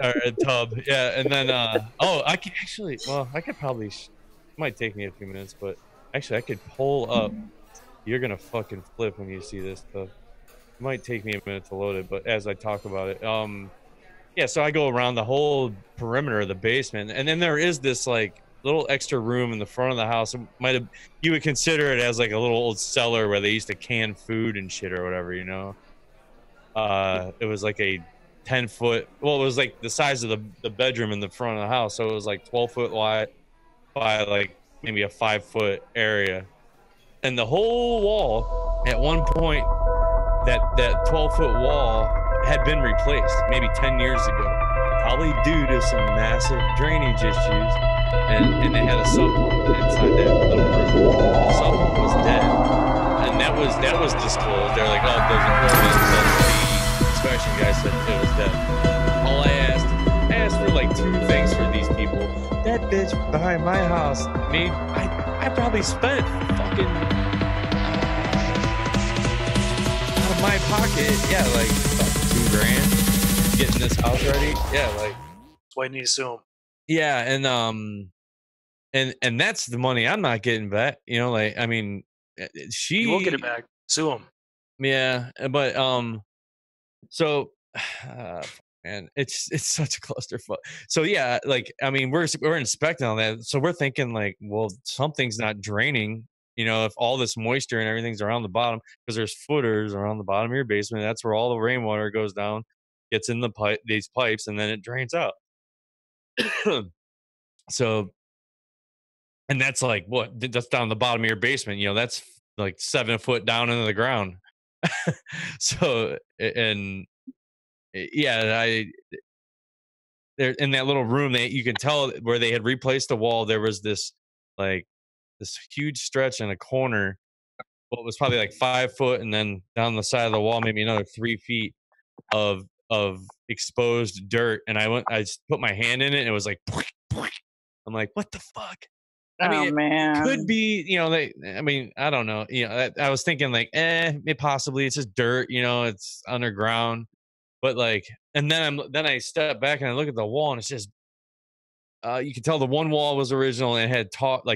or a tub. Yeah, and then I can actually. Well, I could probably. It might take me a few minutes, but actually, I could pull up. You're gonna fucking flip when you see this stuff. It might take me a minute to load it, but as I talk about it, yeah. So I go around the whole perimeter of the basement, and then there is this like little extra room in the front of the house. It might have you would consider it as like a little old cellar where they used to can food and shit or whatever, you know. It was like a 10-foot. Well, it was like the size of the bedroom in the front of the house, so it was like 12-foot wide by like maybe a 5-foot area, and the whole wall at one point that 12-foot wall had been replaced maybe 10 years ago, probably due to some massive drainage issues, and they had a sub pump inside that little room. The sub pump was dead, and that was disclosed. They're like, oh, the inspection guy said it was dead. All I asked for like 2 things for these people. That bitch behind my house made I probably spent fucking out of my pocket, yeah, like about $2,000 getting this house ready. Yeah, like That's why you need to sue him. yeah, and that's the money I'm not getting back. You know, like I mean, she You will get it back. Sue him. Yeah, but so man, it's such a clusterfuck. So yeah, like I mean, we're inspecting all that, so we're thinking like, well, something's not draining. You know, if all this moisture and everything's around the bottom, because there's footers around the bottom of your basement, that's where all the rainwater goes down, gets in these pipes, and then it drains out. So, and that's like what that's down the bottom of your basement. You know, that's like 7 foot down into the ground. So, and yeah, there in that little room that you can tell where they had replaced the wall, there was this like this huge stretch in a corner. Well, it was probably like 5 foot, and then down the side of the wall, maybe another 3 feet of exposed dirt. And I just put my hand in it, and it was like, I'm like, what the fuck? I Oh mean, it could man. be, you know, I mean, I don't know. You know, I was thinking like, it possibly it's just dirt, you know, it's underground. But like, and then I step back and I look at the wall, and it's just you can tell the one wall was original and it had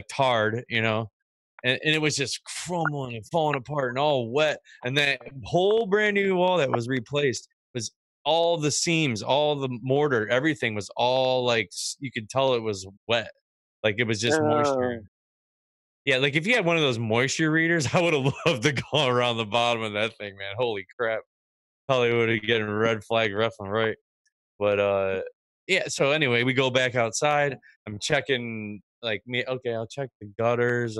tarred, you know, and it was just crumbling and falling apart and all wet. And that whole brand new wall that was replaced was all the seams, all the mortar, everything was all like you could tell it was wet, like it was just moisture. Oh. Yeah, like if you had one of those moisture readers, I would have loved to go around the bottom of that thing, man. Holy crap. Probably would have getting red flag left and right. But yeah, so anyway, we go back outside. I'm checking like me, okay, I'll check the gutters.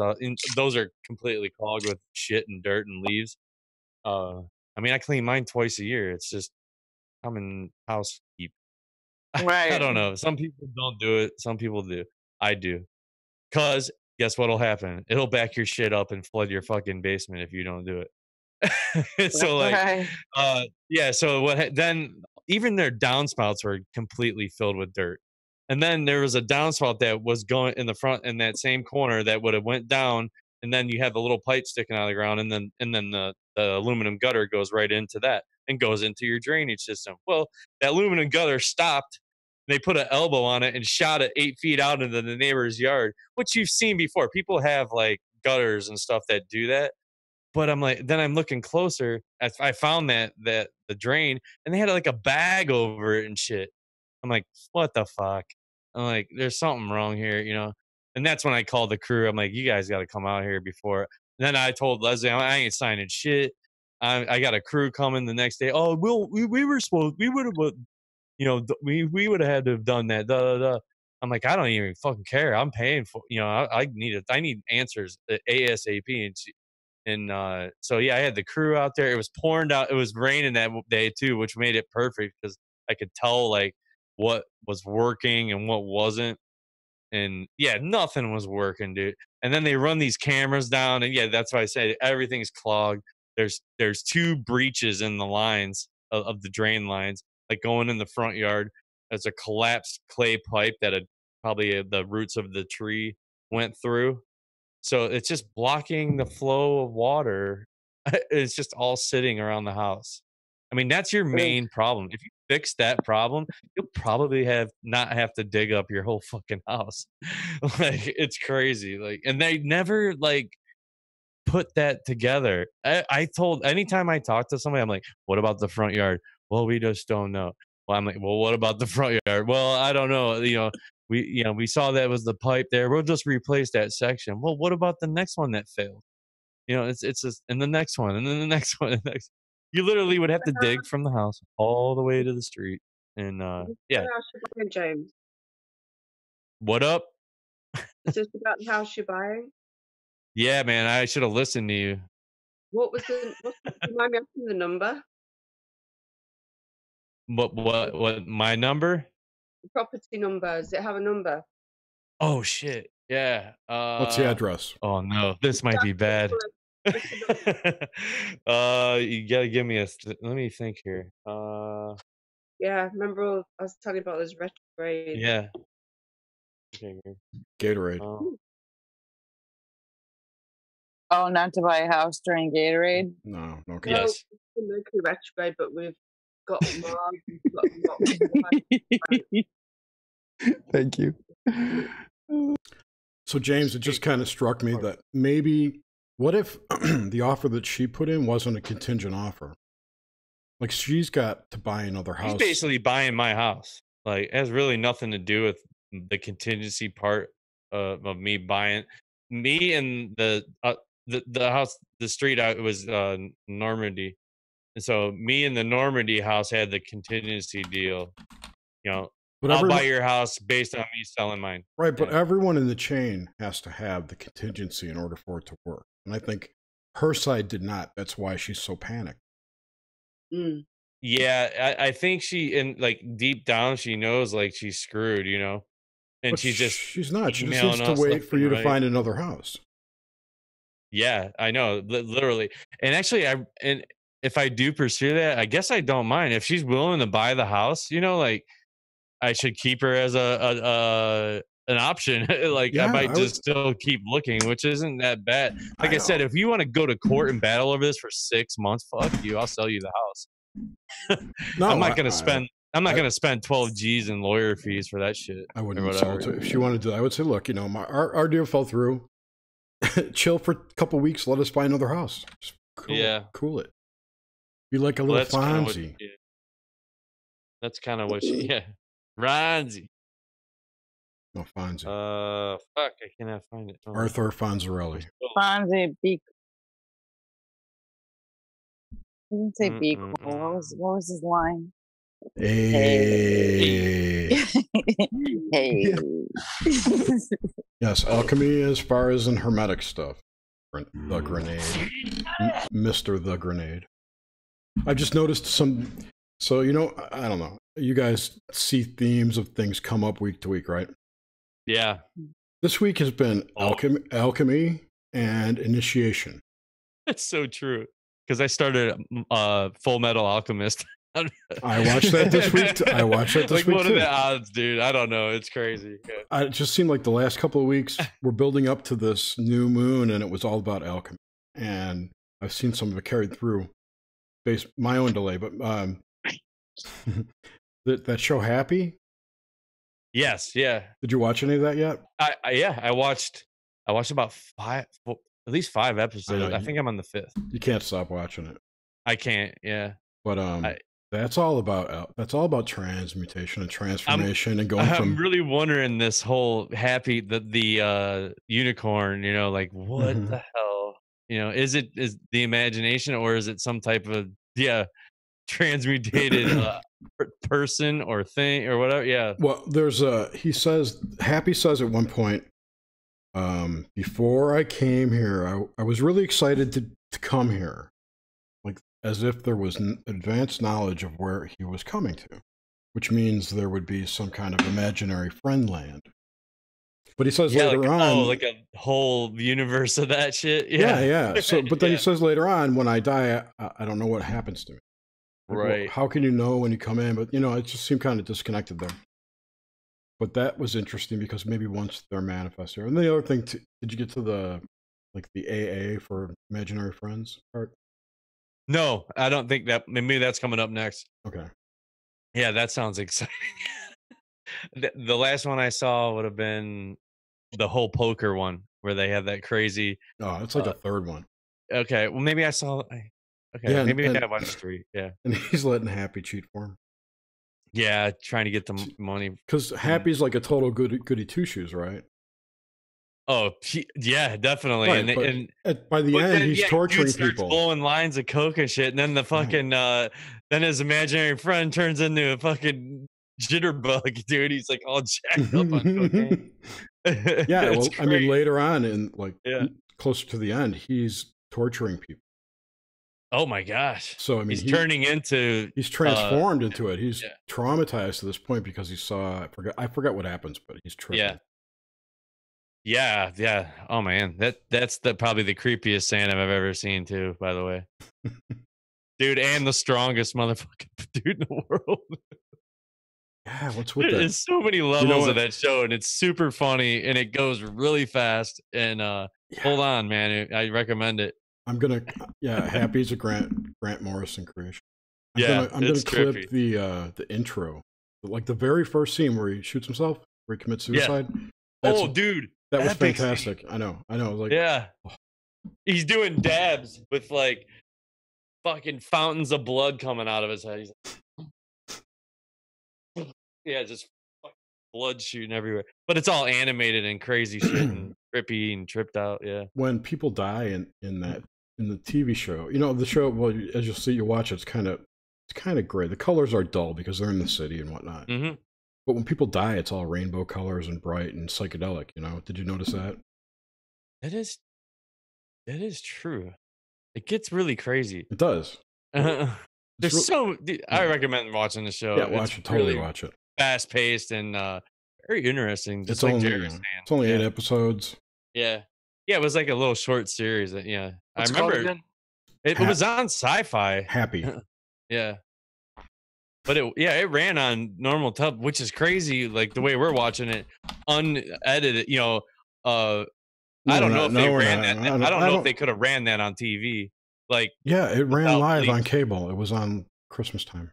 Those are completely clogged with shit and dirt and leaves. Uh I mean I clean mine twice a year. It's just common housekeep. I Right. don't know. Some people don't do it, some people do. I do. Cause guess what'll happen? It'll back your shit up and flood your fucking basement if you don't do it. So like Right. yeah, so then even their downspouts were completely filled with dirt. And then there was a downspout that was going in the front in that same corner that would have went down, and then you have the little pipe sticking out of the ground, and then the aluminum gutter goes right into that and goes into your drainage system. Well, that aluminum gutter stopped. They put an elbow on it and shot it 8 feet out into the neighbor's yard, which you've seen before. People have like gutters and stuff that do that, but I'm like, then I'm looking closer. I found that the drain, and they had like a bag over it and shit. I'm like, what the fuck? I'm like, there's something wrong here, you know. And that's when I called the crew. I'm like, you guys got to come out here before. And then I told Leslie, I ain't signing shit. I got a crew coming the next day. Oh, we were supposed we would have, you know, we would have had to have done that. Da, da, da. I'm like, I don't even fucking care. I'm paying for, you know, I need it. I need answers ASAP. And so yeah, I had the crew out there. It was pouring out. It was raining that day too, which made it perfect because I could tell like what was working and what wasn't. And yeah, nothing was working, dude. And then they run these cameras down, and yeah, that's why I said everything's clogged. There's 2 breaches in the lines of the drain lines, like going in the front yard. There's a collapsed clay pipe that had probably the roots of the tree went through, so it's just blocking the flow of water. It's just all sitting around the house. I mean, that's your Ugh. main problem. If you fix that problem, you'll probably not have to dig up your whole fucking house. Like, it's crazy. Like, and they never like put that together. I told anytime I talk to somebody, I'm like, what about the front yard? Well, we just don't know. Well, I'm like, well, what about the front yard? Well, I don't know. We saw that was the pipe there. We'll just replace that section. Well, what about the next one that failed? It's just, and the next one, and then the next one, and the next. You literally would have to dig from the house all the way to the street. And yeah, House you're buying, James? what up? Is this about the house you're buying? Yeah, man, I should have listened to you. What's remind me asking the number? What my number? The property number. Does it have a number? Oh shit. Yeah. What's the address? Oh no, this might be bad. You gotta give me let me think here. Yeah, remember I was talking about this retrograde. Yeah. Okay, Gatorade. Oh, not to buy a house during Gatorade? No. Okay. Yes. Well, Mercury retrograde, but we've got Mars. We've got Thank you. So, James, it just kind of struck me that maybe, what if the offer that she put in wasn't a contingent offer? Like, she's got to buy another house. He's basically buying my house. Like, it has really nothing to do with the contingency part of me buying. Me and the house, the street out was Normandy. And so me and the Normandy house had the contingency deal. But I'll buy your house based on me selling mine. Right, but everyone in the chain has to have the contingency in order for it to work. And I think her side did not. That's why she's so panicked. Yeah, I think like deep down she knows like she's screwed, and but she's not. She just needs to wait for you to find another house. Yeah, I know, literally. And actually, if I do pursue that, I guess I don't mind if she's willing to buy the house. Like I should keep her as an option. Like I might just still keep looking, which isn't that bad. Like I said, if you want to go to court and battle over this for 6 months, fuck you. I'll sell you the house. No, I'm not gonna spend 12 G's in lawyer fees for that shit. I wouldn't insult her. If she wanted to, I would say, look, our deal fell through. Chill for a couple weeks. Let us buy another house. Just cool it. Be like a little Fonzie. That's kind of what she. Yeah, Ronzi. No, Fonzie. Fuck, I cannot find it. Arthur Fonzarelli. Fonzie, be. He didn't say be cool. What was his line? Hey. Hey. Yes, alchemy as far as in hermetic stuff. The grenade. Mr. The Grenade. I've just noticed some. So, I don't know. You guys see themes of things come up week to week, right? Yeah. This week has been alchemy and initiation. That's so true. Because I started Full Metal Alchemist. I watched that this week. Week what are the odds, dude? I don't know. It's crazy. It just seemed like the last couple of weeks we're building up to this new moon, and it was all about alchemy. And I've seen some of it carried through, based my own delay. But that show, Happy. Yes. Yeah. Did you watch any of that yet? I watched about at least 5 episodes. I think I'm on the 5th. You can't stop watching it. I can't. Yeah. But that's all about transmutation and transformation and going from. I'm really wondering this whole Happy the unicorn. Like what the hell? Is the imagination or is it some type of transmutated person or thing or whatever? Yeah. Well, Happy says at one point, before I came here, I was really excited to come here. Like as if there was advanced knowledge of where he was coming to, which means there would be some kind of imaginary friend land. But he says later on, like a whole universe of that shit. Yeah. So, but then he says later on, when I die, I don't know what happens to me. Like, right. Well, how can you know when you come in? But it just seemed kind of disconnected there. But that was interesting because maybe once they're manifested. And the other thing, did you get to the AA for imaginary friends part? No, I don't think that. Maybe that's coming up next. Okay. Yeah, that sounds exciting. The last one I saw would have been the whole poker one where they have that crazy. Oh, it's like Uh, a third one. okay, well maybe I saw. Okay, Yeah, maybe I watched 3. Yeah, and he's letting Happy cheat for him yeah, trying to get the money. because Happy's like a total goody two shoes, right? Oh, yeah, definitely. Right, but by the end, then, he's yeah, torturing dude starts people. blowing lines of coke and shit, and then the fucking then his imaginary friend turns into a fucking jitterbug, dude. He's like all jacked up on cocaine. Yeah, well, It's I mean, great. later on, in like Yeah. closer to the end, he's torturing people. Oh my gosh. So I mean, he's turning into. he's transformed into it. He's yeah. traumatized to this point because he saw. I forgot what happens, but he's tripping. Yeah. Oh man, that's probably the creepiest Santa I've ever seen too. By the way, dude, and the strongest motherfucking dude in the world. Yeah, what's with that? There's so many levels of that show, and it's super funny, and it goes really fast. And hold on, man, I recommend it. I'm gonna, Happy's a Grant Morrison creation. I'm gonna clip trippy. the intro, like the very first scene where he shoots himself, where he commits suicide. Oh, dude, that was fantastic. Scene. I know. Like, yeah, he's doing dabs with like fucking fountains of blood coming out of his head. He's like, yeah, just blood shooting everywhere. But it's all animated and crazy shit and trippy and tripped out. Yeah. When people die in the TV show, the show. Well, as you'll see, you watch it. It's kind of gray. The colors are dull because they're in the city and whatnot. Mm-hmm. But when people die, it's all rainbow colors and bright and psychedelic. Did you notice that? That is true. It gets really crazy. It does. There's I recommend watching the show. Yeah, watch it. Totally watch it. Fast paced and very interesting. Just It's like only, Jerry was saying. It's only 8 episodes. Yeah. Yeah, it was like a little short series. Yeah. What's I remember again? it was on Sci-Fi. Happy. Yeah. But it ran on normal tub, which is crazy. Like the way we're watching it, unedited. I don't know if they ran that. I don't know if they could have ran that on TV. Like, yeah, it ran live on cable. It was on Christmas time.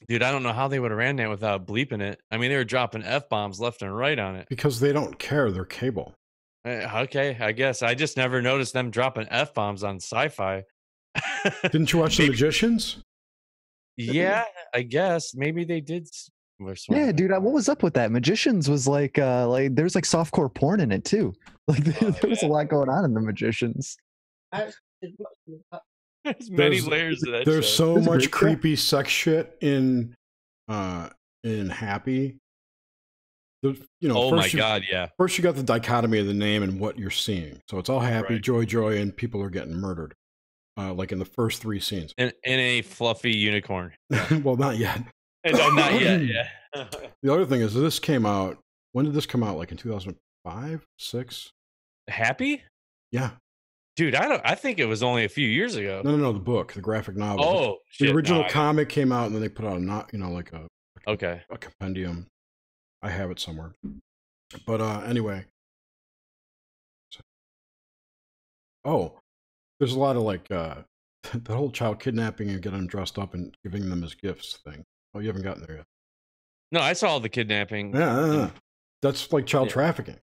Dude, I don't know how they would have ran that without bleeping it. I mean, they were dropping F-bombs left and right on it. Because they don't care. They're cable. Okay, I guess. I just never noticed them dropping F-bombs on Sci-Fi. Didn't you watch The Magicians? Yeah, I guess. Maybe they did. Yeah, dude, what was up with that? Magicians was like there's like softcore porn in it too. Like there was a lot going on in The Magicians. There's many layers of that. There's so much creepy sex shit in Happy. Oh my god, yeah. First you got the dichotomy of the name and what you're seeing. So it's all happy, joy, and people are getting murdered. Like in the first 3 scenes. In a fluffy unicorn. Well, not yet. Not yet, yeah. The other thing is this came out. When did this come out? Like in 2005, 6? Happy? Yeah. Dude, I think it was only a few years ago. No, the book, the graphic novel. Oh, the original comic came out, and then they put out a compendium. I have it somewhere. But anyway. Oh, there's a lot of like the whole child kidnapping and getting them dressed up and giving them as gifts thing. Oh, you haven't gotten there yet. No, I saw the kidnapping. Yeah. That's like child trafficking.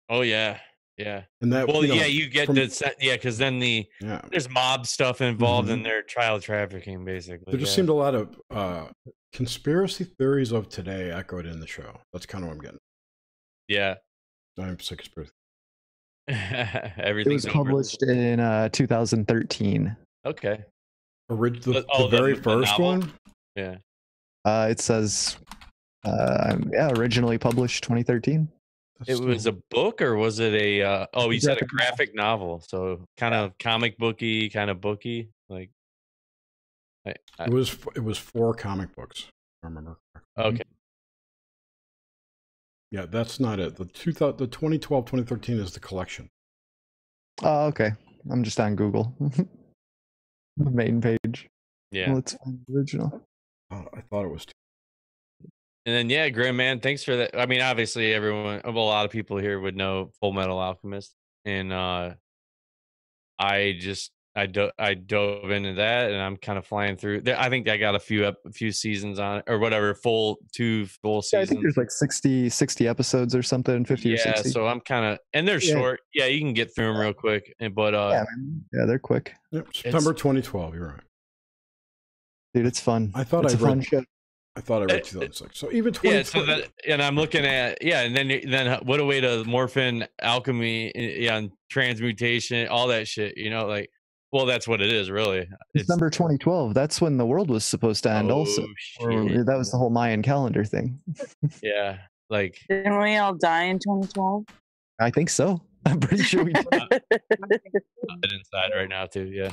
Oh yeah. And that you get because then there's mob stuff involved in their child trafficking, basically. There just seemed a lot of conspiracy theories of today echoed in the show. That's kind of what I'm getting. Yeah. I'm sick of conspiracy. Everything. It was published in 2013. Okay. The very first one? Yeah. It says originally published 2013. It was a book, or was it a you said a graphic novel, so kind of comic booky, kind of booky, like it was 4 comic books, if I remember. Okay. Yeah, that's not it. The 2012-2013 is the collection. Oh, okay. I'm just on Google. The main page. Yeah. Let's find the original. Oh, I thought it was 2. And then Grim Man, thanks for that. I mean, obviously a lot of people here would know Full Metal Alchemist, and I just I dove into that, and I'm kind of flying through. I think I got a few seasons on it, or whatever, two full Yeah, I think seasons. there's like 60 episodes or something, 50 or 60. So I'm kind of, and they're short. Yeah, you can get through them real quick. But yeah, they're quick. Yep, September 2012. You're right. Dude, it's fun. It's a fun show. I thought I read 2006. So even 20. Yeah, so that, and I'm looking at and then what a way to morph in alchemy, and transmutation, all that shit. Like, well, that's what it is, really. December 2012. That's when the world was supposed to end. Also, that was the whole Mayan calendar thing. Yeah, like didn't we all die in 2012? I think so. I'm pretty sure we did. I'm inside right now too. Yeah.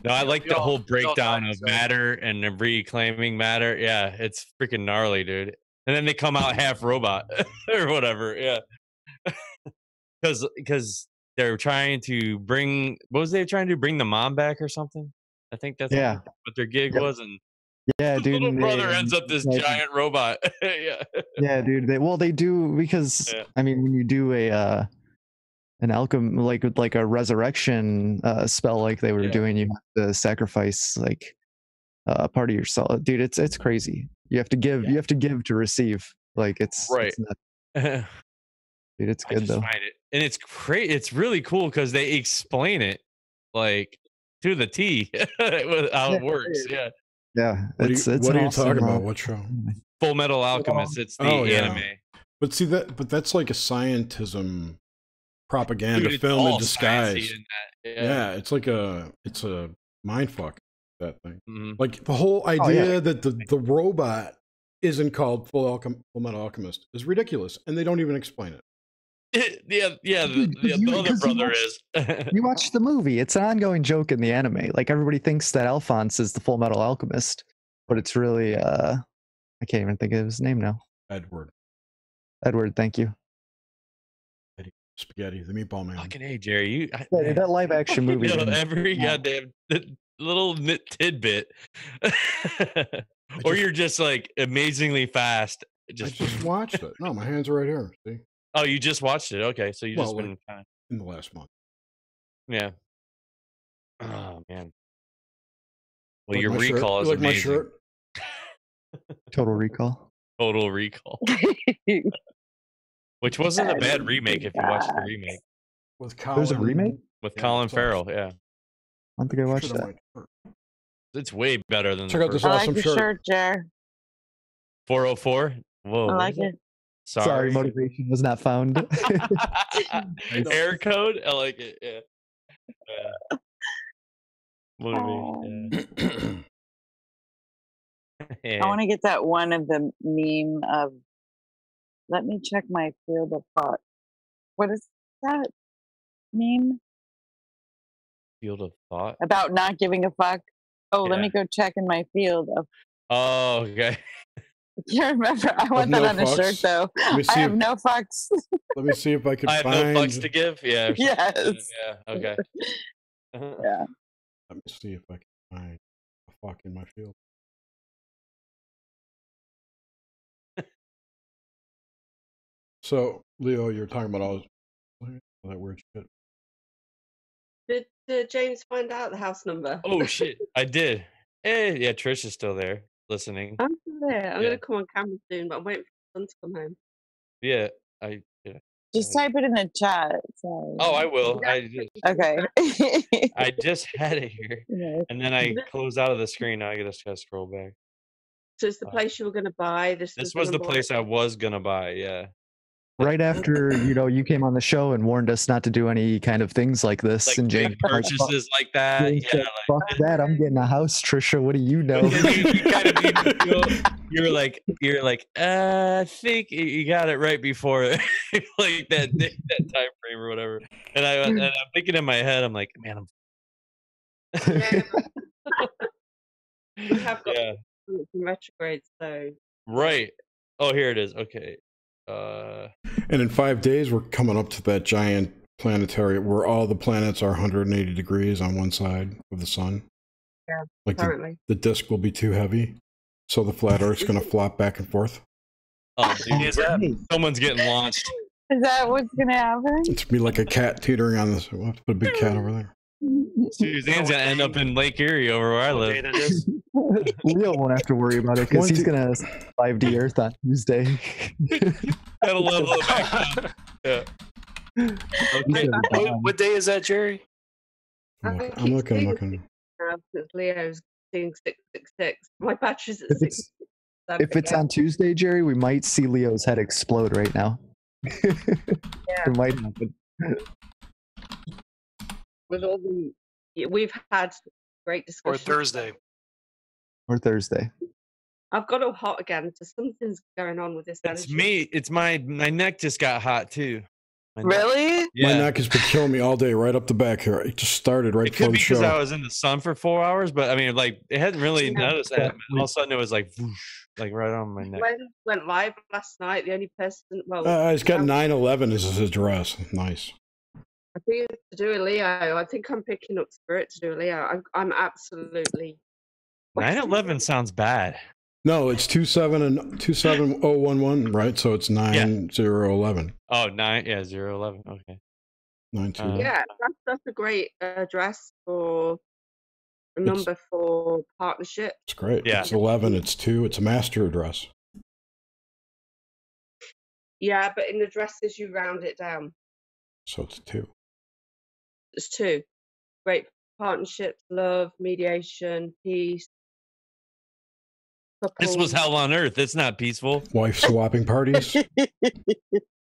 No, I like the whole breakdown of matter and the reclaiming matter. Yeah, it's freaking gnarly, dude. And then they come out half robot or whatever. Yeah, because they're trying to bring. What was they trying to do? Bring the mom back or something? I think that's what their gig was. And yeah, dude, little brother ends up this giant robot. Yeah. Yeah, dude. They do because I mean, when you do an alchemy like a resurrection spell like they were doing, you have to sacrifice like a part of your soul. Dude, it's crazy. You have to give to receive. Like it's right. Dude, it's good though. Find it. And it's great. It's really cool because they explain it like to the T with how it works. Yeah. Yeah. What are you talking about? What show? Full Metal Alchemist. It's the anime. But see but that's like a scientism propaganda film in disguise. Yeah, it's like it's a mind fuck, that thing. Mm-hmm. Like the whole idea that the robot isn't called Full Metal Alchemist is ridiculous, and they don't even explain it. The other brother is. You watch the movie. It's an ongoing joke in the anime. Like everybody thinks that Alphonse is the Full Metal Alchemist, but it's really I can't even think of his name now. Edward, thank you. Spaghetti, the meatball man. Fucking hey, Jerry, that live action movie. Every goddamn little tidbit, or you're just like amazingly fast. I just watched it. No, my hands are right here. See? Oh, you just watched it? Okay, so you just been kind of in the last month. Yeah. Oh man. Well, your recall is like amazing. My shirt? Total Recall. Total Recall. Which wasn't a bad remake if you watched the remake. With Colin. There's a remake? With Colin Farrell, yeah. I don't think I watched that. It's way better than Check out this awesome shirt, Jer. 404? Whoa. I like it. Sorry, motivation was not found. Air code? I like it, yeah. Motivation, I want to get that one of the meme of, let me check my field of thought. What is that meme? Field of thought? About not giving a fuck. Oh, let me go check in my field of. Oh, okay. I can't remember. I want that on a shirt, though. I have no fucks. Let me see if I can find. I have no fucks to give? Yeah. Yes. Yeah, okay. Yeah. Let me see if I can find a fuck in my field. So, Leo, you're talking about all that weird shit. Did James find out the house number? Oh, shit. I did. Hey, yeah, Trish is still there listening. I'm still there. I'm going to come on camera soon, but I'm waiting for son to come home. Yeah, Just type it in the chat. So. Oh, I will. Okay. I just had it here, and then I closed out of the screen. Now I gotta scroll back. So it's the place you were going to buy. This was the place I was gonna buy. Yeah. Right after you came on the show and warned us not to do any kind of things like this, like and James purchases like that. James said, fuck that! I'm getting a house, Trisha. What do you know? You're like, I think you got it right before like that time frame or whatever. And I'm thinking in my head, I'm like, man, we have got some retrogrades, so right. Oh, here it is. Okay. And in 5 days, we're coming up to that giant planetary where all the planets are 180 degrees on one side of the sun. Yeah, like the disk will be too heavy, so the flat Earth's going to flop back and forth. Oh, dude, someone's getting launched. Is that what's gonna happen? It's gonna be like a cat teetering on this. We'll have to put a big cat over there. Suzanne's gonna end up in Lake Erie over where I What live. day that is? Leo won't have to worry about it because he's gonna survive the Earth on Tuesday. Gotta level it back up. Yeah. Okay. What day is that, Jerry? I'm I looking. keep seeing Because Leo's doing 666. My battery's at If it's 667. if it's on Tuesday, Jerry, we might see Leo's head explode right now. It might happen. With all we've had great Or discussion. Thursday? Or Thursday. I've got all hot again, so something's going on with this It's energy. me. It's my neck just got hot too. My neck. Really? Yeah. My neck has been killing me all day, right up the back here. It just started right It before could the be because I show. was in the sun for 4 hours, but I mean, like, it hadn't really Yeah. noticed that. All of a sudden, it was like, whoosh, like right on my neck. Glenn went live last night. The only person, He's got 9/11 as his address. Nice. I think it's to do a Leo. I think I'm picking up Spirit to do a Leo. I'm absolutely. 9/11 sounds bad. No, it's 27011, right? So it's 9011. Oh, 011. Okay. 92. Yeah, that's a great address for a number for partnership. It's great. Yeah. It's 11. It's 2. It's a master address. Yeah, but in addresses you round it down. So it's 2. It's 2. Great partnerships, love, mediation, peace. This was couples. hell on earth. It's not peaceful. Wife swapping parties.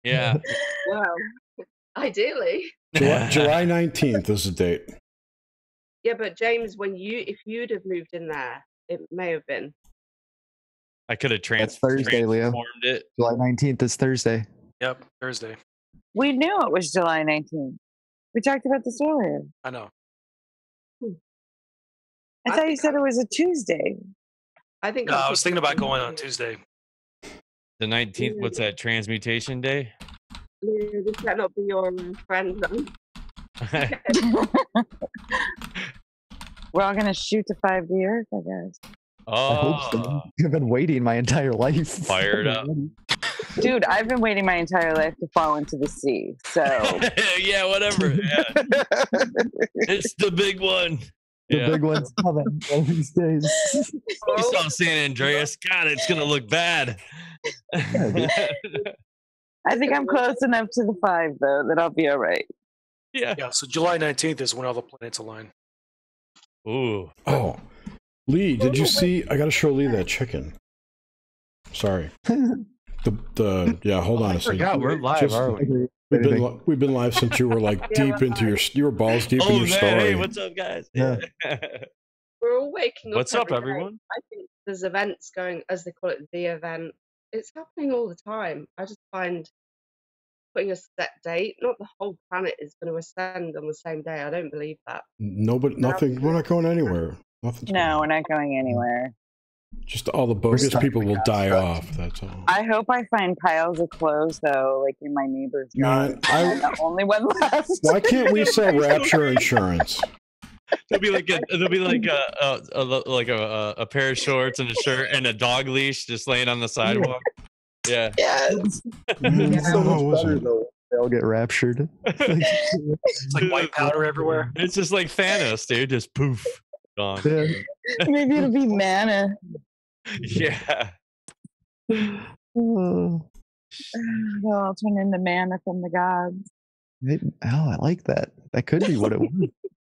Yeah. Well, ideally. July 19th is the date. Yeah, but James, if you'd have moved in there, it may have been. I could have That's Thursday, Leo. transformed it. July 19th is Thursday. Yep, Thursday. We knew it was July 19th. We talked about this earlier. I know. I thought you said it was a Tuesday. I think No, I'm I was thinking about going on Tuesday. The 19th, what's that, Transmutation Day? Yeah, this cannot be your friend. We're all gonna shoot to 5 the Earth, I guess. I hope so. Oh, I've been waiting my entire life. fired up. Dude, I've been waiting my entire life to fall into the sea. So Yeah, whatever. Yeah. It's the big one. The Yeah. big one's coming one of these days. You saw San Andreas. God, it's gonna look bad. I think I'm close enough to the 5 though that I'll be all right. Yeah. Yeah, so July 19th is when all the planets align. Ooh. Oh, Lee, did you see? I got to show Lee that chicken. Sorry. Yeah, hold on a second. forgot we're live, aren't we? We've been live since you were like deep into you were balls deep in Oh your man, story. hey, what's up, guys? Yeah. We're all waking up. What's up, every day. everyone? I think there's events going, as they call it, the event. It's happening all the time. I just find putting a set date, not the whole planet is going to ascend on the same day. I don't believe that. Nobody, nothing. We're not going anywhere. Nothing's No, we're going not going anywhere. Just all the bogus stuck people in will the die construct. off. That's all. I hope I find piles of clothes though, like in my neighbor's Man, yard. I'm the only one left. Why can't we sell rapture insurance? It'll be like a pair of shorts and a shirt and a dog leash just laying on the sidewalk. Yeah. Yes. Man, It's so how much was better it? though. They all get raptured. It's like white powder everywhere. It's just like Thanos, dude. Just poof, gone. Yeah. Maybe it'll be mana. Yeah. Oh, They'll all turn into mana from the gods. I like that. That could be what it was.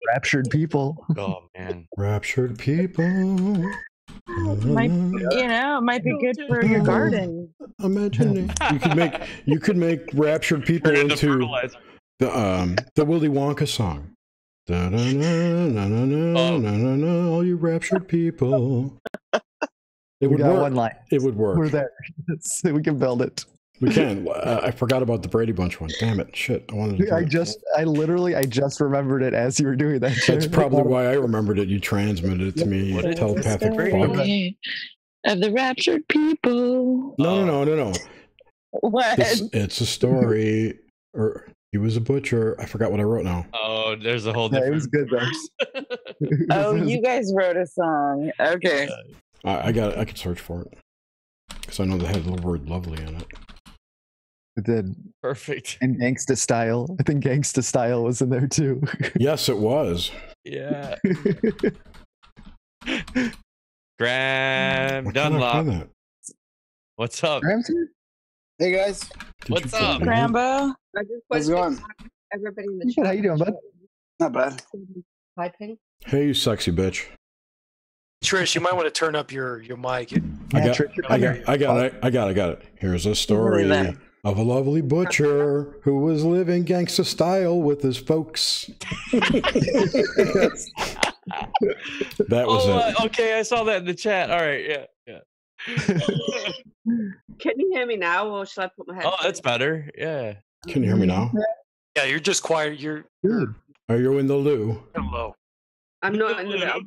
Raptured people. Oh man. Raptured people. Might, it might be good for your garden. Imagine you could make raptured people Turn into into fertilizer. the Willy Wonka song. Da, da, na, na, na, na, Oh. na, na, na, all you raptured people. It We would got work. one line. It would work. We're there. We can build it. We can. I forgot about the Brady Bunch one. Damn it! Shit. I wanted to. I just remembered it as you were doing that. That's probably why I remembered it. You transmitted it to me. What is Telepathic this? fuck. Of the raptured people. No. What? It's a story. Or he was a butcher. I forgot what I wrote now. Oh, there's a whole Yeah, different it was good though. verse. Oh, you guys wrote a song. Okay. I got it. I could search for it because I know they had the word "lovely" in it. It did. Perfect. And Gangsta Style. I think Gangsta Style was in there too. Yes, it was. Yeah. Graham Why can't I Dunlop. find that? What's up? Graham's here? Hey guys, Did What's you up? put it in? Rambo. I just how's wanted it to going? thank everybody in the Good, chat. how you doing, bud? Not bad. Typing. Hey, you sexy bitch. Trish, you might want to turn up your mic. Yeah, I got it. Here's a story that. of a lovely butcher who was living gangsta style with his folks. That was it. Okay, I saw that in the chat. All right, yeah. Can you hear me now, or should I put my head? Oh, that's better. Yeah. Can you hear me now? Yeah, you're just quiet. You're Are you in the loo? kind of low. I'm not in the middle.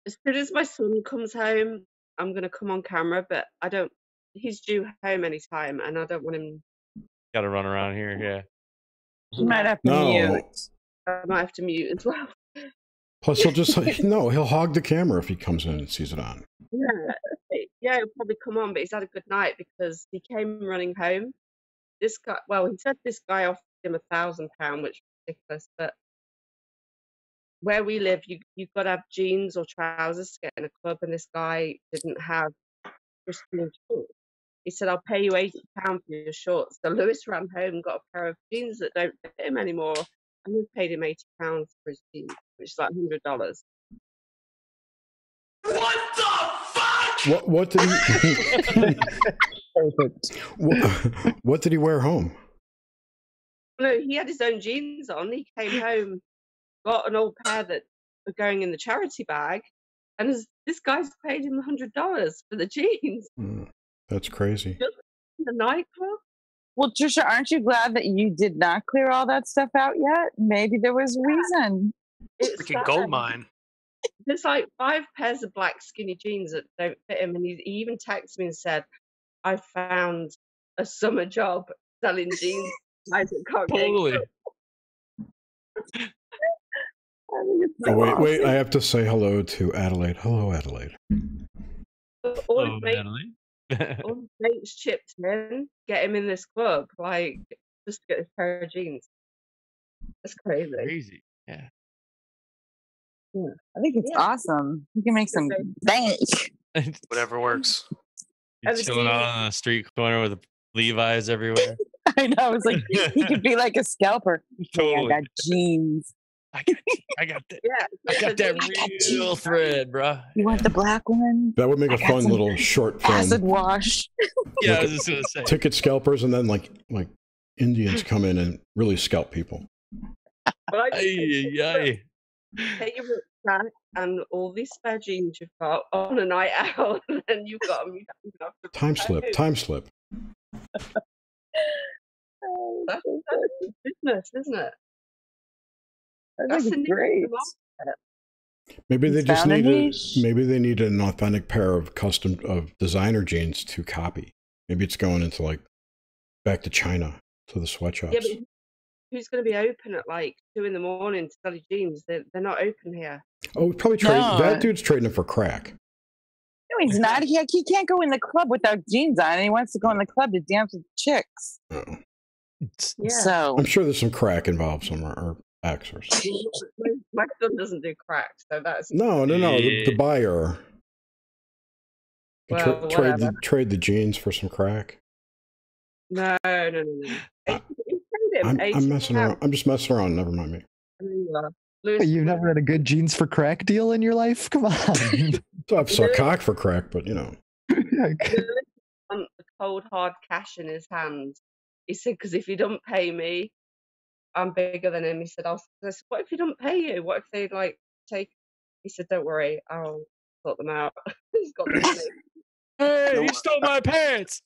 As soon as my son comes home, I'm gonna come on camera, but I don't. He's due home anytime, and I don't want him. Got to run around here. Yeah. You might have to No. mute. I might have to mute as well. Plus, he'll hog the camera if he comes in and sees it on. Yeah, he'll probably come on, but he's had a good night because he came running home. This guy, well, he said this guy offered him £1,000, which is ridiculous. But where we live, you've got to have jeans or trousers to get in a club, and this guy didn't have pristine shorts. He said, "I'll pay you £80 for your shorts." So Lewis ran home and got a pair of jeans that don't fit him anymore, and we paid him £80 for his jeans, which is like $100. What did he? Perfect. What did he wear home? No, he had his own jeans on. He came home, got an old pair that were going in the charity bag, and this guy's paid him $100 for the jeans. That's crazy. Just in the nightclub. Well, Trisha, aren't you glad that you did not clear all that stuff out yet? Maybe there was a reason. It's Freaking gold mine. There's like 5 pairs of black skinny jeans that don't fit him, and he even texted me and said, "I found a summer job selling jeans." Guys that can't get Totally. Oh, wait! I have to say hello to Adelaide. Hello, Adelaide. all Oh, his mates, Natalie. all his mates chipped in, get him in this club, like just to get this pair of jeans. That's crazy. Crazy. Yeah. I think it's awesome. You can make some bank. Whatever works. You're Ever chilling seen- out on the street corner with Levi's everywhere. I know. It's like he could be like a scalper. Hey, Totally. I got jeans. I got that. Yeah, I got that real thread, bro. You want the black one? That would make a I got fun some little short film. Acid wash. Yeah, I was just gonna say. Ticket scalpers, and then like Indians come in and really scalp people. But I just Ay. take your rucksack and all these spare jeans you've got on a night out, and then you've got them. You don't even have to Time slip. Time slip. That's business, isn't it? That's That's the great. new market. Maybe they It's just found a need niche. maybe they need an authentic pair of designer jeans to copy. Maybe it's going into like back to China to the sweatshops. Yeah, but who's going to be open at like 2 in the morning to sell you jeans? They're not open here. Oh, probably No. that dude's trading it for crack. No, he's not. He can't go in the club without jeans on, and he wants to go in the club to dance with chicks. Oh. Yeah. So I'm sure there's some crack involved somewhere, or X or something. My son doesn't do crack, so that's No, the buyer. Well, Trade the jeans for some crack. no. I'm messing around. I'm just messing around. Never mind me. You've never had a good jeans for crack deal in your life? Come on. So I've saw cock for crack, but you know. On the cold hard cash in his hand. He said, "Because if you don't pay me, I'm bigger than him." He said, I said, "What if you don't pay you? What if they like take?" He said, "Don't worry, I'll sort them out." He's got the money. Hey, you stole my pants.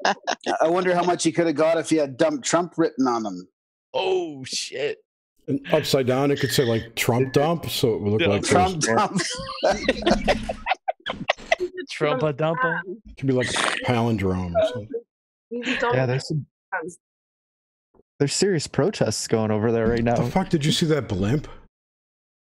I wonder how much he could have got if he had "Dump Trump" written on them. Oh shit. And upside down, it could say like Trump dump, so it would look like Trump those- dump. Trumpa dumpa. it could be like palindrome or something. Yeah, there's serious protests going over there right now. The fuck, did you see that blimp?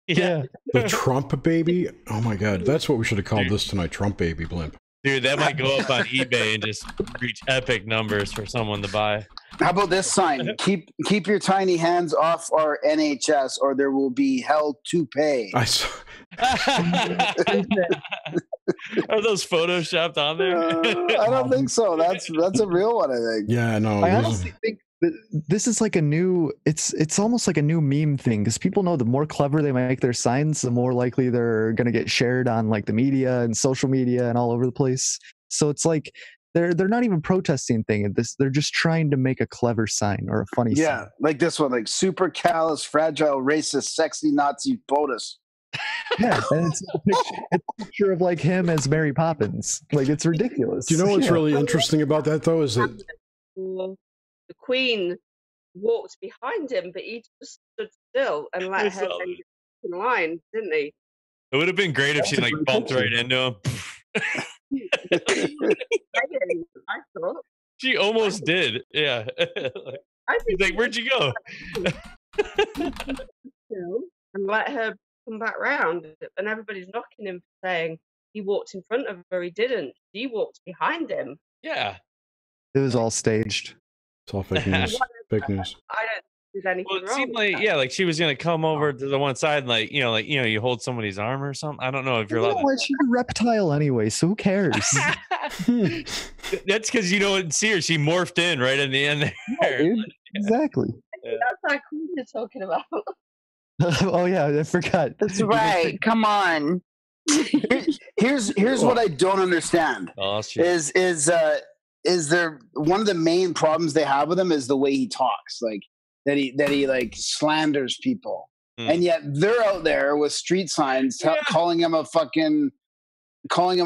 Yeah. The Trump baby? Oh my god, that's what we should have called Dude. this tonight, Trump baby blimp. Dude, that might go up on eBay and just reach epic numbers for someone to buy. How about this sign? Keep your tiny hands off our NHS, or there will be hell to pay. I saw. Are those photoshopped on there? I don't think so. That's a real one, I think. Yeah, no. I honestly think that this is like a new. It's almost like a new meme thing because people know the more clever they make their signs, the more likely they're going to get shared on like the media and social media and all over the place. So it's like they're not even protesting thing. They're just trying to make a clever sign or a funny sign. Yeah, like this one, like super callous, fragile, racist, sexy Nazi POTUS. Yeah, and it's a picture of like him as Mary Poppins. Like it's ridiculous. Do you know what's really interesting about that though? Is that the Queen walked behind him, but he just stood still and let her get in line, didn't he? It would have been great if she like bumped right into him. I thought. She almost did. Yeah. He's like, where'd you go? And let her come back round, and everybody's knocking him, saying he walked in front of her. He didn't. She walked behind him. Yeah. It was all staged. it's all fake news? Fake news. I don't do anything Well, it wrong. seemed like like she was gonna come over to the one side, and like you hold somebody's arm or something. I don't know if you're allowed. She's a reptile anyway, so who cares? That's because you don't see her. She morphed in right in the end there. Yeah, dude. Exactly. That's that Queen you're talking about. Oh yeah, I forgot. That's right. Come on. Here's what I don't understand. Oh, shit. Is there one of the main problems they have with him is the way he talks, like that he like slanders people, and yet they're out there with street signs calling him a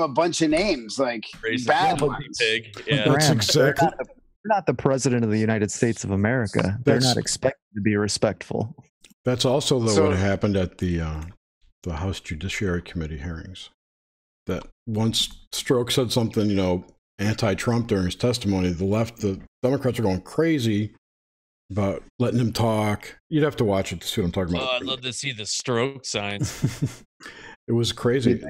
bunch of names, like Racist bad ones. pig. Yeah. That's exactly. They're not the president of the United States of America. They're not expected to be respectful. That's also what happened at the House Judiciary Committee hearings. That once Stroke said something, anti-Trump during his testimony, the Democrats are going crazy about letting him talk. You'd have to watch it to see what I'm talking about. Oh, I'd love to see the Stroke signs. It was crazy.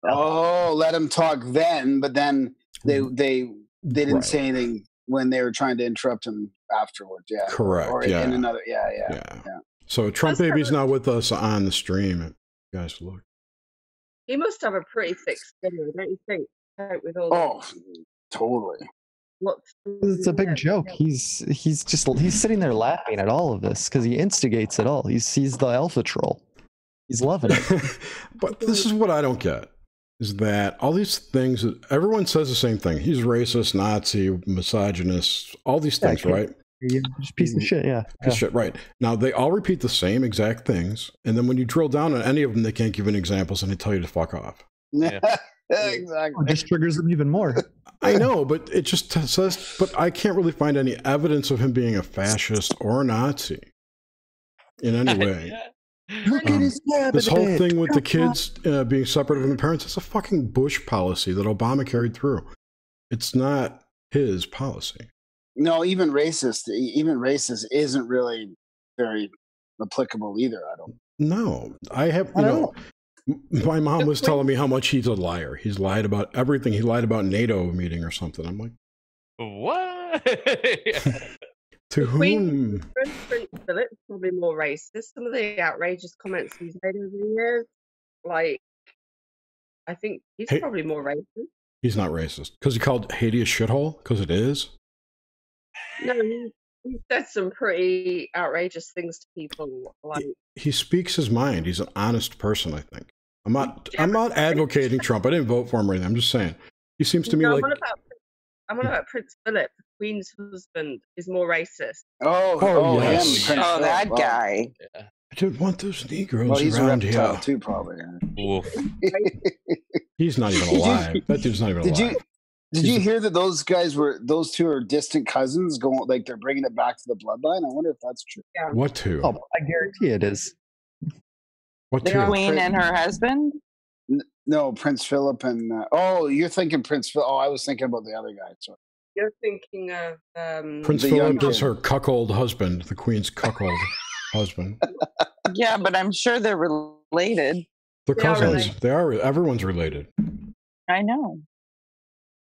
Let him talk then, but then they didn't say anything when they were trying to interrupt him afterwards. Yeah, correct. Or yeah, in another. Yeah. So Trump baby's not with us on the stream. You guys look. He must have a pretty thick skin, don't you think? With all totally. It's a big joke. He's sitting there laughing at all of this because he instigates it all. He's the alpha troll. He's loving it. But this is what I don't get, is that all these things, everyone says the same thing. He's racist, Nazi, misogynist, all these things, right? Just piece of shit, yeah. Piece of shit, right. Now, they all repeat the same exact things, and then when you drill down on any of them, they can't give any examples, and they tell you to fuck off. Yeah. Exactly. It just triggers them even more. I know, but it just says, but I can't really find any evidence of him being a fascist or a Nazi in any way. This whole thing with the kids being separated from the parents, it's a fucking Bush policy that Obama carried through. It's not his policy. No, even racist isn't really very applicable either. I don't. No, I have. My mom was telling me how much he's a liar. He's lied about everything. He lied about NATO meeting or something. I'm like, what? To whom? Prince Philip's probably more racist. Some of the outrageous comments he's made over the years, like, I think he's probably more racist. He's not racist because he called Haiti a shithole because it is. No, he said some pretty outrageous things to people. Like he speaks his mind. He's an honest person, I think. I'm not advocating Trump. I didn't vote for him or anything. I'm just saying he seems to me like. I'm on about Prince Philip, the Queen's husband, is more racist. Yes. That guy. Yeah. I don't want those Negroes around here. Too, probably. He's not even alive. That dude's not even alive. Did you hear that those two are distant cousins? Going like they're bringing it back to the bloodline. I wonder if that's true. Yeah. What two? Oh, I guarantee it is. What the two? Queen and her husband? No, Prince Philip and you're thinking Prince Philip. Oh, I was thinking about the other guy. Sorry. You're thinking of Prince Philip is her cuckold husband, the Queen's cuckold husband. Yeah, but I'm sure they're related. They're cousins. They are. Everyone's related. I know.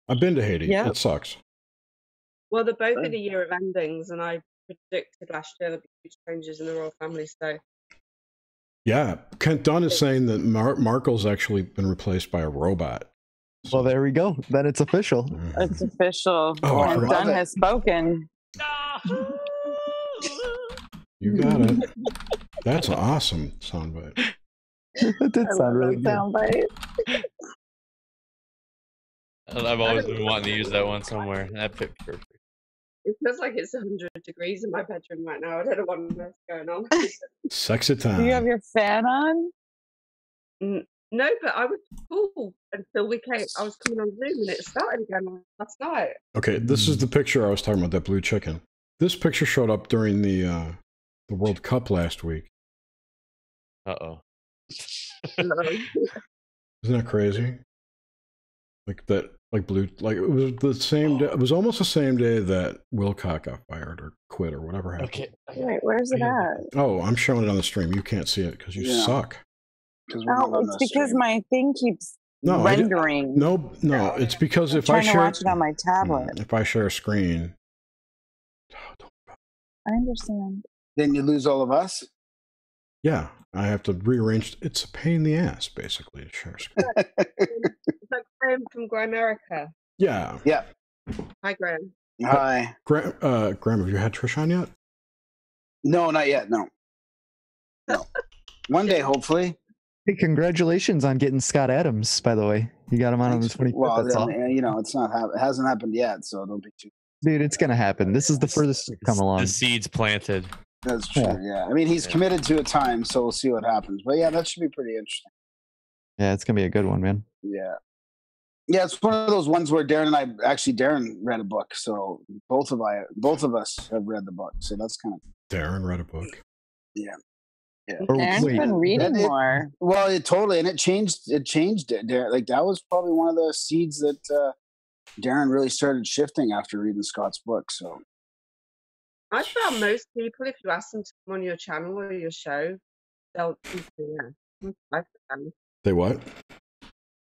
I've been to Haiti. Yeah. It sucks. Well, they're both in a year of endings, and I predicted last year there'd be huge changes in the royal family. So Yeah, Kent Dunn is saying that Markle's actually been replaced by a robot. Well, there we go. Then it's official. It's official. Oh, I And forgot. Dunn has spoken. You got it. That's an awesome soundbite. It did sound really good. Soundbite. I've always been wanting to use that one somewhere. That fit perfect. it feels like it's 100 degrees in my bedroom right now. I don't know what on earth's going on. Sexy Do time. you have your fan on? No, but I was cool until I was coming on Zoom and it started again last night. Okay, this is the picture I was talking about, that blue chicken. This picture showed up during the World Cup last week. Uh-oh. Isn't that crazy? Like that, like blue, like it was the same day. It was almost the same day that Wilcock got fired or quit or whatever happened. Okay. Wait, where's it at? Oh, I'm showing it on the stream. You can't see it because you suck. No, it's because my thing keeps No, rendering. No, it's because if I I'm trying to watch it on my tablet. if I share a screen, I understand. Then you lose all of us. yeah, I have to rearrange. It's a pain in the ass, basically, to share a screen. It's like Graham from Grimerica. Yeah. Yeah. Hi, Graham. Hi. Graham, have you had Trish on yet? No, not yet. No. One day, hopefully. Hey, congratulations on getting Scott Adams, by the way. You got him on the 25th. Well, That's awesome. you know, it hasn't happened yet, so don't be too. Dude, it's going to happen. This is the furthest it's come along. The seed's planted. That's true. Yeah. I mean, he's committed to a time, so we'll see what happens. But yeah, that should be pretty interesting. Yeah, it's going to be a good one, man. Yeah. Yeah, it's one of those ones where Darren read a book, so both of us have read the book, so that's kind of. Darren read a book. Yeah. Yeah. Darren's been reading more. Well, it totally, and it changed it. Darren, like that was probably one of the seeds that Darren really started shifting after reading Scott's book. So I found most people, if you ask them to come on your channel or your show, they'll They what?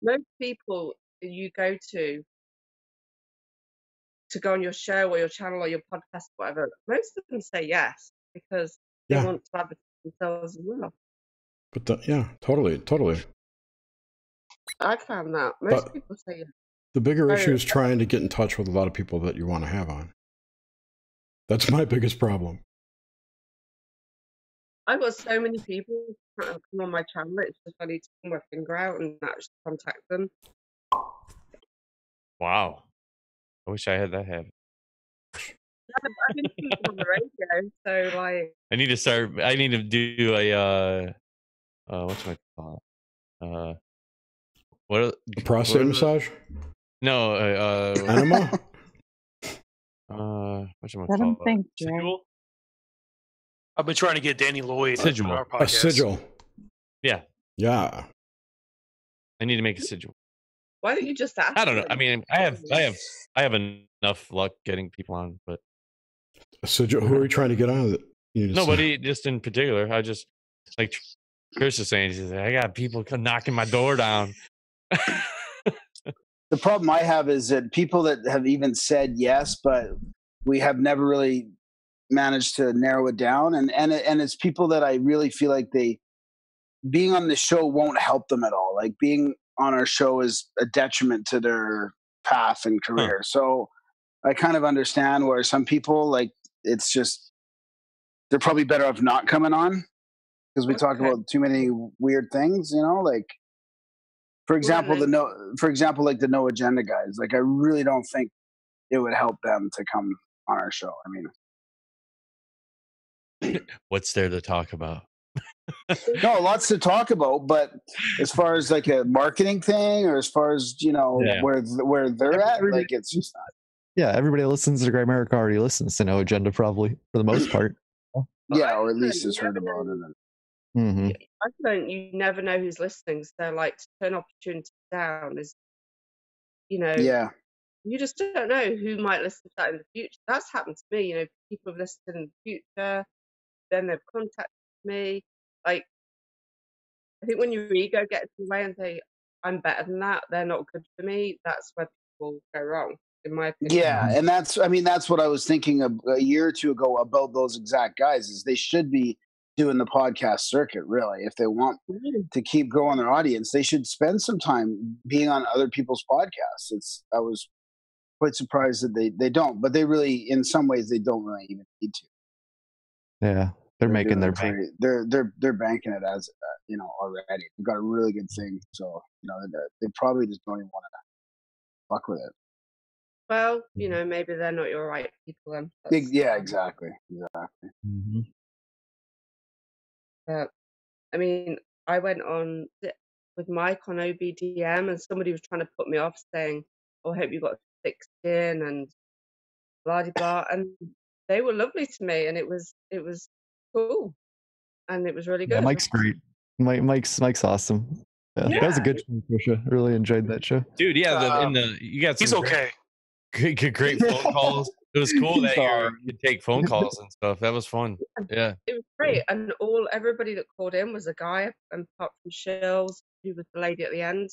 Most people you go to go on your show or your channel or your podcast, whatever, most of them say yes because they want to advertise themselves as well. But yeah, totally. I found that most people say yes. The bigger issue is trying to get in touch with a lot of people that you want to have on. That's my biggest problem. I've got so many people trying to come on my channel. It's just I need to pull my finger out and actually contact them. Wow. I wish I had that habit. I've been speaking on the radio, so like. I need to do a whatchamacallit? A prostate massage? No, enema? Whatchamacallit? Sigil? I've been trying to get Danny Lloyd Sigil. on our podcast. A sigil. Yeah. Yeah. I need to make a sigil. Why don't you just ask? I don't know. I mean, I have enough luck getting people on, but a sigil. Who are you trying to get on? Nobody, just in particular. I just like Chris is saying. She's like, I got people knocking my door down. The problem I have is that people that have even said yes, but we have never really managed to narrow it down, and it's people that I really feel like being on the show won't help them at all. Like being on our show is a detriment to their path and career. So I kind of understand where some people, like, it's just they're probably better off not coming on because we talk about too many weird things, you know, like for example, like the No Agenda guys. Like I really don't think it would help them to come on our show. I mean, what's there to talk about? No, lots to talk about, but as far as like a marketing thing, or as far as where they're at, like it's just not. Yeah, everybody that listens to Grimerica already listens to No Agenda, probably for the most part. Yeah, or at least has heard about it. Mm-hmm. I don't. You never know who's listening. So, like, to turn opportunity down is, yeah. You just don't know who might listen to that in the future. That's happened to me. People have listened in the future, then they've contacted me. Like, I think when your ego gets in the way and say, I'm better than that, they're not good for me, that's where will go wrong, in my opinion. Yeah, and that's what I was thinking of a year or two ago about those exact guys. Is they should be doing the podcast circuit, really, if they want to keep growing their audience. They should spend some time being on other people's podcasts. I was quite surprised that they don't, but they really, in some ways, they don't really even need to. Yeah, they're making their bank. They're banking it as already. They've got a really good thing, so they probably just don't even want to fuck with it. Well, maybe they're not your right people then. Yeah, exactly. Mm-hmm. But I mean, I went on with Mike on OBDM, and somebody was trying to put me off, saying, "Oh, I hope you got thick skin," and blah blah. And they were lovely to me, and it was cool, and it was really good. Yeah, Mike's great. Mike's awesome. Yeah, that was a good show, Trisha. I really enjoyed that show. Dude, yeah, you got some he's okay. Great phone calls. It was cool that you could take phone calls and stuff. That was fun. Yeah. It was great. And everybody that called in was a guy, and apart from Shills, who was the lady at the end.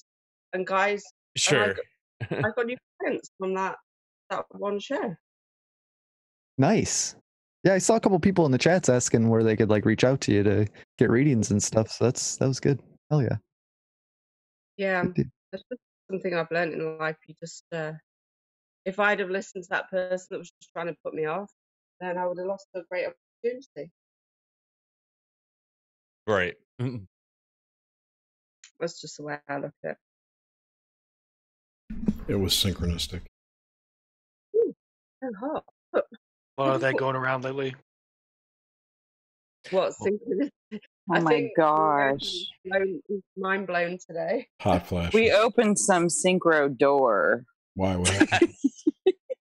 And guys, sure. I got new clients from that one show. Nice. Yeah, I saw a couple people in the chats asking where they could reach out to you to get readings and stuff. So that was good. Hell yeah. Yeah, that's just something I've learned in life. You just, if I'd have listened to that person that was just trying to put me off, then I would have lost a great opportunity. Right. That's just the way I look at it. It was synchronistic. Ooh, so hot. A lot of that going around lately. What synchronicity? Oh my gosh. Mind blown today. Hot flash. We opened some synchro door. Why? What?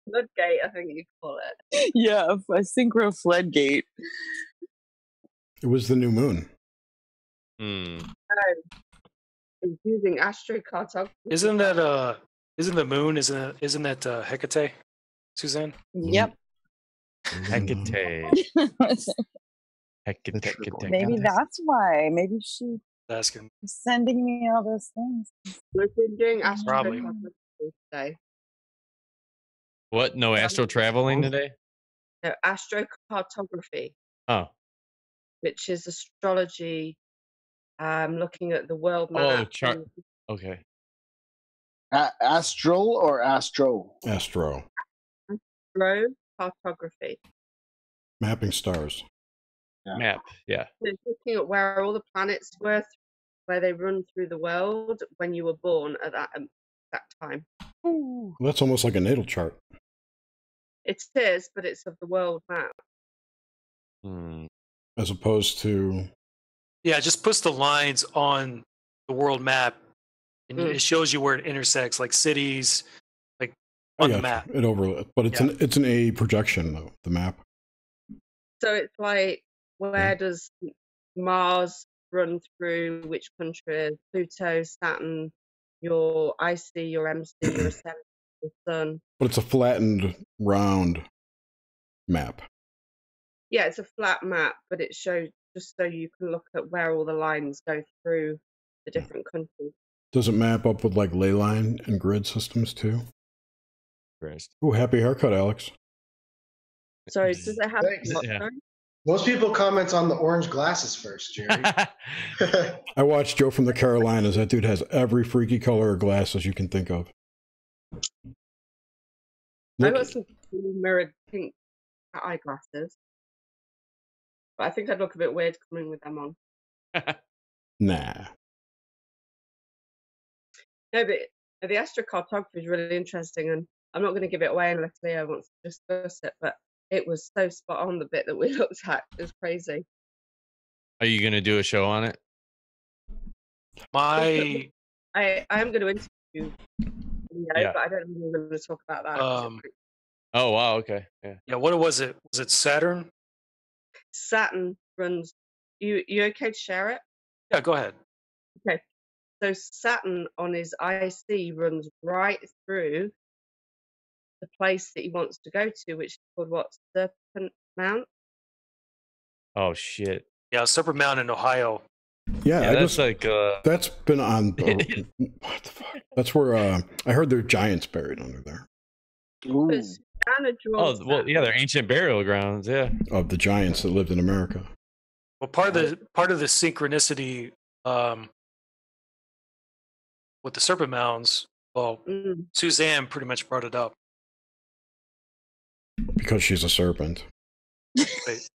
Floodgate, I think you call it. Yeah, a synchro floodgate. It was the new moon. It's using astrocartography. Isn't the moon? Isn't that Hecate, Suzanne? Yep. Hecate. Maybe that's why. Maybe she asking was sending me all those things. We've been doing Probably. astrocartography today. What? No astro traveling today? No, astrocartography. Oh. Which is astrology, looking at the world map. Oh, chart. Okay. Astral or astro? Astro. Astrocartography. Mapping stars. Yeah. Map. Yeah. It's looking at where all the planets were, where they run through the world when you were born at that time. Well, that's almost like a natal chart. It is, but it's of the world map. As opposed to... Yeah, it just puts the lines on the world map, and it shows you where it intersects, like cities, like on the map. It overlaps, but it's an A projection though, the map. So it's like, where does Mars run through which country? Pluto, Saturn, your IC, your MC, your Ascendant, your Sun. But it's a flattened, round map. Yeah, it's a flat map, but it shows just so you can look at where all the lines go through the different countries. Does it map up with ley line and grid systems too? Christ. Oh, happy haircut, Alex. Sorry, does it have? Yeah. Most people comment on the orange glasses first, Jerry. I watched Joe from the Carolinas. That dude has every freaky color of glasses you can think of. I got some mirrored pink eyeglasses, but I think I'd look a bit weird coming with them on. Nah. No, but the astrocartography is really interesting, and I'm not going to give it away unless Leo wants to discuss it, but it was so spot on, the bit that we looked at. It was crazy. Are you going to do a show on it? I am going to interview Leo, but I don't know if we're going to talk about that. Oh, wow, okay. Yeah, what was it? Was it Saturn? Saturn runs... You okay to share it? Yeah, go ahead. Okay. So Saturn on his IC runs right through the place that he wants to go to, which is called what? Serpent Mount? Oh, shit. Yeah, Serpent Mount in Ohio. Yeah, Yeah, I that's just like that's been on. What the fuck? That's where I heard there are giants buried under there. But Ooh. Susanna draws well, that. yeah, they're ancient burial grounds. Yeah. Of the giants that lived in America. Well, part of the synchronicity with the serpent mounds. Well, Mm. Suzanne pretty much brought it up. Because she's a serpent. Wait,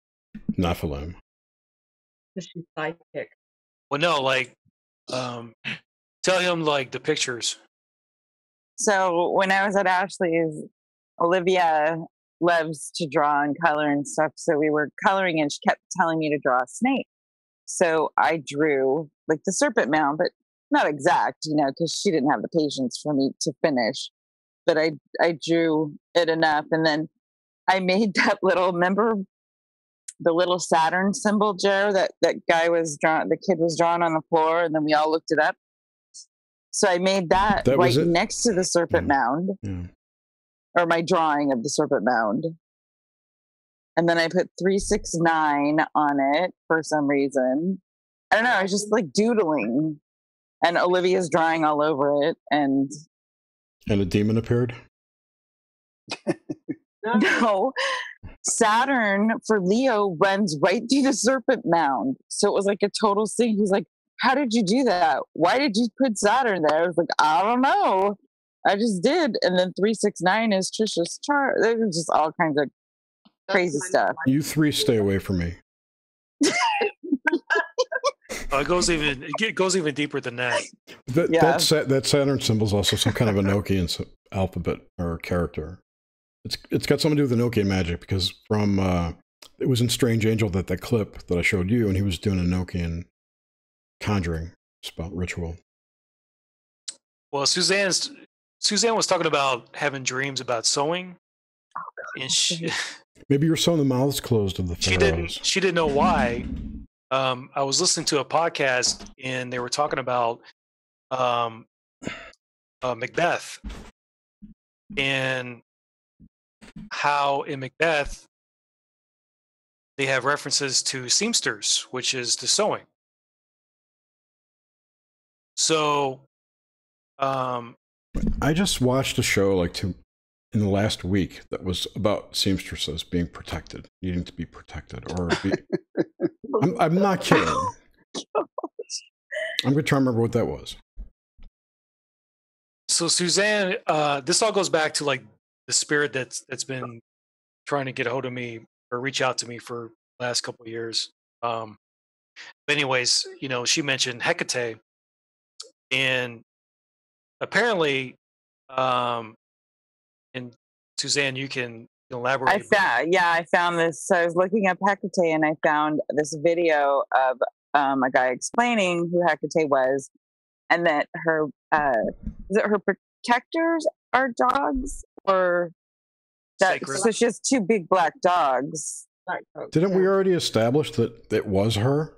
Nephilim. Because she's psychic. well, no, like, tell him like the pictures. So when I was at Ashley's, Olivia loves to draw and color and stuff. So we were coloring and she kept telling me to draw a snake. So I drew like the serpent mound, but not exact, because she didn't have the patience for me to finish. But I drew it enough. And then I made that remember the little Saturn symbol, Joe, that guy was drawn, the kid was drawn on the floor, and then we all looked it up. So I made that right next to the serpent mound, or my drawing of the serpent mound. And then I put 369 on it for some reason. I don't know. I was just like doodling, and Olivia's drawing all over it. And a demon appeared? No, Saturn for Leo runs right through the serpent mound. So it was like a total thing. He's like, how did you do that? Why did you put Saturn there? I was like, I don't know. I just did. And then 369 is Trisha's chart. There's just all kinds of crazy stuff. You three stay away from me. It goes even deeper than that. That Saturn symbol is also some kind of Enochian alphabet or character. It's got something to do with Enochian magic, because from it was in Strange Angel that clip that I showed you, and he was doing Enochian conjuring spell ritual. Well, Suzanne was talking about having dreams about sewing, and maybe you're sewing the mouths closed of the pharaohs. She didn't know why. I was listening to a podcast, and they were talking about Macbeth, and how in Macbeth they have references to seamsters, which is the sewing. So, I just watched a show in the last week that was about seamstresses being protected, needing to be protected, or I'm not kidding. I'm gonna try and remember what that was. So Suzanne, this all goes back to like the spirit that's been trying to get a hold of me or reach out to me for the last couple of years. But anyways, she mentioned Hecate, and apparently, and Suzanne, you can elaborate. I found this. So I was looking up Hecate, and I found this video of a guy explaining who Hecate was, and that her protectors are dogs, or that. So she has two big black dogs. Didn't we already establish that it was her?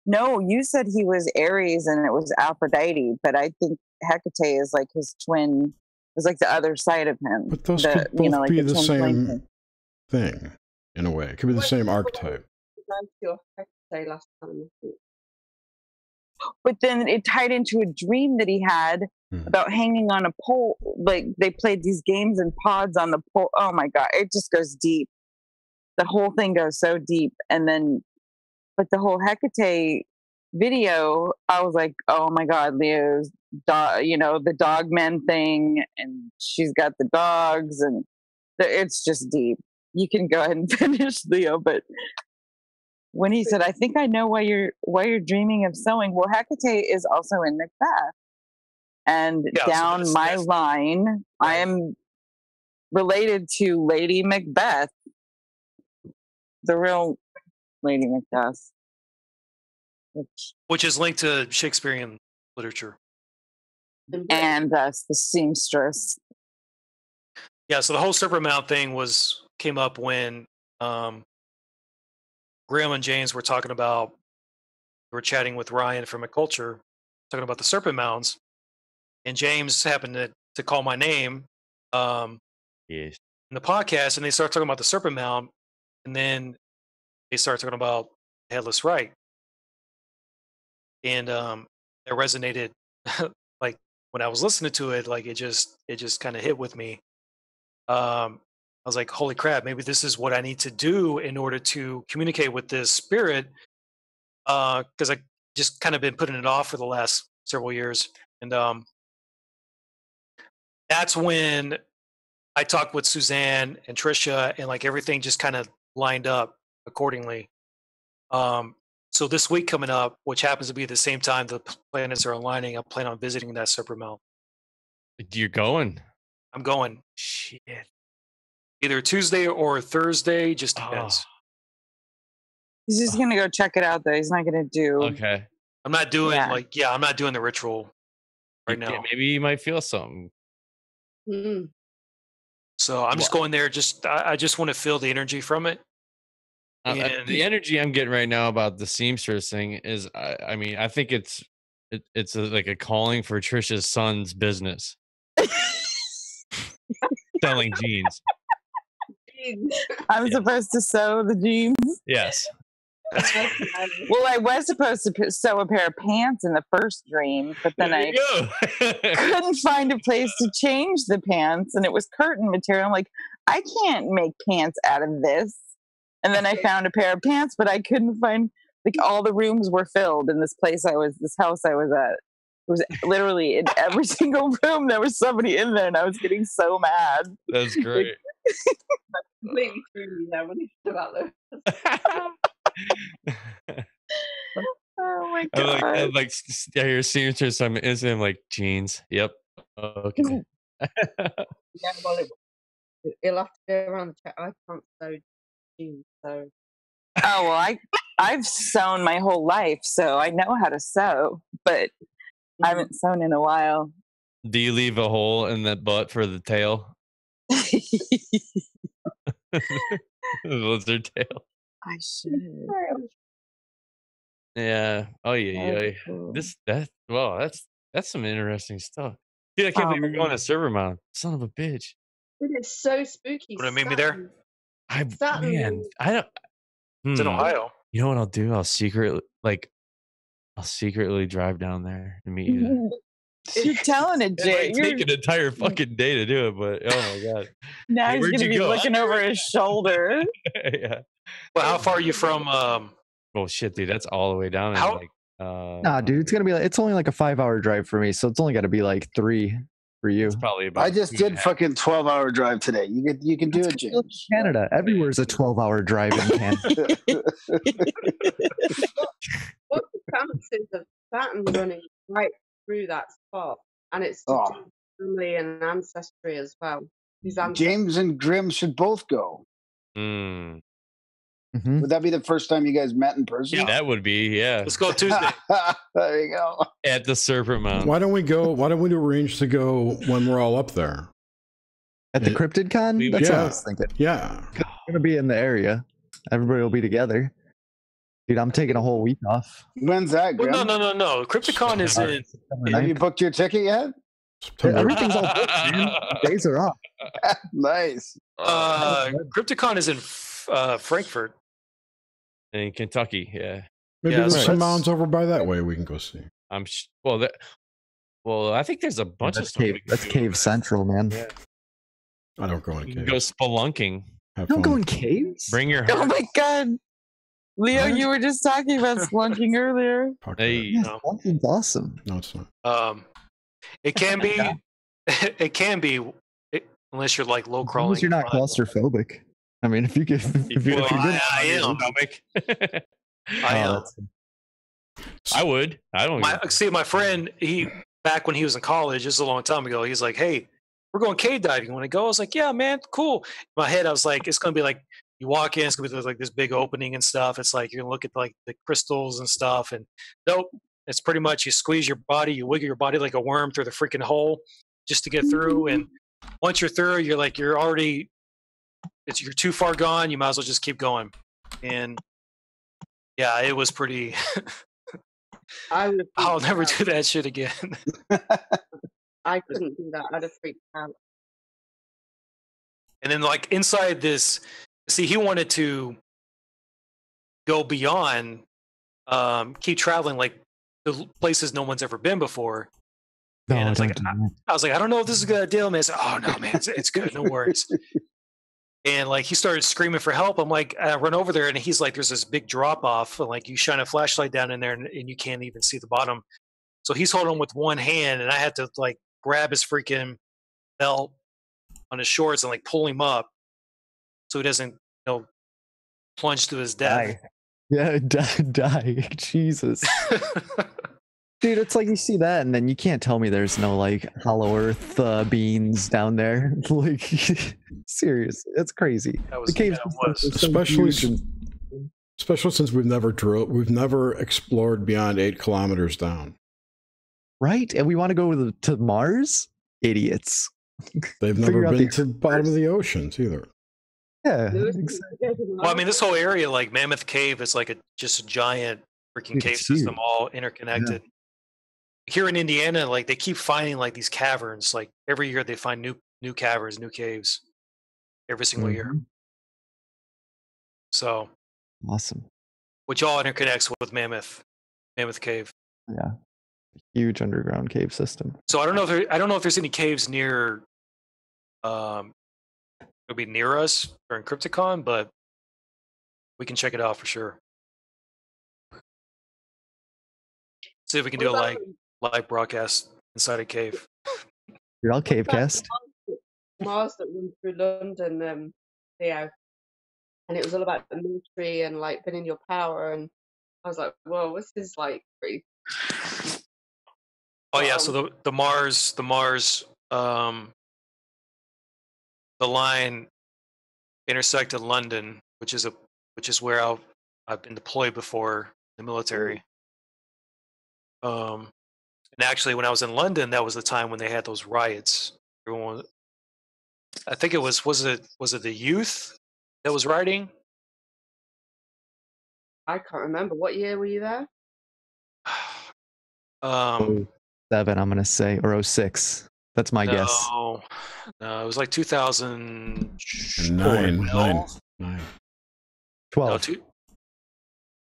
No, you said he was Aries and it was Aphrodite, but I think Hecate is like his twin. It's like the other side of him. But those could both be the same thing, in a way. It could be the same archetype. But then it tied into a dream that he had about hanging on a pole. Like they played these games and pods on the pole. Oh my God, it just goes deep. The whole thing goes so deep. And then, but the whole Hecate video, I was like, oh my God, Leo's the dog men thing, and she's got the dogs, and it's just deep. You can go ahead and finish, Leo, but when he said, I think I know why you're dreaming of sewing. Well, Hecate is also in Macbeth. And down my line, I am related to Lady Macbeth, the real Lady Macbeth. Which is linked to Shakespearean literature. And the seamstress. Yeah, so the whole serpent mount thing came up when Graham and James were talking about, we were chatting with Ryan from Culture, talking about the serpent mounds, and James happened to call my name in the podcast, and they started talking about the serpent mound, and then they started talking about Headless Right. and it resonated. Like when I was listening to it, like it just kind of hit with me. I was like, holy crap, maybe this is what I need to do in order to communicate with this spirit. Because I just kind of been putting it off for the last several years. And that's when I talked with Suzanne and Trisha, and like everything just kind of lined up accordingly. So this week coming up, which happens to be the same time the planets are aligning, I plan on visiting that super melt. You're going? I'm going. Shit. Either Tuesday or Thursday, just Oh, depends. He's just gonna go check it out though. He's not gonna do. okay. I'm not doing Yeah. I'm not doing the ritual right Yeah, now. maybe you might feel something. Mm. So I'm just going there. I just want to feel the energy from it. And The energy I'm getting right now about the seamstress thing is, I mean, I think it's like a calling for Trisha's son's business, selling jeans. I'm supposed to sew the jeans. Yes. Well, I was supposed to sew a pair of pants in the first dream, but then I couldn't find a place to change the pants, and it was curtain material. I'm like, I can't make pants out of this. And then I found a pair of pants, but I couldn't find, like, all the rooms were filled in this house I was at. It was literally in every single room there was somebody in there, and I was getting so mad. That's great. Completely threw me there when you said about those. Oh my I'm god! like, yeah, you're seamstress. I'm instantly like jeans. Yep. Okay. Yeah, well, it'll have to go around the check. I can't sew jeans, so. Oh well, I've sewn my whole life, so I know how to sew, but I haven't sewn in a while. Do you leave a hole in the butt for the tail? Lizard tail. I should. Yeah. Oh yeah. Cool. That's some interesting stuff. Dude, I can't believe you're going to server mount. Son of a bitch. It is so spooky. Would it meet me there? I don't. It's in Ohio. You know what I'll do? I'll secretly drive down there to meet you. You're telling it, Jay. It might take an entire fucking day to do it, but oh my god! Now Hey, he's where'd gonna you be go? looking over his shoulder. Yeah. Well, how far are you from? Oh shit, dude, that's all the way down. How- Nah, dude, it's only like a 5-hour drive for me, so it's only got to be like 3 for you. It's probably about. I just did fucking 12-hour drive today. You can do it, James. Canada, everywhere's a 12-hour drive in Canada. What's the chances of Saturn running right through that spot? And it's to do with family and ancestry as well. James and Grimm should both go. Mm. Mm-hmm. Would that be the first time you guys met in person? Yeah. That would be, yeah. Let's go Tuesday. There you go. At the serpent mount. Why don't we arrange to go when we're all up there? At the Cryptid Con? That's what I was thinking. Yeah. We're going to be in the area. Everybody will be together. Dude, I'm taking a whole week off. When's that, Grimm? Well, no. Crypticon is in. Have you booked your ticket yet? Everything's all booked, man. Days are off. Nice. Crypticon is in Frankfurt. In Kentucky, yeah. Maybe Yeah, there's right. some mounds over by that way we can go see. Well, I think there's a bunch of stuff. That's Cave Central, man. Yeah. I don't go in You can caves. go spelunking. Have You don't fun. go in caves? Bring your Oh heart. my god, Leo, What? you were just talking about splunking earlier. Fuck Hey, Yeah, No. spelunkin's awesome. that. No, it's not. It can be. It can be, unless you're like low As long crawling. as you're not claustrophobic. I mean, if you're good. Well, I am. I am. I would. I don't. My friend, back when he was in college, this is a long time ago, he's like, hey, we're going cave diving. You want to go? I was like, yeah, man, cool. In my head, I was like, it's going to be like, you walk in, it's going to be like this big opening and stuff. It's like, you're going to look at like the crystals and stuff. And nope, it's pretty much you squeeze your body, you wiggle your body like a worm through the freaking hole just to get through. And once you're through, you're too far gone. You might as well just keep going. And yeah, it was pretty. I'll never do that shit again. I couldn't do that. I'd have freaked out. And then, like, inside this, see, he wanted to go beyond, keep traveling, like, the places no one's ever been before. No, And it's like, don't do I was like, I don't know if this is a good deal, man. I said, oh no, man, it's good, no worries. And like he started screaming for help. I'm like, I run over there, and he's like, there's this big drop off, and like you shine a flashlight down in there, and you can't even see the bottom. So he's holding with one hand, and I had to like grab his freaking belt on his shorts and like pull him up so he doesn't, plunge to his death. Die. Yeah, die. Jesus. Dude, it's like you see that, and then you can't tell me there's no like hollow earth beings down there. Like, serious, it's crazy. The caves, especially since we've never explored beyond 8 kilometers down. Right, and we want to go to Mars? Idiots. They've never been to the bottom of the oceans either. Yeah. Well, I mean, this whole area, like Mammoth Cave, is like just a giant freaking cave system, all interconnected. Yeah. Here in Indiana, like they keep finding like these caverns. Like every year, they find new caverns, new caves, every single year. So awesome. Which all interconnects with Mammoth Cave. Yeah, huge underground cave system. So I don't know if there's any caves near. It'll be near us during Crypticon, but we can check it out for sure. See if we can do a live broadcast inside a cave. You're all cavecast. Mars that went through London, Theo, and it was all about the military and like being in your power, and I was like, whoa, this is like pretty. Oh yeah, so the Mars, the line intersected London, which is where I've been deployed before in the military. And actually, when I was in London, that was the time when they had those riots. Everyone, I think it was it the youth that was rioting? I can't remember. What year were you there? 7, I'm gonna say, or 06. That's my guess. No, it was like 2009. 12.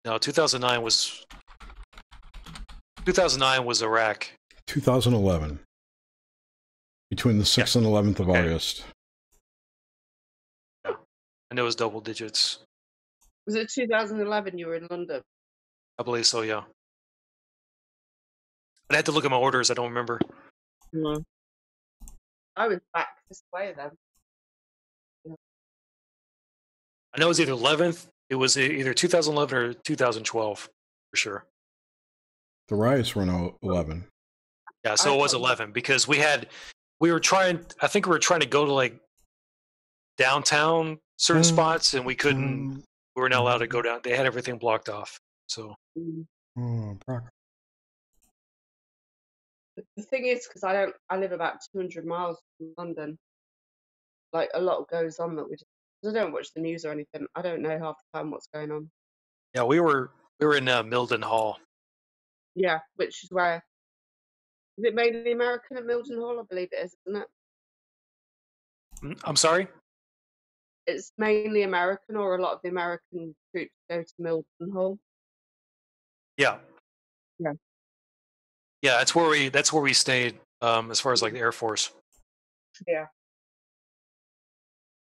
No, 2009 was Iraq. 2011. Between the 6th and 11th of August. Yeah. And it was double digits. Was it 2011 you were in London? I believe so, yeah. I had to look at my orders. I don't remember. No. I was back this way then. Yeah. I know it was either 11th. It was either 2011 or 2012 for sure. The riots were in 11. Yeah, so it was 11 because I think we were trying to go to like downtown certain spots, and we couldn't. We were not allowed to go down. They had everything blocked off. So. The thing is, because I live about 200 miles from London. Like a lot goes on that I don't watch the news or anything. I don't know half the time what's going on. Yeah, we were in Milden Hall. Yeah, which is where. Is it mainly American at Milden Hall? I believe it is, isn't it? I'm sorry? It's mainly American, or a lot of the American troops go to Milden Hall. Yeah. Yeah. Yeah, that's where we stayed, as far as like the Air Force. Yeah.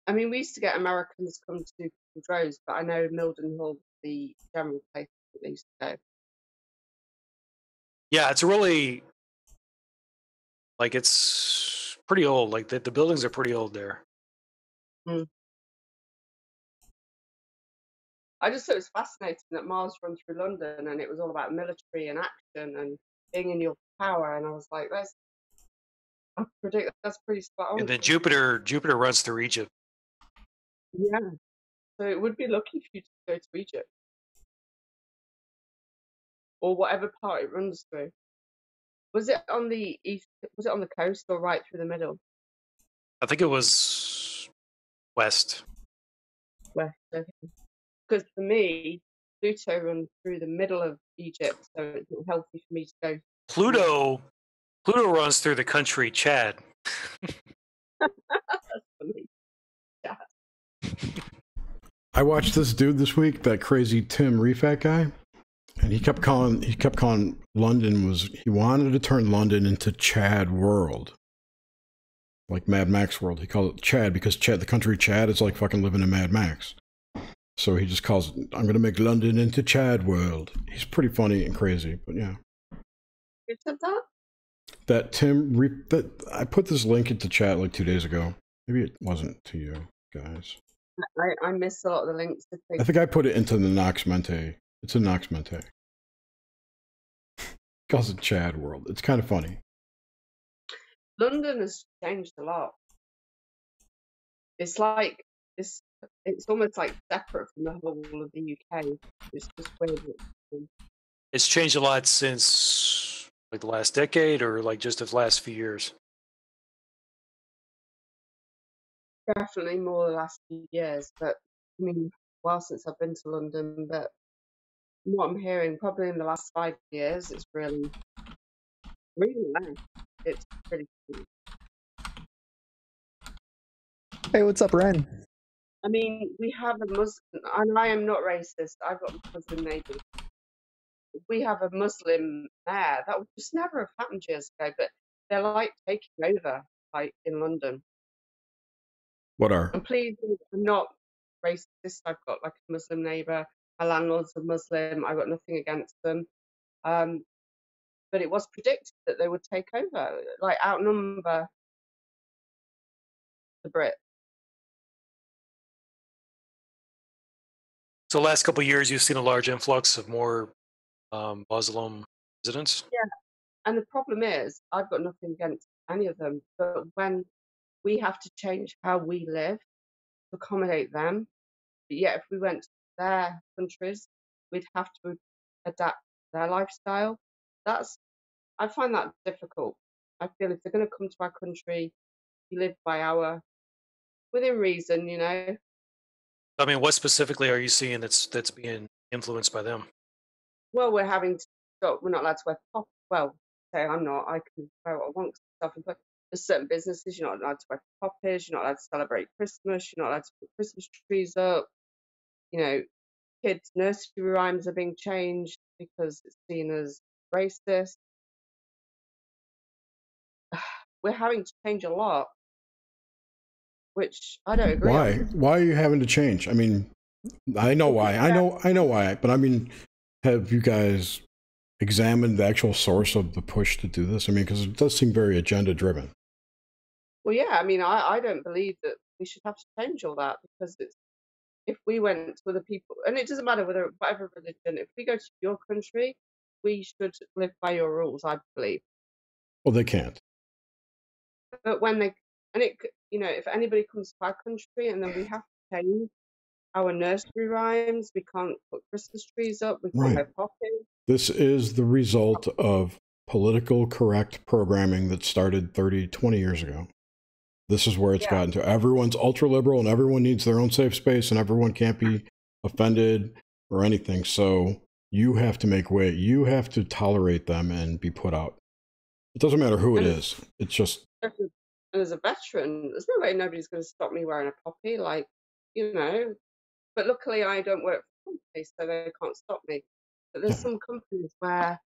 I mean, we used to get Americans come to droves, but I know Milden Hall, the general place that they used to go. Yeah, it's really like it's pretty old. Like the buildings are pretty old there. I just thought it was fascinating that Mars run through London, and it was all about military and action and being in your power. And I was like, I predict that's pretty spot on. And then Jupiter runs through Egypt. Yeah, so it would be lucky for you to go to Egypt or whatever part it runs through. Was it on the east? Was it on the coast or right through the middle? I think it was west. West, okay. Because for me, Pluto runs through the middle of Egypt, so it's not healthy for me to go. Pluto runs through the country Chad. That's funny. Chad. I watched this dude this week, that crazy Tim Refat guy. And he kept calling London he wanted to turn London into Chad World. Like Mad Max World. He called it Chad because the country Chad is like fucking living in Mad Max. So he just calls it, I'm going to make London into Chad World. He's pretty funny and crazy, but yeah. Who said that? That I put this link into chat like 2 days ago. Maybe it wasn't to you guys. I miss a lot of the links. I think I put it into the Nox Mente. It's in Nox Mente. Calls it Chad World. It's kind of funny. London has changed a lot. It's like it's almost like separate from the whole of the UK. It's just weird. It's changed a lot since like the last decade, or like just the last few years. Definitely more the last few years, but I mean, well, since I've been to London, but what I'm hearing, probably in the last 5 years, it's really nice. It's pretty cool. Hey, what's up, Ren? I mean, we have a Muslim, and I am not racist. I've got Muslim neighbours. We have a Muslim mayor. That would just never have happened years ago, but they're like taking over, like in London. What are? And please, I'm not racist. I've got like a Muslim neighbour. My landlord's a Muslim. I've got nothing against them. But it was predicted that they would take over, like outnumber the Brits. So the last couple of years, you've seen a large influx of more Muslim residents. Yeah, and the problem is, I've got nothing against any of them, but when we have to change how we live to accommodate them, but yet if we went to their countries, we'd have to adapt their lifestyle. I find that difficult. I feel if they're going to come to our country, you live by within reason, you know. I mean, what specifically are you seeing that's being influenced by them? Well, we're not allowed to wear pop. Well, say I'm not. I can wear what I want. Self-employed. There's certain businesses you're not allowed to wear poppies. You're not allowed to celebrate Christmas. You're not allowed to put Christmas trees up. You know, kids' nursery rhymes are being changed because it's seen as racist. We're having to change a lot, which I don't agree Why? on. Why are you having to change? I mean, I know why. I know why. But I mean, have you guys examined the actual source of the push to do this? I mean, because it does seem very agenda driven. Well, yeah. I mean, I don't believe that we should have to change all that because if we went to other people, and it doesn't matter whatever religion, if we go to your country, we should live by your rules, I believe. Well, they can't. But if anybody comes to our country and then we have to change our nursery rhymes, we can't put Christmas trees up, we can't have poppies. This is the result of political correct programming that started 20 years ago. This is where it's gotten to. Everyone's ultra liberal and everyone needs their own safe space and everyone can't be offended or anything. So you have to make way. You have to tolerate them and be put out. It doesn't matter who it is. It's just. As a veteran, there's no way nobody's going to stop me wearing a poppy, like, you know. But luckily, I don't work for companies, so they can't stop me. But there's some companies where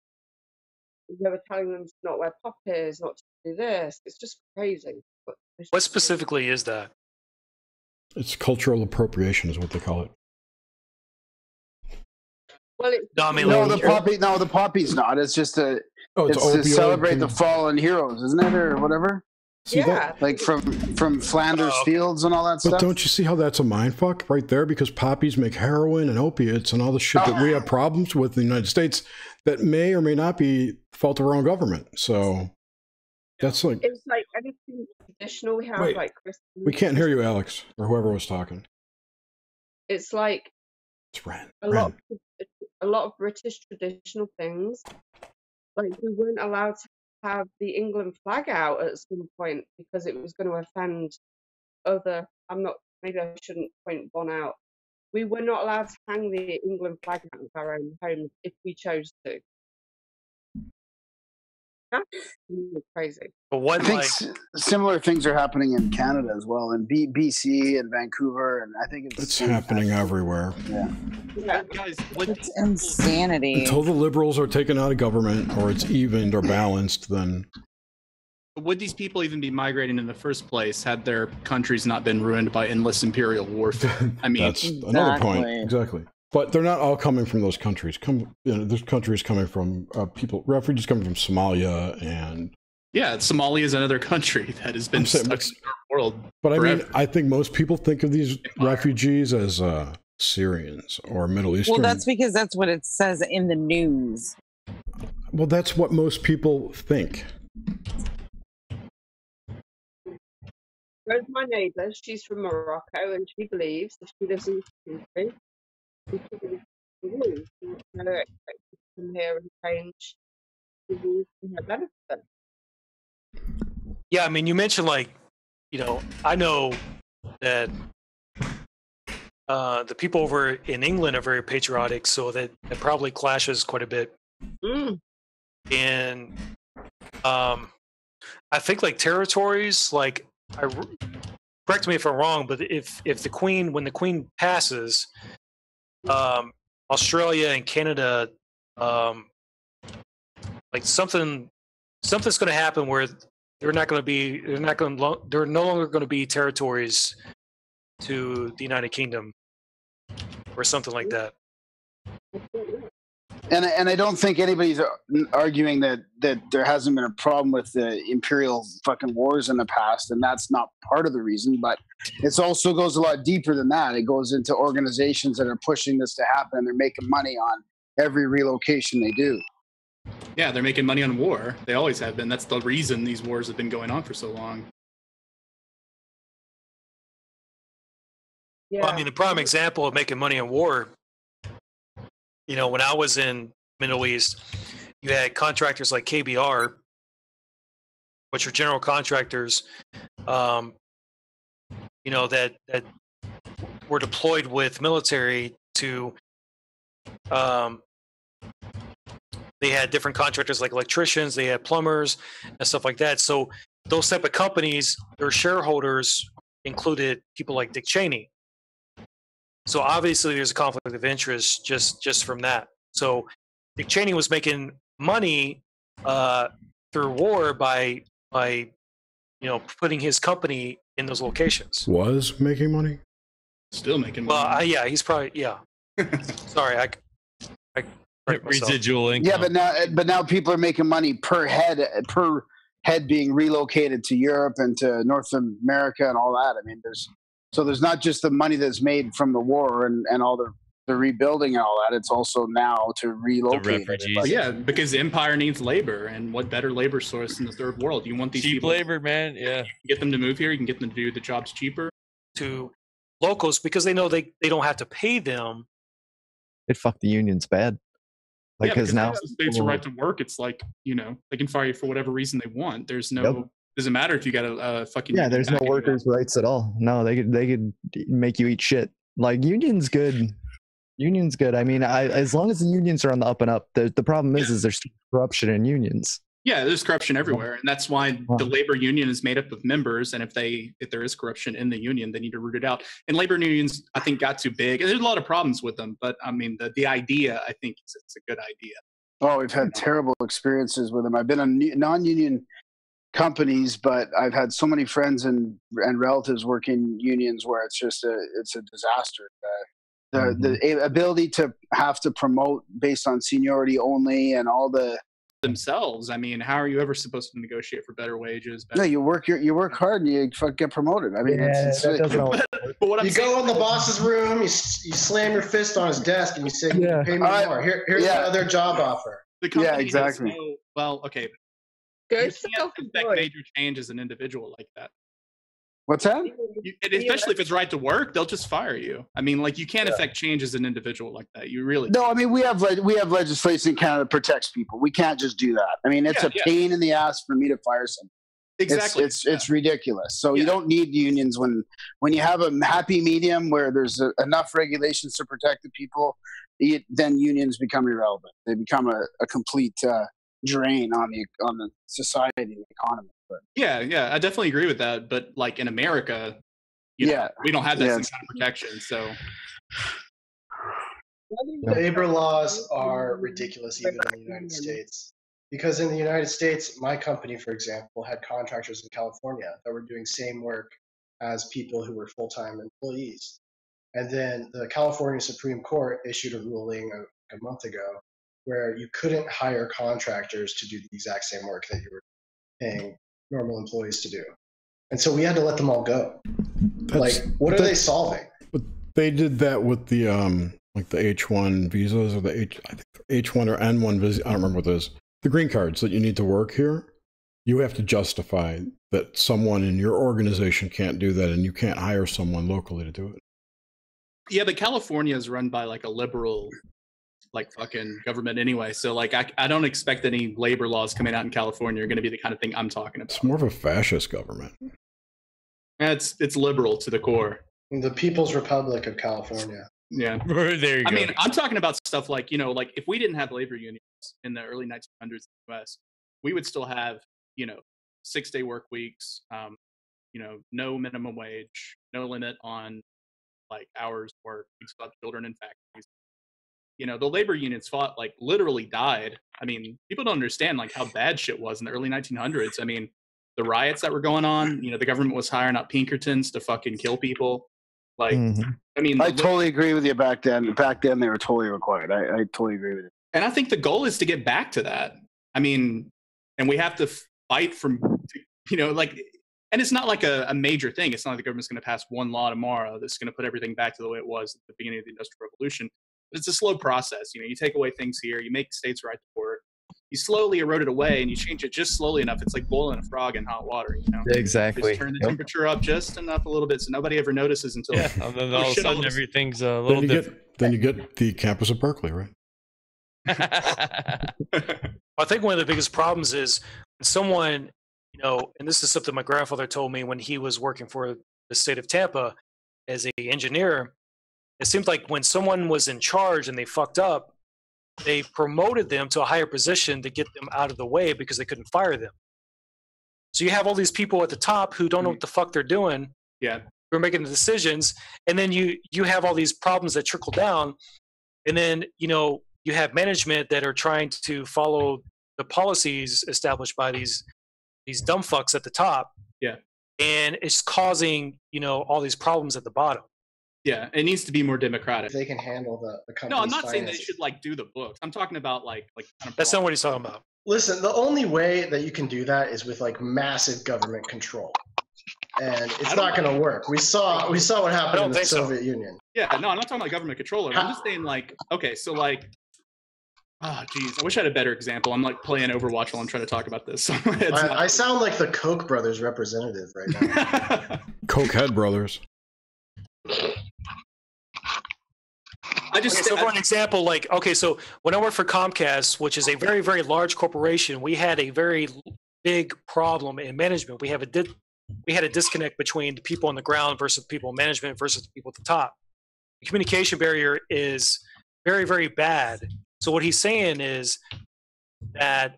they were telling them to not wear poppies, not to do this. It's just crazy. What specifically is that? It's cultural appropriation, is what they call it. Well, the poppy's not. It's just it's to celebrate the fallen heroes, isn't it, or whatever? See like from Flanders Fields and all that stuff. But don't you see how that's a mindfuck right there? Because poppies make heroin and opiates and all the shit that we have problems with in the United States that may or may not be the fault of our own government. So that's like it's like anything traditional we have, like Christmas. We can't hear you, Alex, or whoever was talking. It's like a lot of British traditional things. Like we weren't allowed to have the England flag out at some point because it was going to offend maybe I shouldn't point one out. We were not allowed to hang the England flag out of our own homes if we chose to. That's crazy. But what I think like similar things are happening in Canada as well, in BC and Vancouver, and I think It's happening everywhere. Yeah. Yeah. Guys, It's insanity. Until the liberals are taken out of government, or it's evened or balanced, then would these people even be migrating in the first place had their countries not been ruined by endless imperial warfare? I mean, that's another point. Exactly. But they're not all coming from those countries. There's countries coming from refugees coming from Somalia, and yeah, Somalia is another country that has been stuck in the world. But forever. I mean, I think most people think of these refugees as Syrians or Middle Eastern. Well, that's because that's what it says in the news. Well, that's what most people think. Whereas my neighbour, she's from Morocco, and she believes if she lives in this country, she believes the rules. And they're expected to come here and change the rules for her benefit. yeah, I mean, you mentioned like, I know that the people over in England are very patriotic, so that it probably clashes quite a bit. And I think like territories, like correct me if I'm wrong, but if the Queen, when the Queen passes, Australia and Canada, like something's going to happen where they're no longer going to be territories to the United Kingdom or something like that. And I don't think anybody's arguing that there hasn't been a problem with the imperial fucking wars in the past, and that's not part of the reason. But it also goes a lot deeper than that. It goes into organizations that are pushing this to happen, and they're making money on every relocation they do. Yeah, they're making money on war. They always have been. That's the reason these wars have been going on for so long. Yeah. Well, I mean, the prime example of making money on war, when I was in Middle East, you had contractors like KBR, which are general contractors, that were deployed with military to. They had different contractors like electricians, they had plumbers and stuff like that. So those type of companies, their shareholders included people like Dick Cheney. So obviously there's a conflict of interest just from that. So Dick Cheney was making money through war by putting his company in those locations. Was making money? Still making money. Well, yeah, he's probably Sorry, I residual income. Yeah, but now people are making money per head being relocated to Europe and to North America and all that. I mean, there's not just the money that's made from the war and all the rebuilding and all that. It's also now to relocate the refugees. Yeah, because the empire needs labor, and what better labor source in the third world? You want these cheap people labor, man. Yeah, get them to move here. You can get them to do the jobs cheaper. To locals because they know they don't have to pay them. It fucked the unions bad. Like, because now the states' right to work, it's like, they can fire you for whatever reason they want. There's no, doesn't matter if you got a fucking. Yeah, there's no workers' rights at all. No, they could make you eat shit. Like, union's good. Union's good. I mean, as long as the unions are on the up and up, the problem is there's corruption in unions. Yeah, there's corruption everywhere, and that's why the labor union is made up of members. And if there is corruption in the union, they need to root it out. And labor unions, I think, got too big. And there's a lot of problems with them, but I mean, the idea, I think, it's a good idea. Oh, we've had terrible experiences with them. I've been on non-union companies, but I've had so many friends and relatives work in unions where it's just it's a disaster. The ability to have to promote based on seniority only and all the themselves. I mean, how are you ever supposed to negotiate for better wages? No, you work hard and you get promoted. I mean, but what I'm you go in the boss's room, you slam your fist on his desk, and you say, "Pay me more. Here's another job offer." Yeah, exactly. Okay. Go you can't affect major change as an individual like that. What's that? Especially if it's right to work, they'll just fire you. I mean, like, you can't affect change as an individual like that. You really no. I mean, we have legislation in Canada that protects people. We can't just do that. I mean, it's a pain in the ass for me to fire someone. Exactly. It's ridiculous. So you don't need unions when you have a happy medium where there's enough regulations to protect the people. Then unions become irrelevant. They become a complete drain on the society and the economy. But yeah, I definitely agree with that. But like in America, you know, we don't have that same kind of protection. So labor laws are ridiculous even in the United States. Because in the United States, my company, for example, had contractors in California that were doing same work as people who were full-time employees. And then the California Supreme Court issued a ruling a month ago where you couldn't hire contractors to do the exact same work that you were paying normal employees to do. And so we had to let them all go. What are they solving? But they did that with the like the H1 visas or the H1 or N1 visa. I don't remember what it is. The green cards that you need to work here. You have to justify that someone in your organization can't do that, and you can't hire someone locally to do it. Yeah, but California is run by like a liberal, like fucking government anyway. So like, I don't expect any labor laws coming out in California are going to be the kind of thing I'm talking about. It's more of a fascist government. It's liberal to the core. The People's Republic of California. Yeah, there you go. I mean, I'm talking about stuff like, you know, like if we didn't have labor unions in the early 1900s in the U.S., we would still have, you know, 6-day work weeks, you know, no minimum wage, no limit on like hours work. We still have children in factories. You know, the labor unions fought, like literally died. I mean, people don't understand like how bad shit was in the early 1900s. I mean, the riots that were going on, you know, the government was hiring out Pinkertons to fucking kill people. Like, I mean, I totally agree with you back then. Back then, they were totally required. I totally agree with you. And I think the goal is to get back to that. I mean, and we have to fight from, you know, like, and it's not like a major thing. It's not like the government's going to pass one law tomorrow that's going to put everything back to the way it was at the beginning of the Industrial Revolution. But it's a slow process. You know, you take away things here, you make states' right to work, you slowly erode it away, and you change it just slowly enough. It's like boiling a frog in hot water, you know? Exactly. Just turn the temperature up just enough a little bit so nobody ever notices until and then all of a sudden everything's a little different. Then you get the campus of Berkeley, right? I think one of the biggest problems is when someone, you know, and this is something my grandfather told me when he was working for the state of Tampa as an engineer. It seemed like when someone was in charge and they fucked up, they promoted them to a higher position to get them out of the way because they couldn't fire them. So you have all these people at the top who don't know what the fuck they're doing. Yeah. Who are making the decisions. And then you have all these problems that trickle down. And then, you know, you have management that are trying to follow the policies established by these dumb fucks at the top. Yeah. And it's causing, you know, all these problems at the bottom. Yeah, it needs to be more democratic. They can handle the company's No, I'm not saying they finances. should like do the books. I'm talking about like kind of. That's not what he's talking about. Listen, the only way that you can do that is with like massive government control, and it's not going to work. We saw what happened in the Soviet Union. Yeah, no, I'm not talking about government control. I'm just saying like, okay, so like, oh geez, I wish I had a better example. I'm like playing Overwatch while I'm trying to talk about this. So I sound like the Koch brothers representative right now. Koch head brothers. So for an example, like, okay, so when I worked for Comcast, which is a very, very large corporation, we had a very big problem in management. We had a disconnect between the people on the ground versus the people in management versus the people at the top. The communication barrier is very, very bad. So what he's saying is that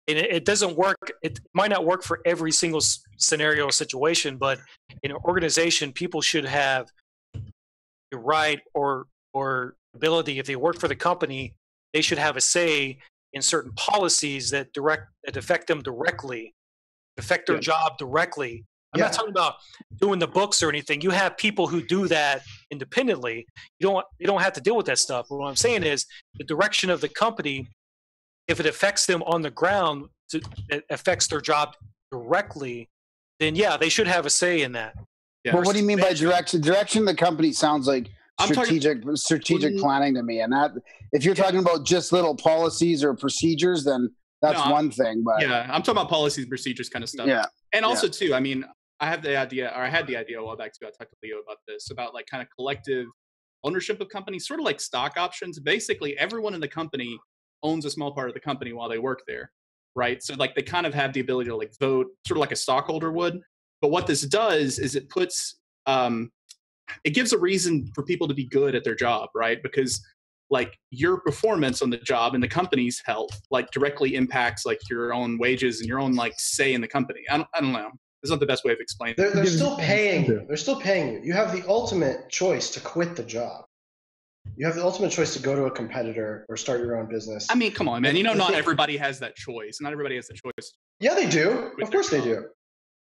it doesn't work. It might not work for every single scenario or situation, but in an organization, people should have the right or ability, if they work for the company, they should have a say in certain policies that affect them directly, affect their job directly. I'm not talking about doing the books or anything. You have people who do that independently. You don't have to deal with that stuff. But what I'm saying is the direction of the company, if it affects them on the ground, it affects their job directly, then yeah, they should have a say in that. Yeah. Well, what do you mean by direction? Direction of the company sounds like strategic planning to me. And that, if you're talking about just little policies or procedures, then that's one thing. But yeah, I'm talking about policies and procedures kind of stuff. Yeah. And also too, I mean, I had the idea a while back too. I talked to Leo about this, about like kind of collective ownership of companies, sort of like stock options. Basically, everyone in the company owns a small part of the company while they work there, right? So like they kind of have the ability to like vote, sort of like a stockholder would. But what this does is it puts, it gives a reason for people to be good at their job, right? Because like your performance on the job and the company's health like directly impacts like your own wages and your own like say in the company. I don't know. It's not the best way of explaining it. They're still paying you. They're still paying you. You have the ultimate choice to quit the job. You have the ultimate choice to go to a competitor or start your own business. I mean, come on, man. You know, not everybody has that choice. Not everybody has the choice. Yeah, they do. Of course they do.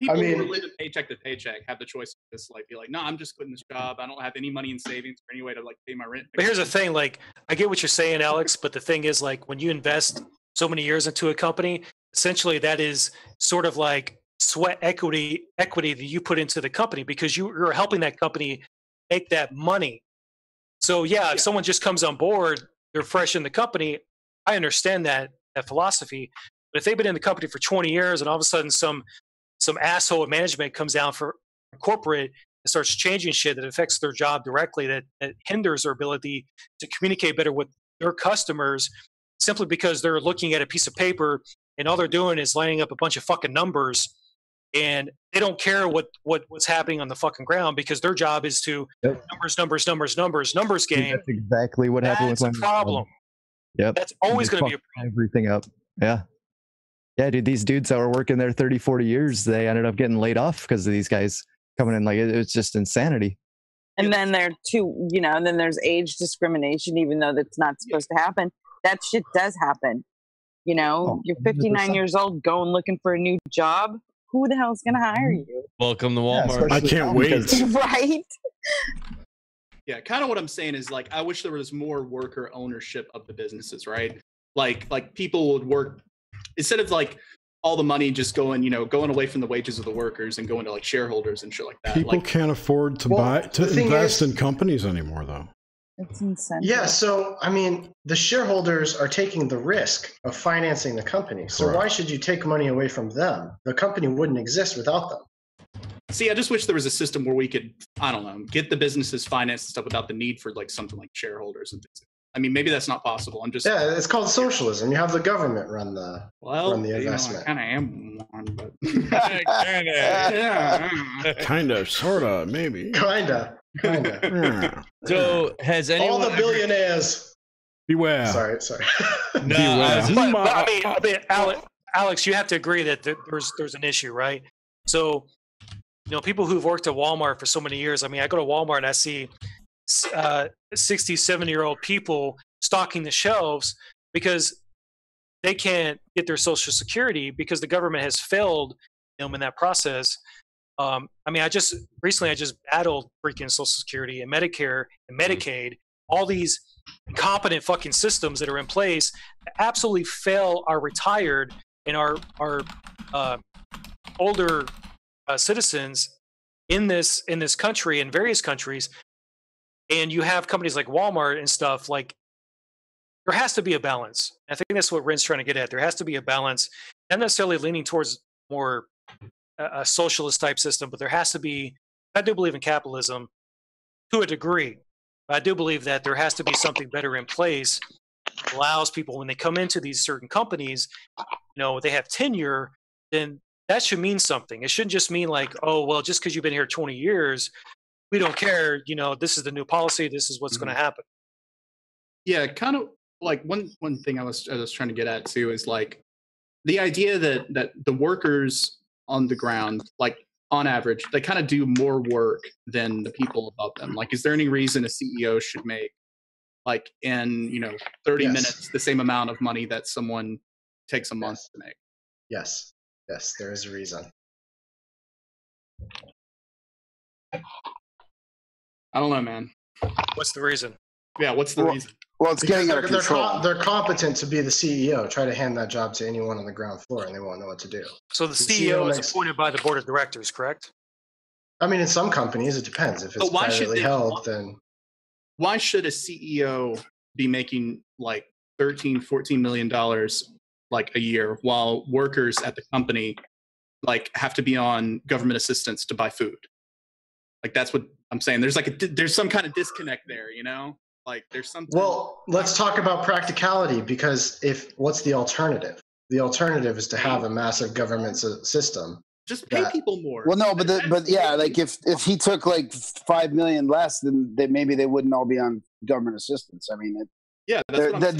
People who are living paycheck to paycheck have the choice to just like be like, no, I'm just quitting this job. I don't have any money in savings or any way to like pay my rent. But here's the thing, like, I get what you're saying, Alex, but the thing is, like, when you invest so many years into a company, essentially that is sort of like sweat equity that you put into the company because you're helping that company make that money. So yeah, if someone just comes on board, they're fresh in the company, I understand that philosophy. But if they've been in the company for 20 years and all of a sudden some asshole at management comes down for corporate and starts changing shit that affects their job directly, that hinders their ability to communicate better with their customers simply because they're looking at a piece of paper and all they're doing is lining up a bunch of fucking numbers and they don't care what's happening on the fucking ground because their job is to numbers game. That's exactly what happened with my problem. Yep. That's always going to be a problem. Everything up. Yeah. Yeah, dude, these dudes that were working there 30, 40 years, they ended up getting laid off because of these guys coming in. Like, it was just insanity. And then and then there's age discrimination, even though that's not supposed to happen. That shit does happen. You know, you're 59 years old going looking for a new job. Who the hell's going to hire you? Welcome to Walmart. I can't wait. Right? Yeah, kind of what I'm saying is like, I wish there was more worker ownership of the businesses, right? Like people would work instead of like all the money just going away from the wages of the workers and going to like shareholders and shit like that. People can't afford to invest in companies anymore, though. It's insane. Yeah, so I mean, the shareholders are taking the risk of financing the company. So why should you take money away from them? The company wouldn't exist without them. See, I just wish there was a system where we could, I don't know, get the businesses financed and stuff without the need for like something like shareholders and things. I mean, maybe that's not possible. I'm just it's called socialism. You have the government run the investment. I kind of am one, but kind of, sort of, maybe. Kind of. Yeah. So has anyone all the billionaires beware? Sorry. No, I mean, Alex, you have to agree that there's an issue, right? So, people who've worked at Walmart for so many years. I mean, I go to Walmart and I see 60, 70-year-old people stocking the shelves because they can't get their Social Security because the government has failed them in that process. I mean, I just battled freaking Social Security and Medicare and Medicaid, all these incompetent fucking systems that are in place that absolutely fail our retired and our older citizens in this country, in various countries. And you have companies like Walmart and stuff, like there has to be a balance. I think that's what Ren's trying to get at. There has to be a balance, not necessarily leaning towards more a socialist type system, but there has to be, I do believe in capitalism to a degree. I do believe that there has to be something better in place that allows people when they come into these certain companies, they have tenure, then that should mean something. It shouldn't just mean like, oh, well, just because you've been here 20 years, we don't care, this is the new policy, this is what's going to happen. Yeah, kind of like one thing I was trying to get at too is like the idea that the workers on the ground, like on average, they kind of do more work than the people above them. Like, is there any reason a CEO should make like in 30 minutes the same amount of money that someone takes a month to make? Yes, there is a reason. I don't know, man. What's the reason? Yeah, what's the reason? Well, it's getting out of control. They're competent to be the CEO. Try to hand that job to anyone on the ground floor, and they won't know what to do. So the CEO is appointed by the board of directors, correct? I mean, in some companies, it depends. If it's privately held, then why should a CEO be making like $13-14 million like a year, while workers at the company like have to be on government assistance to buy food? Like that's what I'm saying. There's some kind of disconnect there, Like there's something. Well, let's talk about practicality, because what's the alternative? The alternative is to have a massive government system. Just pay people more. Well, no, but yeah, like if he took like $5 million less, then maybe they wouldn't all be on government assistance. I mean, Yeah, that's what I'm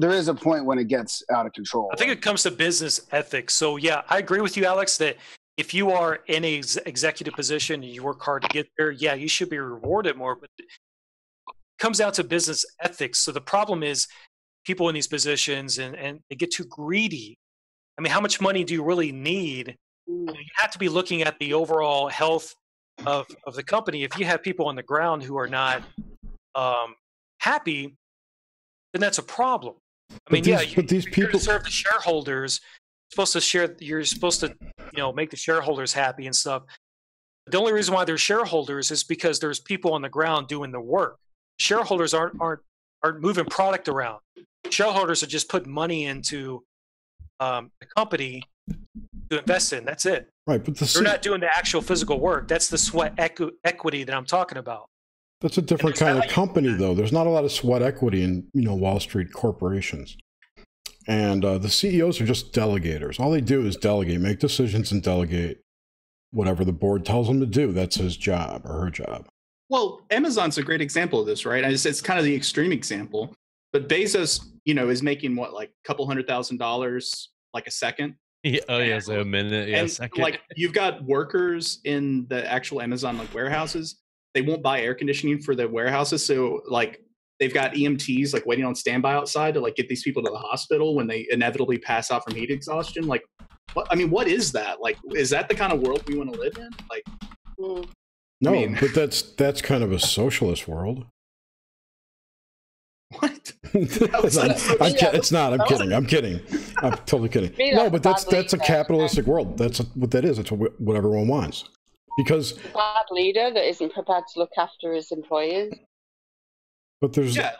there is a point when it gets out of control. I think it comes to business ethics. So yeah, I agree with you, Alex, that if you are in a executive position and you work hard to get there, yeah, you should be rewarded more. But it comes down to business ethics. So the problem is people in these positions and they get too greedy. I mean, how much money do you really need? You have to be looking at the overall health of the company. If you have people on the ground who are not happy, then that's a problem. I mean, these people serve the shareholders. You're supposed to, make the shareholders happy and stuff. The only reason why they're shareholders is because there's people on the ground doing the work. Shareholders aren't moving product around. Shareholders are just putting money into the company to invest in. That's it. Right, but they're not doing the actual physical work. That's the sweat equity that I'm talking about. That's a different kind of company, though. There's not a lot of sweat equity in Wall Street corporations, and the CEOs are just delegators. All they do is delegate, make decisions, and delegate whatever the board tells them to do. That's his job or her job. Well, Amazon's a great example of this, right? It's kind of the extreme example. But Bezos, is making what, like a couple $100,000 like a second. Yeah, so a minute. Yeah, and second. Like you've got workers in the actual Amazon warehouses. They won't buy air conditioning for the warehouses, so like they've got EMTs like waiting on standby outside to like get these people to the hospital when they inevitably pass out from heat exhaustion. Like, what is that? Like, is that the kind of world we want to live in? Like, no, but that's kind of a socialist world. What? It's not. I'm kidding. I'm totally kidding. No, but that's a capitalistic world. That's what that is. It's what everyone wants. Because a bad leader that isn't prepared to look after his employees. But there's I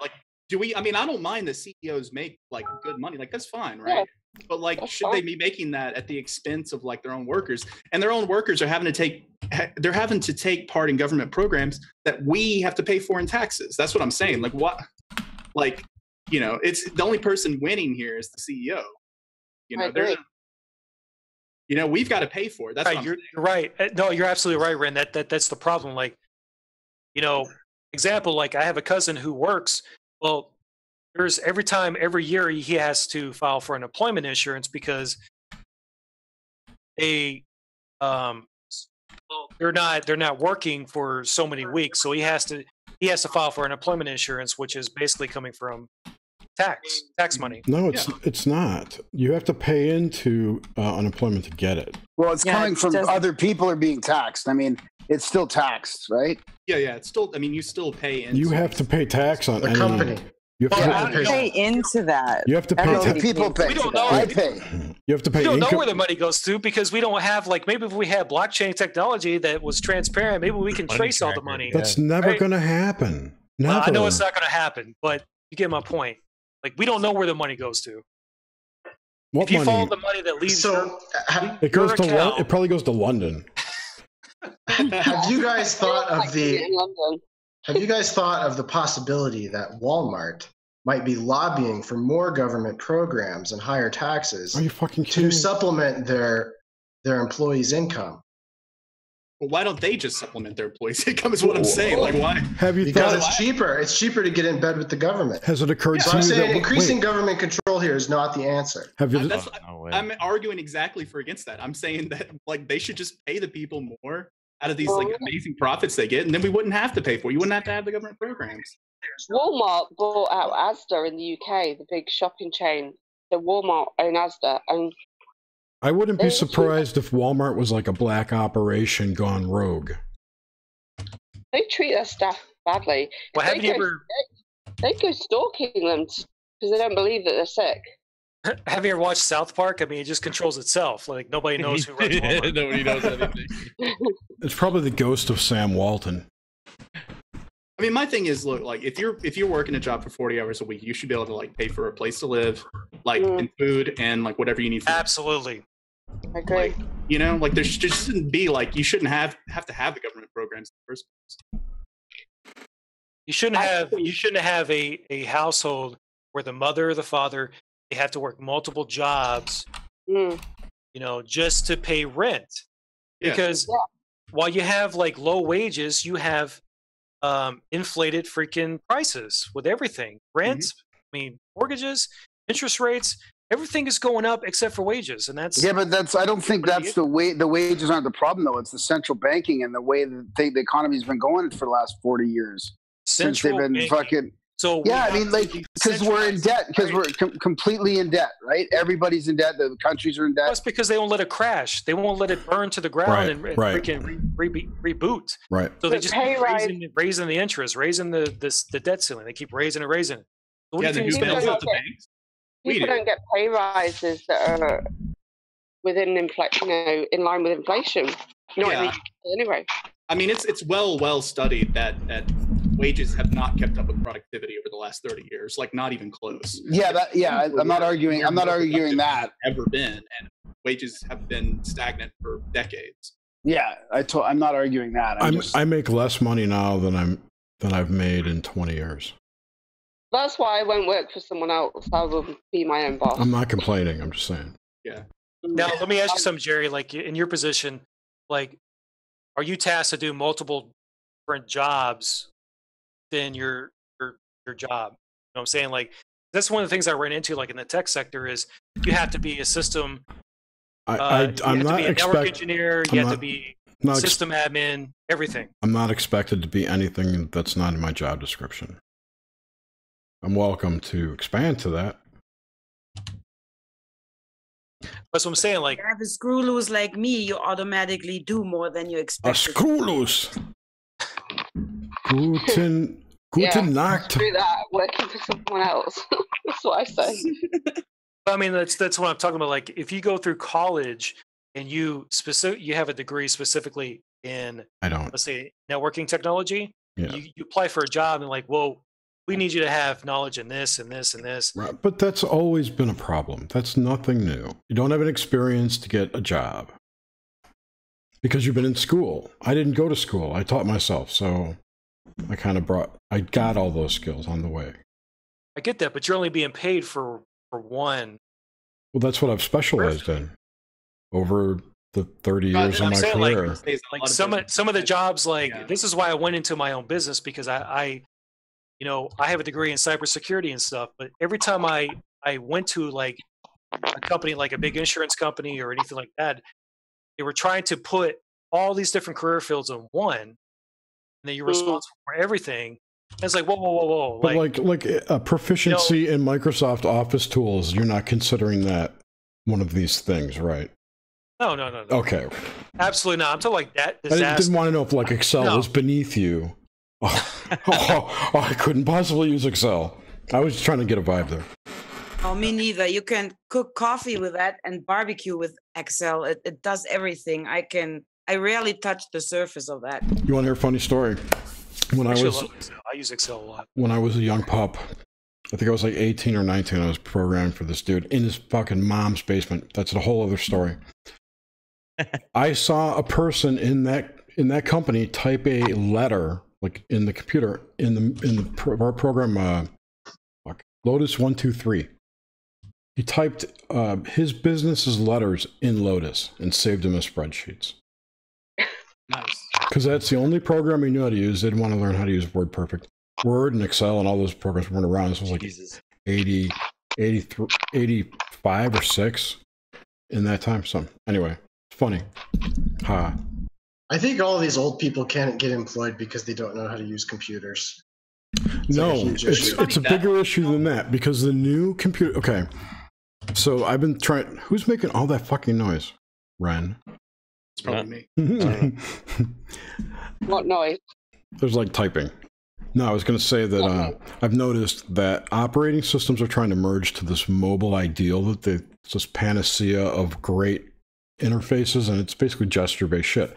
don't mind the CEOs make like good money. Like that's fine, right? Yeah, but like should they be making that at the expense of like their own workers? And their own workers are having to take part in government programs that we have to pay for in taxes. That's what I'm saying. Like what? Like, it's the only person winning here is the CEO. We've got to pay for it. That's right. You're right. No, you're absolutely right, Ren. That's the problem. Like, example, like I have a cousin who works. Well, there's every year he has to file for unemployment insurance because they're not working for so many weeks. So he has to file for unemployment insurance, which is basically coming from tax money. No, it's not. You have to pay into unemployment to get it. Well, it's coming from other people are being taxed. I mean, it's still taxed, right? Yeah. It's still. I mean, you still pay into. You have to pay tax on the company. You have to pay into that. You have to pay. People pay. We don't know. I pay. You have to pay. We don't know where the money goes to because we don't have maybe if we had blockchain technology that was transparent, maybe we can trace all the money. That's never going to happen. Never. I know it's not going to happen, but you get my point. Like we don't know where the money goes to. What if you money? Follow the money that leaves it goes to it probably goes to London. Have you guys thought of the possibility that Walmart might be lobbying for more government programs and higher taxes Are you fucking kidding to me? supplement their employees' income? Well, why don't they just supplement their employees' income? Is what I'm saying. Like, why? Because it's cheaper. It's cheaper to get in bed with the government. Has it occurred to you? I'm saying increasing government control here is not the answer. I'm arguing exactly against that. I'm saying that like they should just pay the people more out of these like amazing profits they get, and then we wouldn't have to pay for it. You wouldn't have to have the government programs. Walmart bought out Asda in the UK, the big shopping chain. The Walmart own Asda, and I wouldn't be surprised if Walmart was like a black operation gone rogue. They treat their staff badly. Well, have you ever? They go stalking them because they don't believe that they're sick. Have you ever watched South Park? I mean, it just controls itself. Like nobody knows who runs Walmart. Nobody knows anything. It's probably the ghost of Sam Walton. I mean, my thing is, look, like if you're working a job for 40 hours a week, you should be able to like pay for a place to live, like and food and like whatever you need. Absolutely. I agree. Like, like there shouldn't be like you shouldn't have to have the government programs in the first place. You shouldn't have a household where the mother or the father they have to work multiple jobs, just to pay rent. Yeah. Because while you have like low wages, you have inflated freaking prices with everything. Rent, I mean, mortgages, interest rates, everything is going up except for wages, and that's but I don't think that's the way. The wages aren't the problem, though. It's the central banking and the way that the economy's been going for the last 40 years since they've been fucking. So yeah, I mean, like, because we're in debt, because we're completely in debt, right? Everybody's in debt. The countries are in debt. That's because they won't let it crash. They won't let it burn to the ground and freaking reboot. Right. So they just keep raising the interest, raising the debt ceiling. They keep raising it. So what do you think? People don't get pay rises that are within inflation, in line with inflation. Anyway. I mean, it's well studied that wages have not kept up with productivity over the last 30 years, like not even close. I'm not arguing that. Ever been, and wages have been stagnant for decades. Yeah, I'm not arguing that. I make less money now than I've made in 20 years. That's why I won't work for someone else. I will be my own boss. I'm not complaining. I'm just saying. Yeah. Now let me ask you something, Jerry. Like in your position, like, are you tasked to do multiple different jobs than your job? You know what I'm saying? Like, that's one of the things I ran into, like in the tech sector, is you have to be a system. I'm not a network engineer. You have to be system admin. Everything. I'm not expected to be anything that's not in my job description. I'm welcome to expand to that. That's what I'm saying. Like, you have a screw loose like me, you automatically do more than you expect. A screw loose. Guten Nacht. Do that working for someone else. That's what I say. I mean, that's what I'm talking about. Like, if you go through college and you have a degree specifically in, let's say, networking technology, you apply for a job and like, well, we need you to have knowledge in this and this and this. Right, but that's always been a problem. That's nothing new. You don't have an experience to get a job because you've been in school. I didn't go to school. I taught myself. So I got all those skills on the way. I get that, but you're only being paid for one. Well, that's what I've specialized in over the 30 years of my career. Like some of the jobs, like this is why I went into my own business, because I have a degree in cybersecurity and stuff, but every time I went to like a company, like a big insurance company or anything like that, they were trying to put all these different career fields in one, and then you're responsible for everything. And it's like, whoa. But like a proficiency in Microsoft Office tools, you're not considering that one of these things, right? No. Okay. Absolutely not. I'm talking like that disaster. I didn't want to know if like Excel was beneath you. I couldn't possibly use Excel. I was just trying to get a vibe there. Oh, me neither. You can cook coffee with that and barbecue with Excel. It does everything. I rarely touch the surface of that. You want to hear a funny story? I use Excel a lot. When I was a young pup, I think I was like 18 or 19, I was programming for this dude in his fucking mom's basement. That's a whole other story. I saw a person in that company type a letter, like in the computer, in the program, Lotus 123. He typed his business's letters in Lotus and saved them as spreadsheets. Nice. Because that's the only program he knew how to use. They didn't want to learn how to use WordPerfect. Word and Excel and all those programs weren't around. This was like 80, 83, 85 or 6 in that time. So anyway, it's funny. I think all of these old people can't get employed because they don't know how to use computers. It's a bigger issue than that, because the new computer. Okay, so I've been trying. Who's making all that fucking noise? Ren. It's probably me. What noise? There's like typing. No, I was going to say that I've noticed that operating systems are trying to merge to this mobile ideal, that it's this panacea of great interfaces, and it's basically gesture-based shit.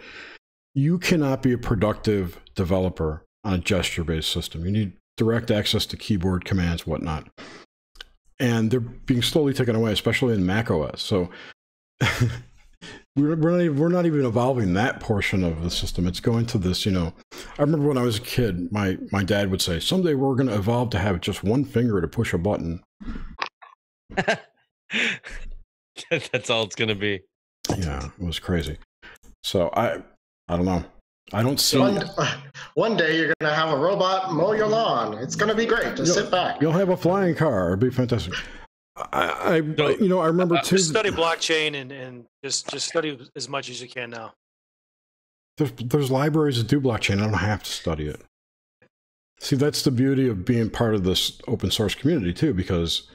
You cannot be a productive developer on a gesture-based system. You need direct access to keyboard commands, whatnot. And they're being slowly taken away, especially in Mac OS. So we're not even evolving that portion of the system. It's going to this, I remember when I was a kid, my dad would say, someday we're going to evolve to have just one finger to push a button. That's all it's going to be. Yeah, it was crazy. So I don't know. I don't see. One day you're gonna have a robot mow your lawn. It's gonna be great. Just sit back. You'll have a flying car. It'll be fantastic. I remember too. Just study blockchain and just study as much as you can now. There's libraries that do blockchain. I don't have to study it. See, that's the beauty of being part of this open source community too, because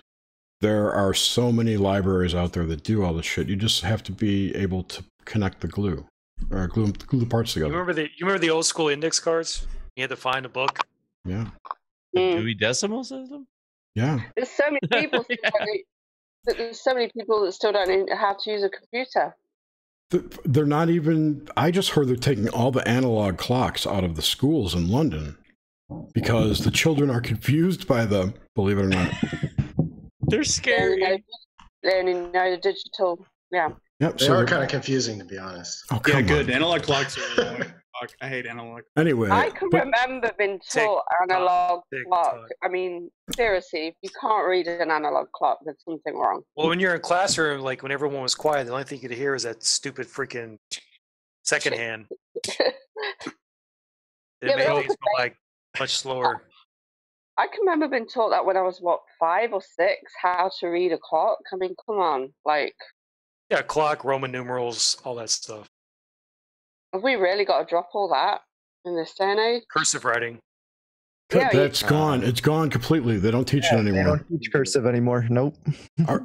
there are so many libraries out there that do all this shit. You just have to be able to connect the glue the parts together. You remember the old school index cards? You had to find a book. Yeah. The Dewey Decimal System. Yeah. There's so many people. There's so many people that still don't know how to use a computer. They're not even. I just heard they're taking all the analog clocks out of the schools in London because the children are confused by them. Believe it or not. They're scary. They only know the digital. Yeah. Yep. They are kind of confusing, to be honest. Oh, yeah, good. Analog clocks are. I hate analog. Anyway, I can remember being taught analog clock. I mean, seriously, if you can't read an analog clock, there's something wrong. Well, when you're in classroom, like when everyone was quiet, the only thing you could hear is that stupid freaking second hand. It made things go like much slower. I can remember being taught that when I was 5 or 6, how to read a clock. I mean, come on, like. Yeah, clock, Roman numerals, all that stuff. Have we really got to drop all that in this day and age? Cursive writing. Yeah, that's gone. It's gone completely. They don't teach it anymore. They don't teach cursive anymore. Nope.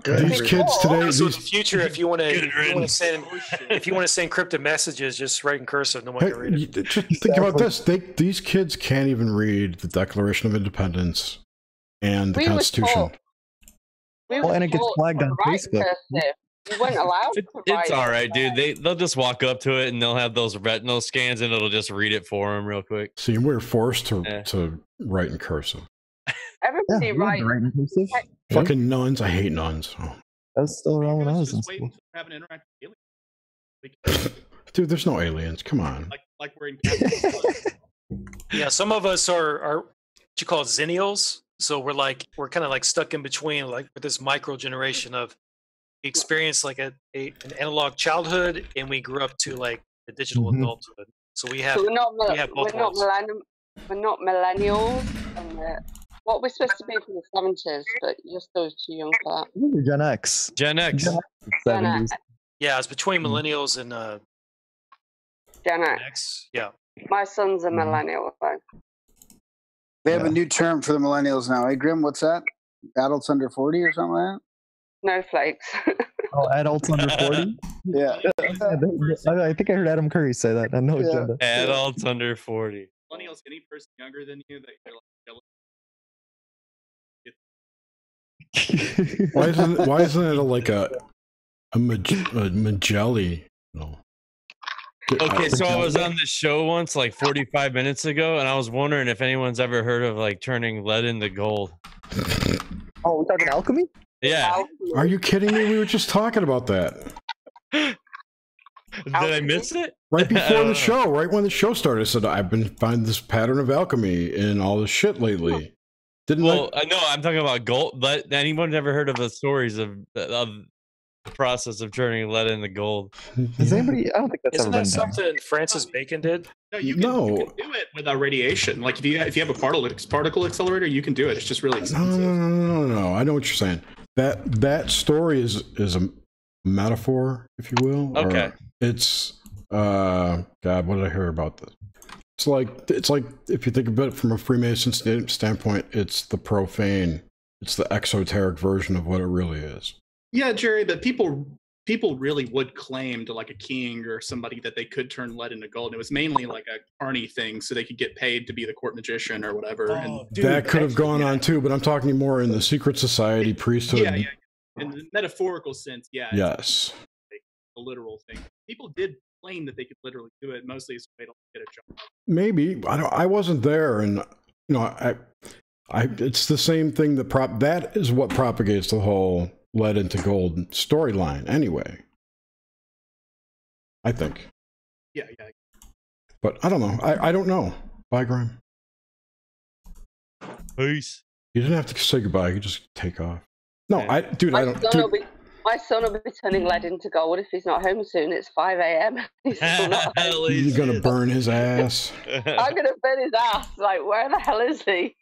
These kids today. So in the future, if you want to send encrypted messages, just write in cursive. No one can read it. Just think about this. These kids can't even read the Declaration of Independence and the Constitution. And it gets flagged on Facebook. You weren't allowed to write. It's all right, dude. They'll just walk up to it and they'll have those retinal scans and it'll just read it for them real quick. See, we're forced to write in cursive. Everybody writes. in cursive. Fucking nuns. I hate nuns. Oh. That was still around when I was in school. Dude, there's no aliens. Come on. Like we're in. Yeah, some of us are what you call zennials. So we're kind of like stuck in between, like with this micro generation of experience like an analog childhood, and we grew up to like the digital adulthood. So we have. So we're not millennials. And what we're supposed to be from the 70s, but you're still too young for that. You're Gen X. Gen X. 70s. Yeah, it's between millennials and Gen X. Yeah. My son's a millennial. So. They have a new term for the millennials now. Hey, Grim, what's that? Adults under 40 or something like that? Snowflakes. Oh, adults under 40? Yeah. I think I heard Adam Curry say that. I know agenda. Adults under 40. Millennials, any person younger than you that you're like Why isn't it like a Magelli? No. Okay, so I was on this show once, like 45 minutes ago, and I was wondering if anyone's ever heard of like turning lead into gold. Oh, we're talking alchemy? Yeah. Are you kidding me? We were just talking about that. Did I miss it? Right before the show, right when the show started, I said, I've been finding this pattern of alchemy in all this shit lately. No, I'm talking about gold. But anyone ever heard of the stories of the process of turning lead into gold? Has anybody? I don't think that's Isn't ever that been done. something Francis Bacon did? No, you can do it without radiation. Like if you have a particle accelerator, you can do it. It's just really expensive. No. I know what you're saying. That story is a metaphor, if you will. Okay. It's God, what did I hear about this? It's like if you think of it from a Freemason standpoint, it's the profane, it's the exoteric version of what it really is. Yeah, Jerry, but people really would claim to like a king or somebody that they could turn lead into gold. It was mainly like a carny thing, so they could get paid to be the court magician or whatever. That could have gone on too, but I'm talking more in the secret society, priesthood. Yeah. In the metaphorical sense, yeah. Yes. Like a literal thing. People did claim that they could literally do it, mostly so they don't get a job. Maybe I wasn't there, and it's the same thing that is what propagates the whole lead into gold storyline anyway, I think. Yeah. But I don't know. I don't know. Bye, Graham. Peace. You didn't have to say goodbye. You could just take off. No, I don't. My My son will be turning lead into gold if he's not home soon. It's 5 a.m. He's still not home. You're gonna burn his ass. I'm gonna burn his ass. Like, where the hell is he?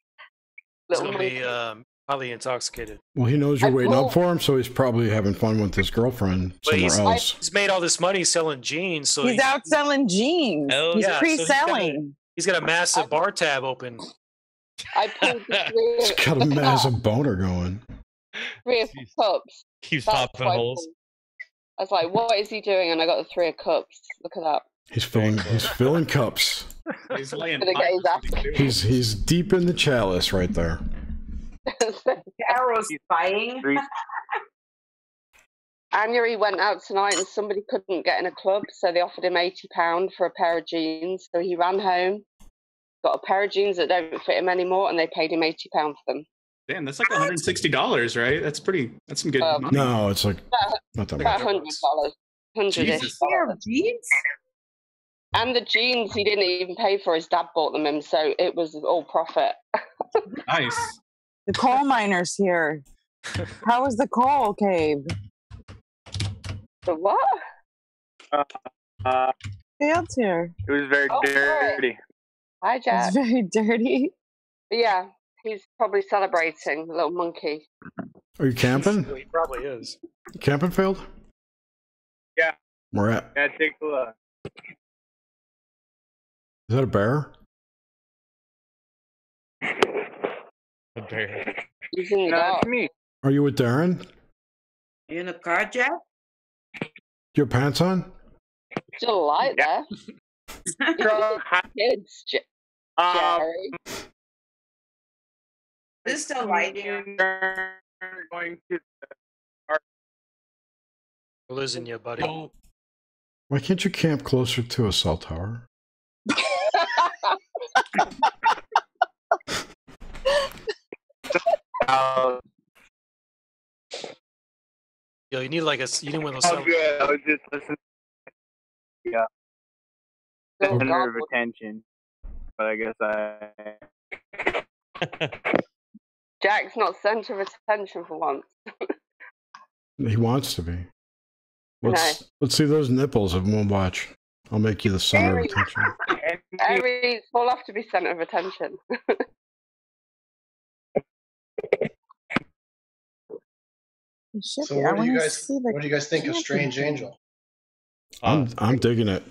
He's Little gonna be monkey. highly intoxicated. Well, he knows you're waiting up for him, so he's probably having fun with his girlfriend But somewhere else. he's made all this money selling jeans, so He's out selling jeans. Hell He's yeah, so pre-selling. he's got a massive bar tab open. I pulled the He's got a massive boner going. 3 of cups. Keeps That's popping quite holes. cool. I was like, what is he doing? And I got the 3 of cups. Look at that. He's filling cups. He's laying Gonna get his pipes. He's deep in the chalice right there. Arrows spying. January went out tonight and somebody couldn't get in a club, so they offered him £80 for a pair of jeans. So he ran home, got a pair of jeans that don't fit him anymore, and they paid him £80 for them. Damn, that's like $160, right? That's some good money. No, it's like not that About much. $100. Jesus. Pair of jeans? And the jeans he didn't even pay for. His dad bought them him, so it was all profit. Nice. The coal miner's here. How was the coal cave? The what? Field's here. It was very dirty. Hi, Jack. It's very dirty. But yeah, he's probably celebrating, little monkey. Are you camping? He probably is. Camping field? Yeah. Where at? Yeah, take a look. Is that a bear? A bear. Using the No, dog. it's me. Are you with Darren? You in a car, Jack? Your pants on? Still a light there. Kids, Jerry. There's still light here. Going to We're losing you, buddy. Why can't you camp closer to a cell tower? Yo, you need like you need one of those. Oh, good. I was just listening. Yeah. Oh, Center God. of attention. But I guess Jack's not centre of attention for once. He wants to be. Let's see those nipples and we'll watch. I'll make you the center of attention. Every fall off to be centre of attention. So what do you guys think of Strange Angel? I'm digging it.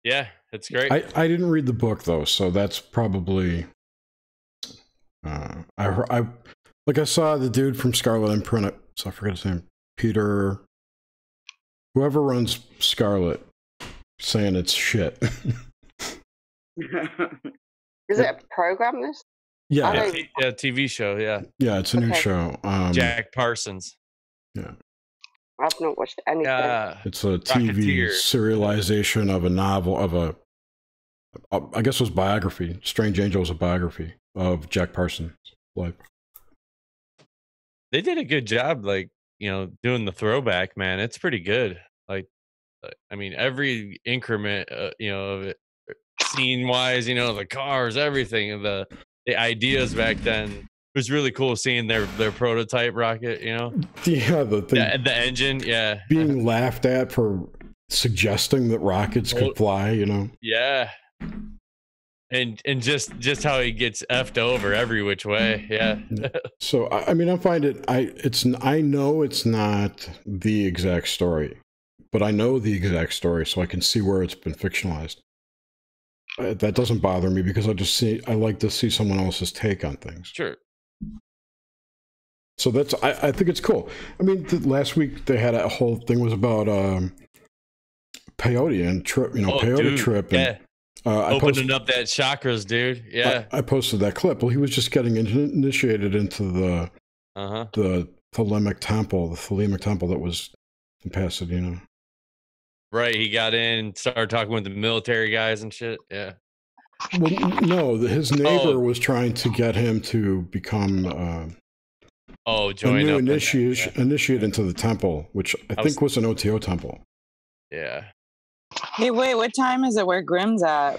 Yeah, it's great. I didn't read the book though, so that's probably I like I saw the dude from Scarlet Imprint, so I forget his name. Peter, whoever runs Scarlet, saying it's shit. Is it a program? This? Yeah, yeah, TV show. Yeah, yeah, it's a new show. Jack Parsons. Yeah, I've not watched anything. it's a TV Rocketeer. serialization of a novel of I guess it was biography. Strange Angel was a biography of Jack Parsons' life. They did a good job, like, you know, doing the throwback, man. It's pretty good. Like, I mean, every increment, you know, of it, scene wise, you know, the cars, everything, the ideas back then. It was really cool seeing their prototype rocket, you know. Yeah, the engine, yeah. Being laughed at for suggesting that rockets could fly, you know. Yeah. And just how he gets effed over every which way, yeah. So I mean, I find I know it's not the exact story, but I know the exact story, so I can see where it's been fictionalized. That doesn't bother me because I like to see someone else's take on things. Sure. So I think it's cool. I mean, last week they had a whole thing was about peyote and trip, you know, peyote trip. And, opening up that chakras, dude. Yeah. I posted that clip. Well, he was just getting initiated into the Thelemic temple, that was in Pasadena. Right. He got in, started talking with the military guys and shit. Yeah. Well, no, his neighbor was trying to get him to become join a new up initiate into the temple, which I think was an OTO temple. Yeah. Hey, wait, what time is it where Grimm's at?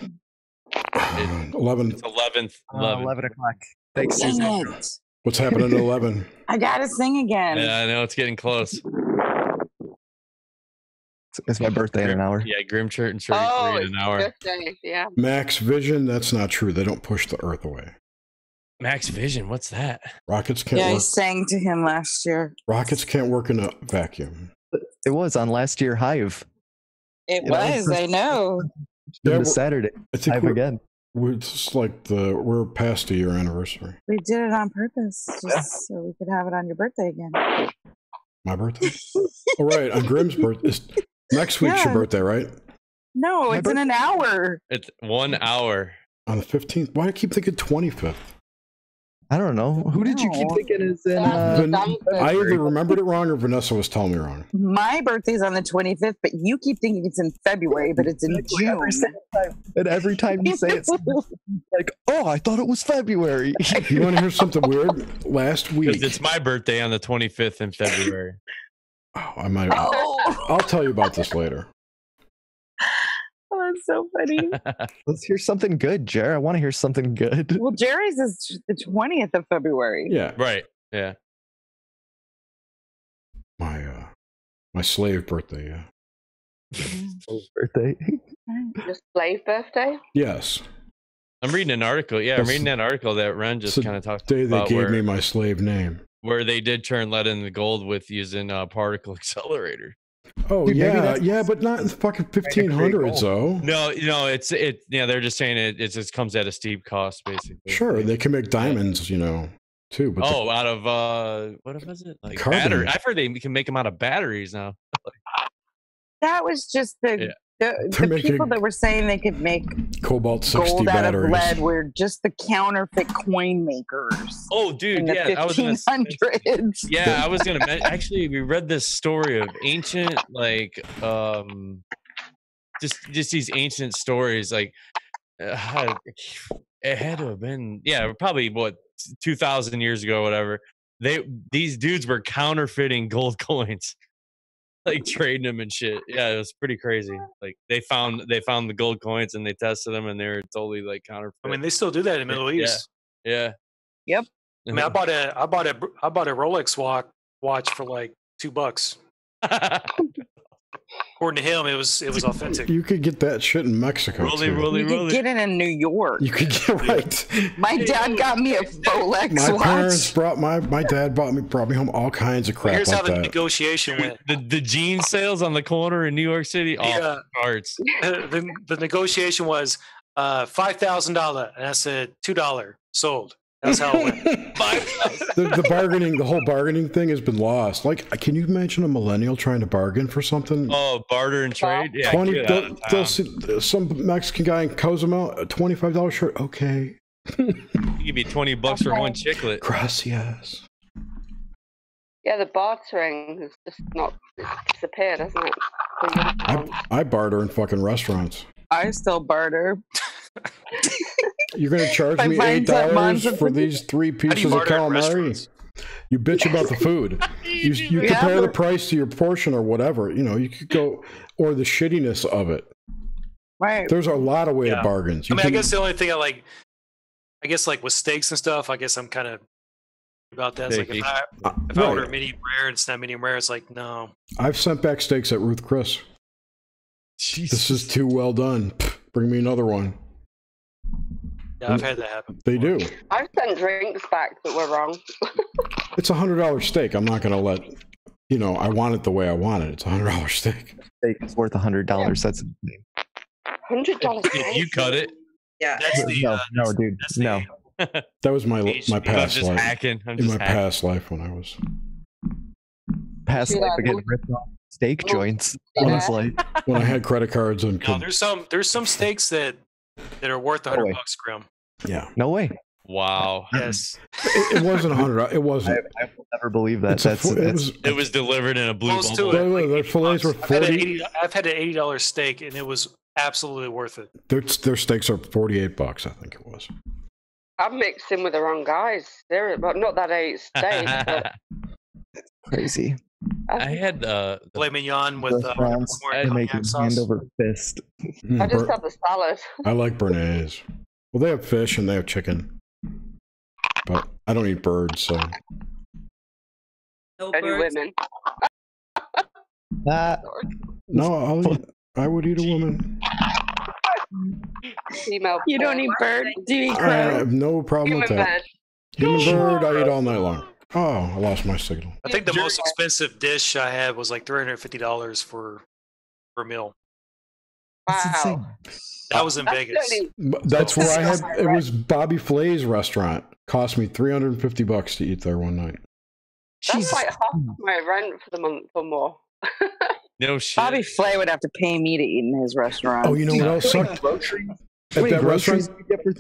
11. It's 11th. 11 o'clock. Thanks, Dang Susan. it. What's happening at 11? I gotta sing again. Yeah, I know it's getting close. It's my birthday in an hour. Yeah, Grim Shirt and Oh, 33 in it's an hour. birthday. Yeah. Max Vision, that's not true. They don't push the Earth away. Max Vision, what's that? Rockets can't Yeah, I work. sang to him last year. Rockets can't work in a vacuum. It was on last year H.I.V.E. It You know, was, I know. Yeah, This Saturday. I think H.I.V.E. again. it's just like we're past a year anniversary. We did it on purpose, just so we could have it on your birthday again. My birthday? All right, on Grimm's birthday. Next week's your Yeah. birthday, right? No, it's in an hour. It's 1 hour. On the 15th? Why do I keep thinking 25th? I don't know. Who did you keep No. thinking is in? I either remembered it wrong or Vanessa was telling me wrong. My birthday's on the 25th, but you keep thinking it's in February, but it's in June. And every time you say it, it's like, oh, I thought it was February. You want to hear something weird? Last week, It's my birthday on the 25th in February. I might. Oh, I'll tell you about this later. that's so funny. Let's hear something good, Jer. I want to hear something good. Well, Jerry's is the 20th of February. Yeah, Right. Yeah. my slave birthday. Yeah. Birthday. Your slave birthday? Yes. I'm reading an article. Yeah, I'm That's- reading that article that Ren just It's the kind of talked day they about gave me my slave name. where they did turn lead into gold with using a particle accelerator. Oh Dude, maybe yeah, that's- yeah, but not in the fucking 1500s though. No, it's yeah. They're just saying it just comes at a steep cost, basically. Sure, they can make diamonds, too. But Oh, out of what was it? Like Carbon. battery. I've heard they can make them out of batteries now. That was just the making people that were saying they could make Cobalt 60 gold out of batteries. lead were just the counterfeit coin makers. Oh, dude, in the yeah, I was gonna 1500s. Yeah, I was gonna actually. We read this story of ancient, like, just these ancient stories. Like, it had to have been, yeah, probably what 2,000 years ago, whatever. These dudes were counterfeiting gold coins, like trading them and shit. Yeah, it was pretty crazy. Like they found the gold coins and they tested them and they were totally like counterfeit. I mean, they still do that in the Middle East. Yeah. Yep. I mean, I bought a Rolex watch for like $2. According to him, it was authentic. You could get that shit in Mexico. Rolly, too. rolly, You could get it in New York. You could get right. My dad got me a Rolex My watch. parents brought my dad brought me home all kinds of crap Here's like how the that. negotiation went. The jean sales on the corner in New York City, off Yeah. the charts. The negotiation was $5,000, and I said $2 sold. That's how it went. The whole bargaining thing has been lost. Like, can you imagine a millennial trying to bargain for something? Oh, barter and trade. Yeah, 20. get out of They'll town. see some Mexican guy in Cozumel, a $25 shirt. Okay, He give you $20 for one chiclet. gracias. Yeah, the bartering has just not disappeared, hasn't it? I barter in fucking restaurants. I still barter. You're gonna charge My me mind's at $8 for these 3 pieces of barter at calamari? restaurants? You bitch about the food. You Yeah, compare the but- price to your portion or whatever. You could go, or the shittiness of it. Right. There's a lot of way Yeah. to bargains. I mean, I guess the only thing I guess like with steaks and stuff, I guess I'm kind of about that. It's like if I order medium rare and it's not medium rare, it's like no. I've sent back steaks at Ruth Chris. This is too well done. Pff, bring me another one. Yeah, I've had that happen. They do. I've sent drinks back that were wrong. It's $100 steak. I'm not gonna let I want it the way I want it. It's a $100 steak. Steak is worth $100. That's insane. $100. If you cut it, Yeah. That's the No, dude, that's the, no. That was my I'm past just life. hacking. I'm In just my hacking. past life when I was. Past Yeah, life of getting ripped off steak joints. Yeah. Honestly, When I had credit cards and No, could, there's some steaks that are worth $100, Grim. yeah, no way. Wow. Yes. it wasn't $100. It wasn't. I will never believe that. It was delivered in a blue Close to bubble. it. Their fillets were I've had an $80 steak and it was absolutely worth it. Their steaks are $48. I think it was. I'm mixing with the wrong guys. They're not that I eat steak, but crazy. I had Filet mignon with Restaurants more are cognac making sauce. hand over fist. I just have the salad. I like Bernays. Well, they have fish and they have chicken, but I don't eat birds, so No Only birds. women. No, I would eat a woman. Female. You don't eat bird? Do you eat I crow? have no problem with Human that. bird. Human bird, I eat all night long. Oh, I lost my signal. I think the most expensive dish I had was like $350 for a meal. That's Wow. insane. That was in Vegas. That's where I had. It was Bobby Flay's restaurant. Cost me $350 to eat there one night. That's Jesus. like half my rent for the month or more. No shit. Bobby Flay would have to pay me to eat in his restaurant. Oh, you know what else sucked? At Wait, that groceries restaurant, you get for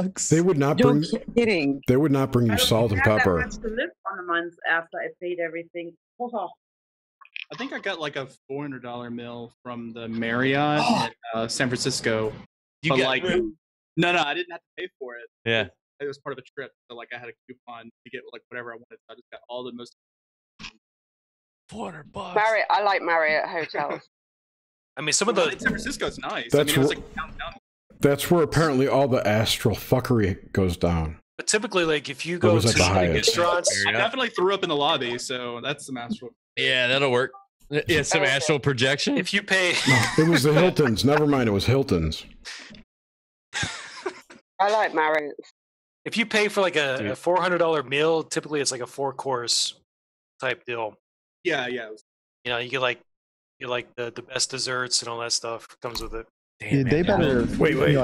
$350? they would not No bring. kidding. They would not bring you salt and pepper. to live on a month after I paid everything. I think I got like a $400 meal from the Marriott in San Francisco. You But got like, no, I didn't have to pay for it. Yeah. It was part of the trip, so like I had a coupon to get like whatever I wanted. So I just got all the most. $400. Marriott, I like Marriott hotels. I mean, some of San the Francisco's nice. That's I mean, it was wh- like downtown. That's where apparently all the astral fuckery goes down. but typically, like if you It go was to at the Hyatt. restaurants, I definitely threw up in the lobby, so that's some astral. Yeah, that'll work. Yeah, some Okay. astral projection. if you pay, It was the Hiltons. Never mind, it was Hiltons. I like Marriott. if you pay for like a $400 meal, typically it's like a 4-course type deal. Yeah. You know, you get like the best desserts and all that stuff comes with it. Yeah, they better. Wait. Wait.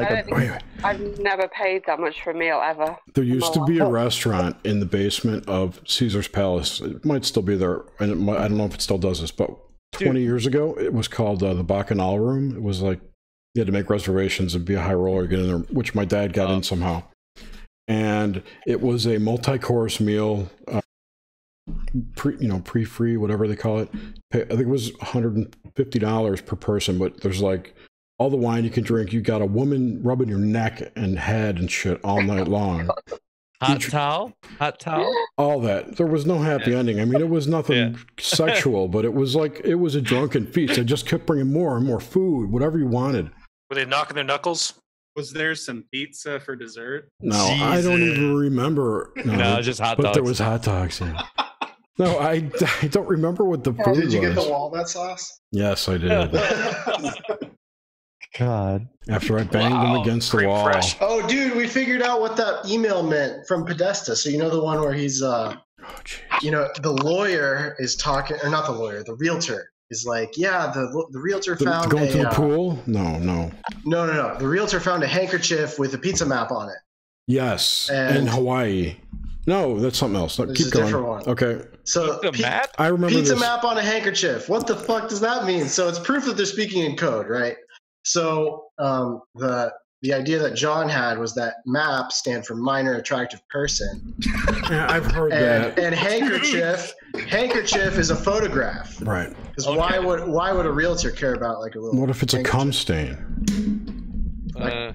I've never paid that much for a meal ever. There used to be a restaurant in the basement of Caesar's Palace. It might still be there, and I don't know if it still does this, but 20 years ago, it was called the Bacchanal Room. It was like you had to make reservations and be a high roller to get in there, which my dad got in somehow. And it was a multi-course meal, pre-free, whatever they call it. I think it was $150 per person, but there's like all the wine you can drink. You got a woman rubbing your neck and head and shit all night long. Hot towel? All that. There was no happy ending. I mean, it was nothing sexual, but it was like, it was a drunken feast. They just kept bringing more and more food, whatever you wanted. Were they knocking their knuckles? Was there some pizza for dessert? No, I don't Jesus. even remember. No, just hot but dogs. there was hot dogs, yeah. No, I don't remember what the food Did you get was. the walnut sauce? Yes, I did. God. After I banged him against the Cream wall. fresh. Oh, dude, we figured out what that email meant from Podesta. So you know the one where he's, Oh, jeez. you know, the lawyer is talking, or not the lawyer, the realtor is like, yeah, the realtor found Going a, to the pool? No. No. The realtor found a handkerchief with a pizza map on it. Yes, And- in Hawaii. No, that's something else. This Keep is a going. different one. Okay, So The map? I remember pizza this. map on a handkerchief. What the fuck does that mean? So it's proof that they're speaking in code, right? So the idea that John had was that MAP stand for minor attractive person, Yeah, I've heard and, that. and handkerchief is a photograph. Right. Because why would a realtor care about like a little? What if it's a handkerchief? cum stain? Yeah.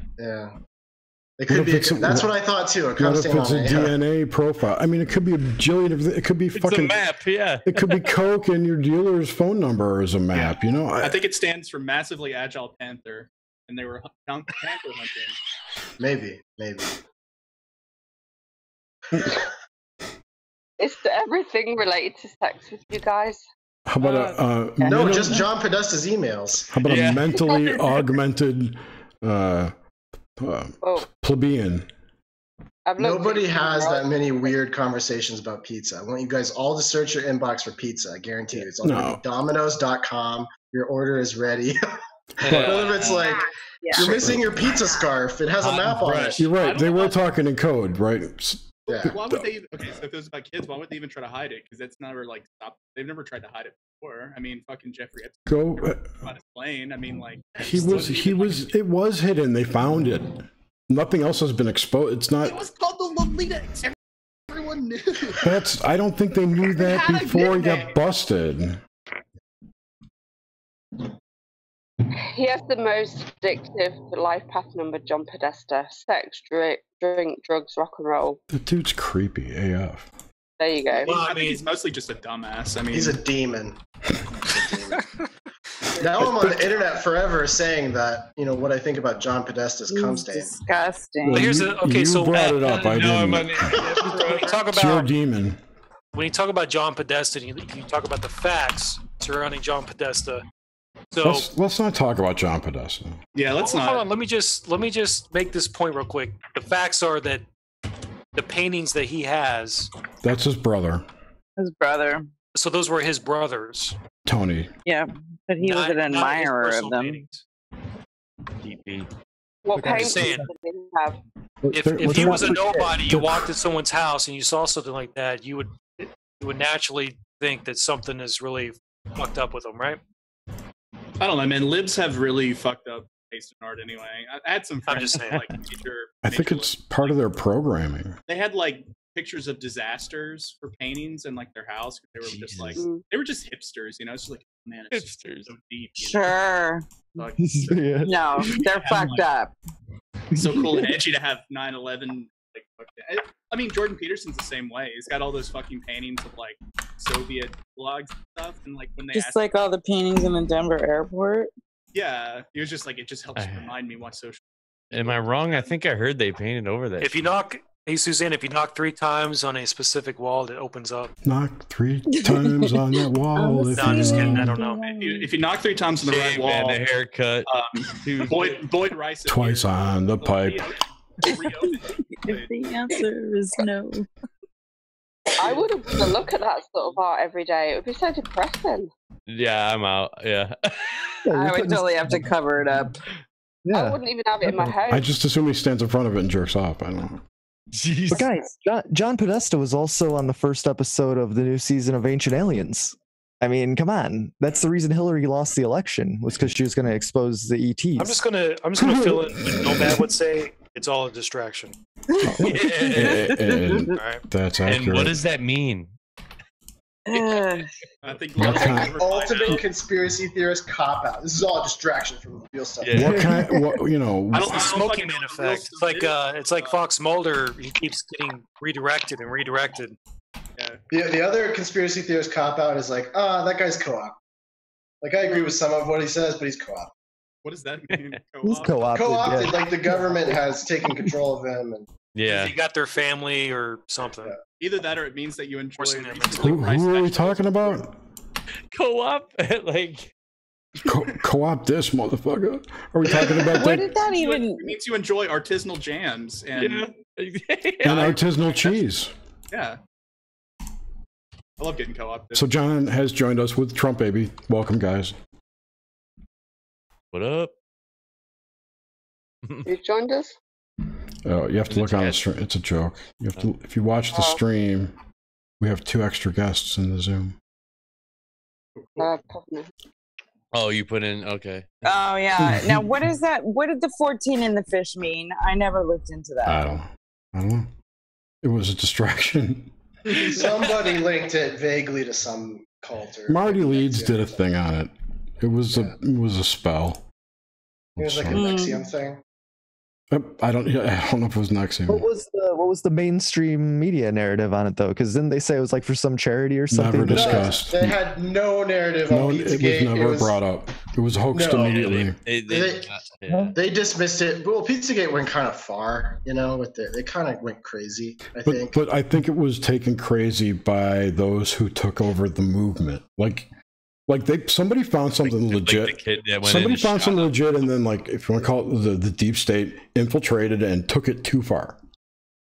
It What could if be. it's a- That's what I thought too. A cum What if stain it's on a it. Yeah. DNA profile? I mean, it could be a jillion of. It could be It's a fucking. map, yeah. It could be Coke, and your dealer's phone number is a map. You know. I think it stands for Massively Agile Panther, and they were panther hunting. Maybe. Is everything related to sex with you guys? How about No, just John Podesta's emails. How about Yeah. a mentally augmented plebeian? I've looked Nobody at has your that many weird conversations about pizza. I want you guys all to search your inbox for pizza. I guarantee you. It's on No. Domino's.com. Your order is ready. None of it's like, you're missing your pizza scarf. It has a Hot map and on fresh. it. You're right. They were talking in code, right? Yeah. Why would they? Okay, so if it was about kids, why would they even try to hide it? Because it's never like stopped. They've never tried to hide it before. I mean, fucking Jeffrey Epstein Go. on his plane. I mean, like It was hidden. They found it. Nothing else has been exposed. It's not. It was called the Lolita. Everyone knew. That's. I don't think they knew that had a before he nickname. got busted. He has the most addictive life path number, John Podesta. Sex, drink, drugs, rock and roll. The dude's creepy AF. There you go. Well, I I think mean, he's mostly just a dumbass. I mean, He's a demon. Now I'm on the internet forever saying that, you know, what I think about John Podesta's cum stain. Disgusting. But here's the okay. You So brought it up. I No, didn't. when you talk It's your about demon. when you talk about John Podesta, and you talk about the facts surrounding John Podesta. So let's not talk about John Podesta. Yeah, let's not. Hold on. Let me just make this point real quick. The facts are that the paintings that he has. That's his brother. His brother. So those were his brothers. Tony. Yeah, but he was an admirer of them. Paintings. What I'm paintings just saying, did he have? if he was a nobody, you walked in someone's house and you saw something like that, you would naturally think that something is really fucked up with them, right? I don't know, man. Libs have really fucked up taste in art anyway. I had some friends. I'm just saying. Like I think it's part of their programming. They had like pictures of disasters for paintings in like their house. They were just like they were just hipsters, you know. It's just like, man, it's hipsters so deep. Sure. Like, no, they're fucked up. So cool and edgy to have 9/11. Like, I mean, Jordan Peterson's the same way. He's got all those fucking paintings of like Soviet blogs and stuff, and like when they just like all the paintings in the Denver airport. Yeah, he was just like, it just helps remind me what social. Am I wrong? I think I heard they painted over that. If you knock, hey Suzanne, if you knock 3 times on a specific wall, it opens up. Knock 3 times on that wall. No, I'm just kidding. I don't know. If you knock 3 times on the right wall, and a haircut. Boyd Rice. Twice on the pipe. If the answer is no. I wouldn't want to look at that sort of art every day. It would be so depressing. Yeah, I'm out. Yeah. I would totally have to cover it up. I wouldn't even have it in my home. I just assume he stands in front of it and jerks off. I don't know. Jeez. But guys, John Podesta was also on the first episode of the new season of Ancient Aliens. I mean, come on. That's the reason Hillary lost the election, was because she was going to expose the ETs. I'm just gonna fill in what Nomad would say. It's all a distraction. That's accurate. And what does that mean? I think ultimate conspiracy theorist cop out. This is all a distraction from the real stuff. What kind? What, you know? It's the Smoky Man effect. It's like Fox Mulder. He keeps getting redirected and redirected. Yeah. The other conspiracy theorist cop out is like, that guy's co-op. Like I agree with some of what he says, but he's co-op. What does that mean? He's co-opted. Co-opted, like the government has taken control of him. And yeah, you got their family or something. Yeah. Either that, or it means that you enjoy. Who are we talking about? Co-op, like co-op this motherfucker. Are we talking about what did that even? It means you enjoy artisanal jams and and artisanal cheese. Yeah. I love getting co-opted. So John has joined us with Trump Baby. Welcome, guys. What up? You joined us? Oh, you have to look on the stream. It's a joke. You have to, if you watch the stream, we have 2 extra guests in the Zoom. Oh, you put in, okay. Oh yeah. Now, what is that? What did the 14 in the fish mean? I never looked into that. I don't know. It was a distraction. Somebody linked it vaguely to some cult. Or Marty Leeds did a thing on it. It was a spell. It was like a Nexium thing. I don't know if it was Nexium. What was the mainstream media narrative on it though? Because didn't they say it was like for some charity or something? Never discussed. They had no narrative on Pizzagate. It was never brought up. It was hoaxed immediately. They dismissed it. Well, Pizzagate went kind of far, you know. They kind of went crazy. I think. But I think it was taken crazy by those who took over the movement. Somebody found something legit. Somebody found something legit, and then, like, if you want to call it the deep state, infiltrated and took it too far,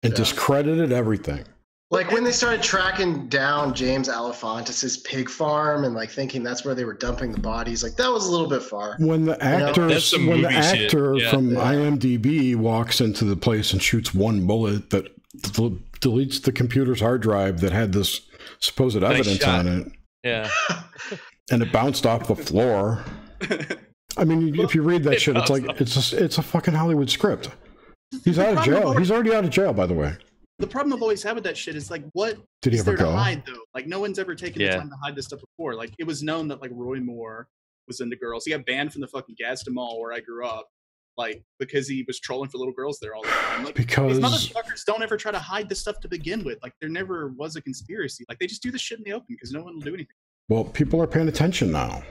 and discredited everything. Like when they started tracking down James Alefantis' pig farm and like thinking that's where they were dumping the bodies, like that was a little bit far. When the actor from IMDb walks into the place and shoots one bullet that deletes the computer's hard drive that had this supposed evidence on it. Yeah. And it bounced off the floor. I mean, if you read that shit, it's like it's a fucking Hollywood script. He's out of jail. He's already out of jail, by the way. The problem I've always had with that shit is like, what did he is ever there go? to hide though? Like, no one's ever taken the time to hide this stuff before. Like, it was known that like Roy Moore was into girls. He got banned from the fucking Gadsden Mall where I grew up, like because he was trolling for little girls there all the time. Like, because these motherfuckers don't ever try to hide this stuff to begin with. Like, there never was a conspiracy. Like, they just do this shit in the open because no one will do anything. Well, people are paying attention now.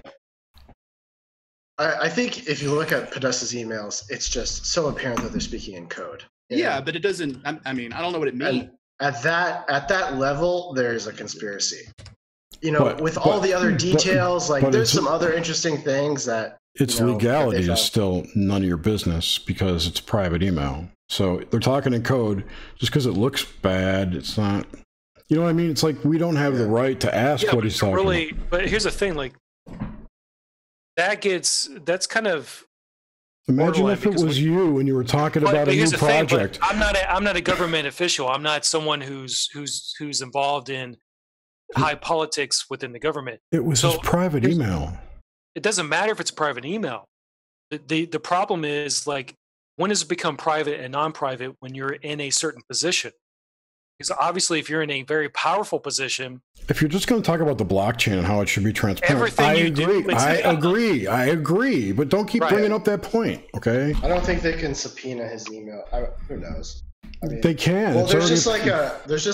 I think if you look at Podesta's emails, it's just so apparent that they're speaking in code. Yeah, but it doesn't. I mean, I don't know what it means. At that level, there's a conspiracy. you know, with all the other details, like there's some other interesting things that its legality is still none of your business because it's private email. So they're talking in code just because it looks bad. It's not, you know what I mean? It's like we don't have the right to ask what he's talking about. But here's the thing, like that's kind of. Imagine if it was you and you were talking about a new project. I'm not a government official. I'm not someone who's involved in high politics within the government. It was his private email. It doesn't matter if it's a private email. The problem is, like, when does it become private and non-private when you're in a certain position? Because obviously, if you're in a very powerful position, if you're just going to talk about the blockchain and how it should be transparent, I agree. But don't keep bringing up that point, okay? I don't think they can subpoena his email. Who knows? I mean, they can. Well, there's just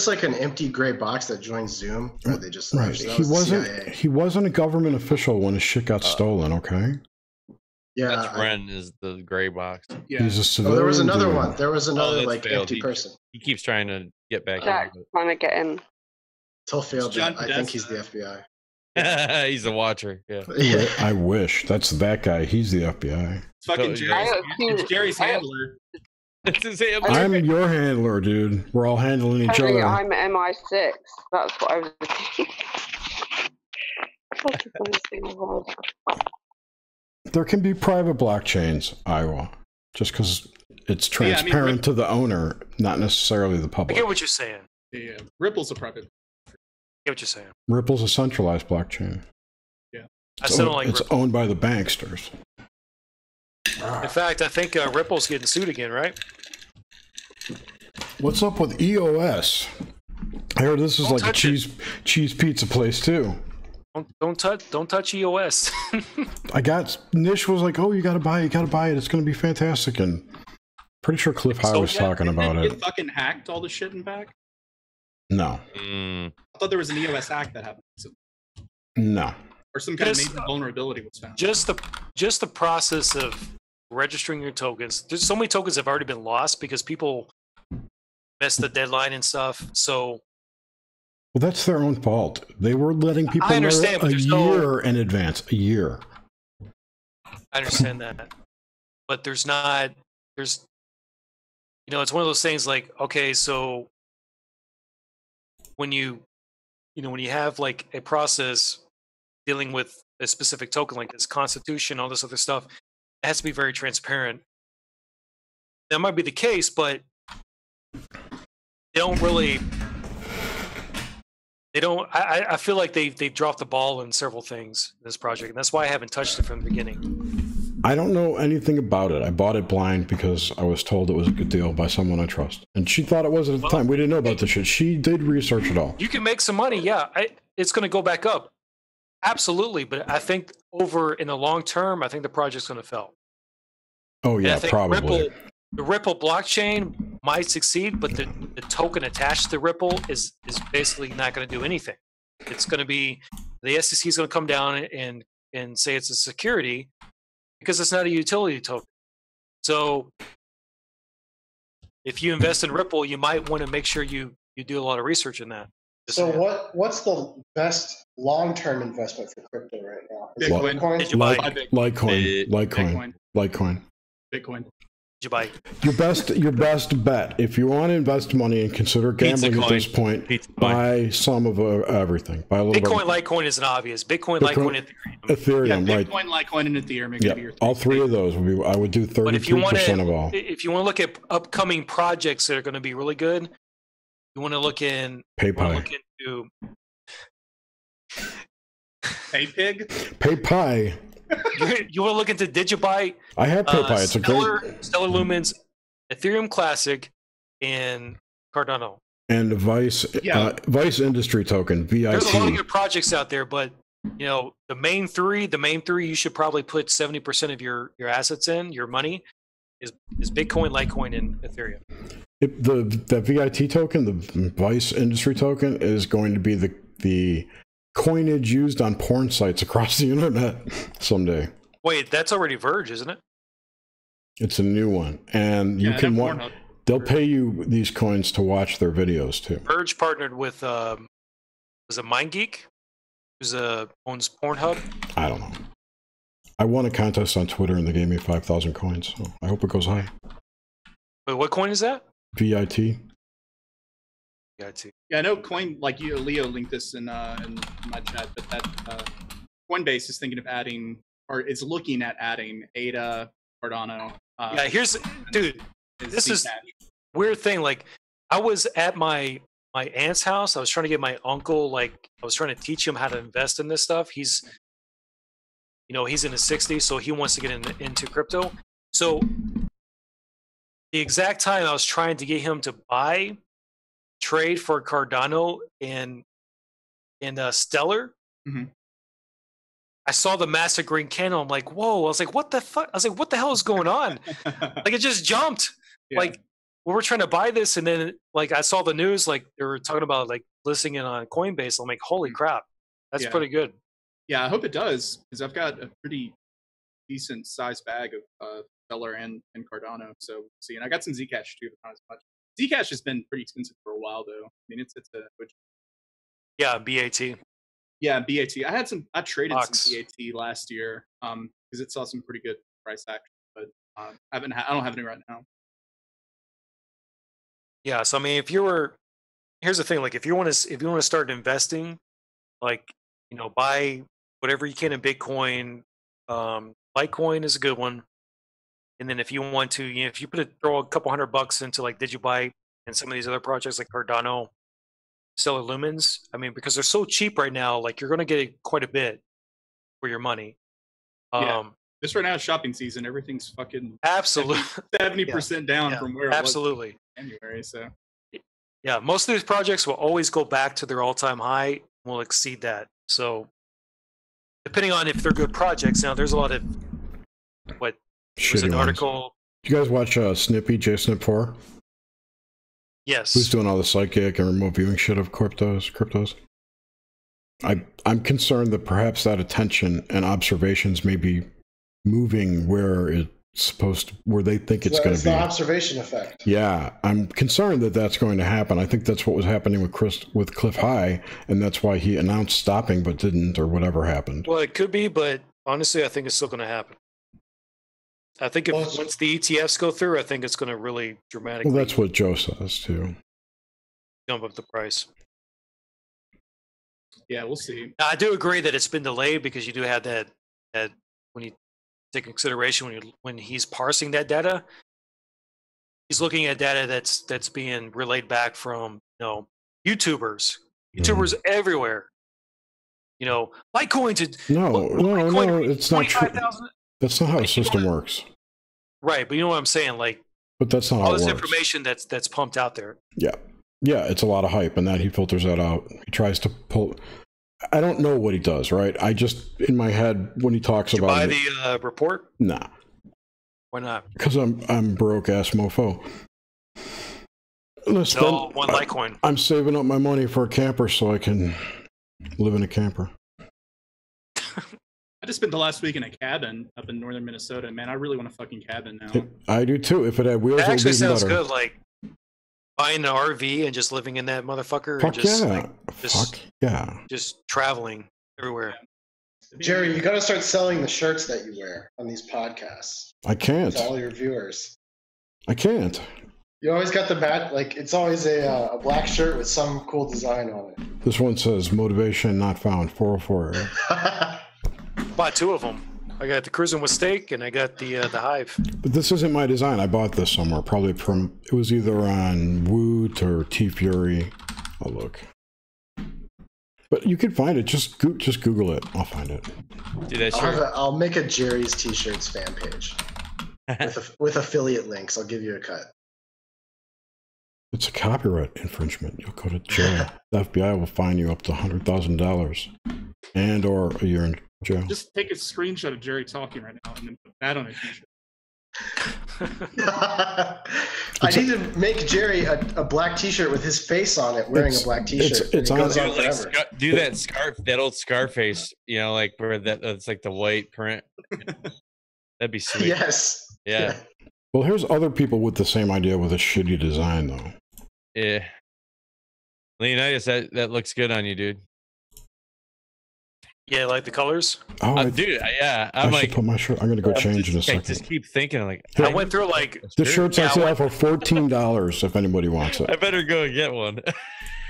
like an empty gray box that joins Zoom where they just He wasn't a government official when his shit got stolen, okay? Yeah, that's Ren is the gray box. Yeah. He's a civilian. There was another one. There was another empty person. He keeps trying to get back. Jack trying to get in. Till failed. I think he's the FBI. He's the watcher. Yeah. I wish that's that guy. He's the FBI. It's fucking it's Jerry's handler. It's his handler. I'm your handler, dude. We're all handling each other. I'm MI6. That's what I was thinking. That's the funniest thing in the world. There can be private blockchains, Iowa, just because it's transparent to the owner, not necessarily the public. I get what you're saying. Yeah, Ripple's a private. I get what you're saying. Ripple's a centralized blockchain. Yeah, I still don't like it's Ripple. Owned by the banksters. In fact, I think Ripple's getting sued again, right? What's up with EOS? I heard this is like a cheese pizza place too. Don't touch EOS. Nish was like, "Oh, you gotta buy it. It's gonna be fantastic." And pretty sure Cliff High was talking about it. Get fucking hacked all the shit and back. No. I thought there was an EOS hack that happened. No. Or some kind of major vulnerability was found. Just the process of registering your tokens. There's so many tokens have already been lost because people missed the deadline and stuff. So. Well, that's their own fault. They were letting people know a year in advance. A year. I understand that, but there's it's one of those things like, okay, so when you have like a process dealing with a specific token like this constitution, all this other stuff, it has to be very transparent. That might be the case, but they don't really. I feel like they've dropped the ball in several things in this project, and that's why I haven't touched it from the beginning. I don't know anything about it. I bought it blind because I was told it was a good deal by someone I trust. And she thought it was at the time. We didn't know about this shit. She did research it all. You can make some money, yeah. It's going to go back up. Absolutely. But I think in the long term, I think the project's going to fail. Oh, yeah, probably. The Ripple blockchain might succeed, but the token attached to Ripple is basically not going to do anything. It's going to be the SEC is going to come down and say it's a security because it's not a utility token. So if you invest in Ripple, you might want to make sure you do a lot of research in that. So what's the best long-term investment for crypto right now? Litecoin. Bitcoin. You buy your best bet if you want to invest money and consider gambling at this point. Buy some of everything. Buy a little Bitcoin, Litecoin is an obvious. Bitcoin, Litecoin, Ethereum. Yeah, Bitcoin, Litecoin, and Ethereum. Yeah, all three of those would be. I would do 33% of all. If you want to look at upcoming projects that are going to be really good, you want to look in. PayPal. PayPig. PayPal. You want to look into Digibyte? I have PayPal. It's Stellar Lumens, Ethereum Classic, and Cardano. And Vice Industry Token, VIT. There's a lot of good projects out there, but the main three you should probably put 70% of your assets in, your money, is Bitcoin, Litecoin, and Ethereum. The VIT token, the Vice Industry Token, is going to be the coinage used on porn sites across the internet someday. Wait, that's already Verge, isn't it? It's a new one, and you can watch. They'll pay you these coins to watch their videos too. Verge partnered with was it MindGeek? who's owns Pornhub. I don't know. I won a contest on Twitter and they gave me 5,000 coins, so I hope it goes high. Wait, what coin is that? VIT. VIT. Yeah, I know Coin, like you, Leo linked this in my chat, but that Coinbase is thinking of adding, or is looking at adding ADA, Cardano. Yeah, here's, dude, this is weird thing. Like, I was at my aunt's house. I was trying to get my uncle, like, I was trying to teach him how to invest in this stuff. He's, you know, he's in his 60s, so he wants to get into crypto. So the exact time I was trying to get him to trade for Cardano and Stellar, I saw the massive green candle. I'm like, whoa. I was like, what the fuck? I was like, what the hell is going on? Like, it just jumped. Yeah. Like, we were trying to buy this, and then, like, I saw the news, like, they were talking about, like, listing it on Coinbase. I'm like, holy crap. That's pretty good. Yeah, I hope it does, because I've got a pretty decent sized bag of Stellar and Cardano. So we'll see. And I got some Zcash, too, but not as much. Zcash has been pretty expensive for a while, though. I mean, it's a... Yeah, BAT. Yeah, BAT. I traded some BAT last year because it saw some pretty good price action, but I don't have any right now. Yeah, so I mean, here's the thing, like, if you want to start investing, like, you know, buy whatever you can in Bitcoin. Litecoin is a good one. And then if you want to, you know, if you throw a couple $100 into, like, Digibyte and some of these other projects like Cardano, Stellar Lumens, I mean, because they're so cheap right now, like, you're going to get quite a bit for your money. Yeah. This right now is shopping season. Everything's fucking absolutely 70% down from where it was in January. So yeah, most of these projects will always go back to their all-time high. Will exceed that. So depending on if they're good projects. Now, there's a lot of there's an article. Do you guys watch Snippy, JSnip4? Yes. Who's doing all the psychic and remote viewing shit of cryptos? I'm concerned that perhaps that attention and observations may be moving where it's supposed to, where they think it's going to be. The observation effect. Yeah, I'm concerned that that's going to happen. I think that's what was happening with Cliff High, and that's why he announced stopping but didn't, or whatever happened. Well, it could be, but honestly, I think it's still going to happen. I think once the ETFs go through, I think it's going to really dramatically. Well, that's what Joe says too. Jump up the price. Yeah, we'll see. Now, I do agree that it's been delayed because you do have that when you take consideration when he's parsing that data, he's looking at data that's being relayed back from, you know, YouTubers everywhere. You know, Litecoin to no, it's not true. That's not how the system works. Right, but you know what I'm saying, like. But that's not how it works. All this information that's pumped out there. Yeah, it's a lot of hype, and that he filters that out. He tries to pull. I don't know what he does, right? I just in my head when he talks Did you about buy the report? Nah. Why not? Because I'm broke ass mofo. No, one Litecoin. I'm saving up my money for a camper so I can live in a camper. I just spent the last week in a cabin up in northern Minnesota. Man, I really want a fucking cabin now. I do too. If it had wheels, that actually sounds better. Good. Like buying an RV and just living in that motherfucker. Fuck and just, yeah. Like, Fuck yeah. Just traveling everywhere. Jerry, you got to start selling the shirts that you wear on these podcasts. I can't. To all your viewers. I can't. You always got the bat. Like it's always a black shirt with some cool design on it. This one says motivation not found 404. Bought two of them. I got the Cruising with Steak and I got the Hive. But this isn't my design. I bought this somewhere. Probably from, it was either on Woot or T-Fury. I'll look. But you can find it. Just Google it. I'll find it. Do that shirt. I'll make a Jerry's T-shirts fan page with affiliate links. I'll give you a cut. It's a copyright infringement. You'll go to jail. The FBI will fine you up to $100,000 and or a year in jail. Just take a screenshot of Jerry talking right now and then put that on a t-shirt. I need to make Jerry a black t-shirt with his face on it, wearing a black t-shirt. It's on forever. Do that scarf, that old Scarface, you know, like where that's like the white print. That'd be sweet. Yes. Yeah. Well, here's other people with the same idea with a shitty design, though. Yeah. Leonidas, that looks good on you, dude. Yeah, like the colors. Oh, dude, yeah. I I'm should like, put my shirt. I'm gonna go change in a I second. just keep thinking, like, I went through like The shirts I Yeah, I sell for $14 if anybody wants it. I better go and get one.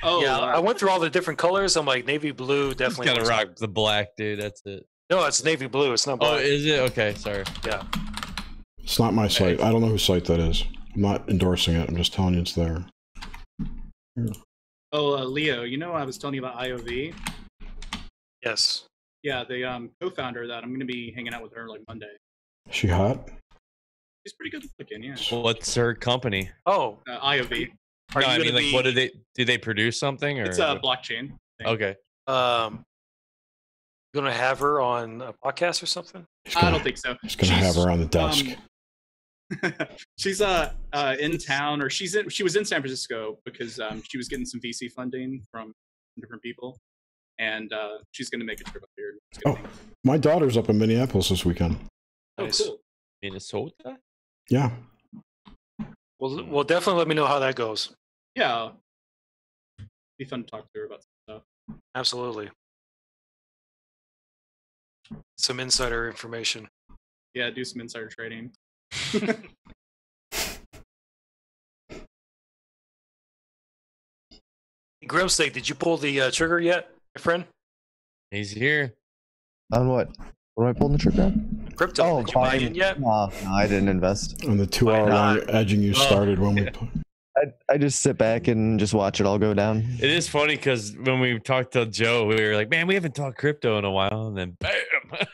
Oh, yeah, I went through all the different colors. I'm like navy blue, Just definitely. gotta looks- rock the black, dude. That's it. No, it's navy blue. It's not black. Oh, is it? Okay, sorry. Yeah. It's not my site. I don't know whose site that is. I'm not endorsing it. I'm just telling you it's there. Oh, Leo, you know I was telling you about IOV? Yes. Yeah, the co-founder of that. I'm going to be hanging out with her like Monday. Is she hot? She's pretty good looking, yeah. What's her company? Oh, IOV. Are No, you I mean, gonna like, what do they produce something or? It's a blockchain thing. Okay. You gonna have her on a podcast or something? I don't think so. He's gonna have her on the desk. She's in town, or she was in San Francisco because she was getting some VC funding from different people, and she's going to make a trip up here. Oh, my daughter's up in Minneapolis this weekend. Nice. Cool. Minnesota? Yeah. Well, definitely let me know how that goes. Yeah, be fun to talk to her about some stuff. Absolutely. Some insider information. Yeah, do some insider trading. Grimsteak, did you pull the trigger yet, my friend? He's here. On what? What am I pulling the trigger on? Crypto. Oh, did you buy fine. in yet? No, I didn't invest. On the 2-hour long edging you started when we. I just sit back and just watch it all go down. It is funny because when we talked to Joe, we were like, "Man, we haven't talked crypto in a while," and then bam. I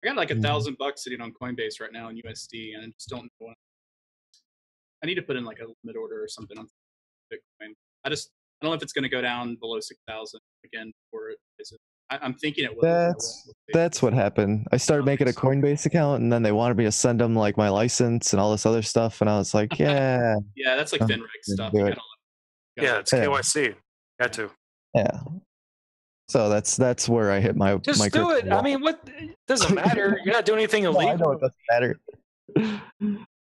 got like $1,000 sitting on Coinbase right now in USD, and I just don't know. I need to put in like a limit order or something on Bitcoin. I don't know if it's going to go down below 6,000 again before it. I'm thinking it will. That's what happened. I started making a Coinbase account, and then they wanted me to send them like my license and all this other stuff, and I was like, yeah. Yeah, that's like FinReg stuff. Do it. Yeah, it's KYC. Got to. Yeah. So that's where I hit my Just my do crypto it. I wall. mean, what? It doesn't matter. You're not doing anything No, illegal. I know it doesn't matter.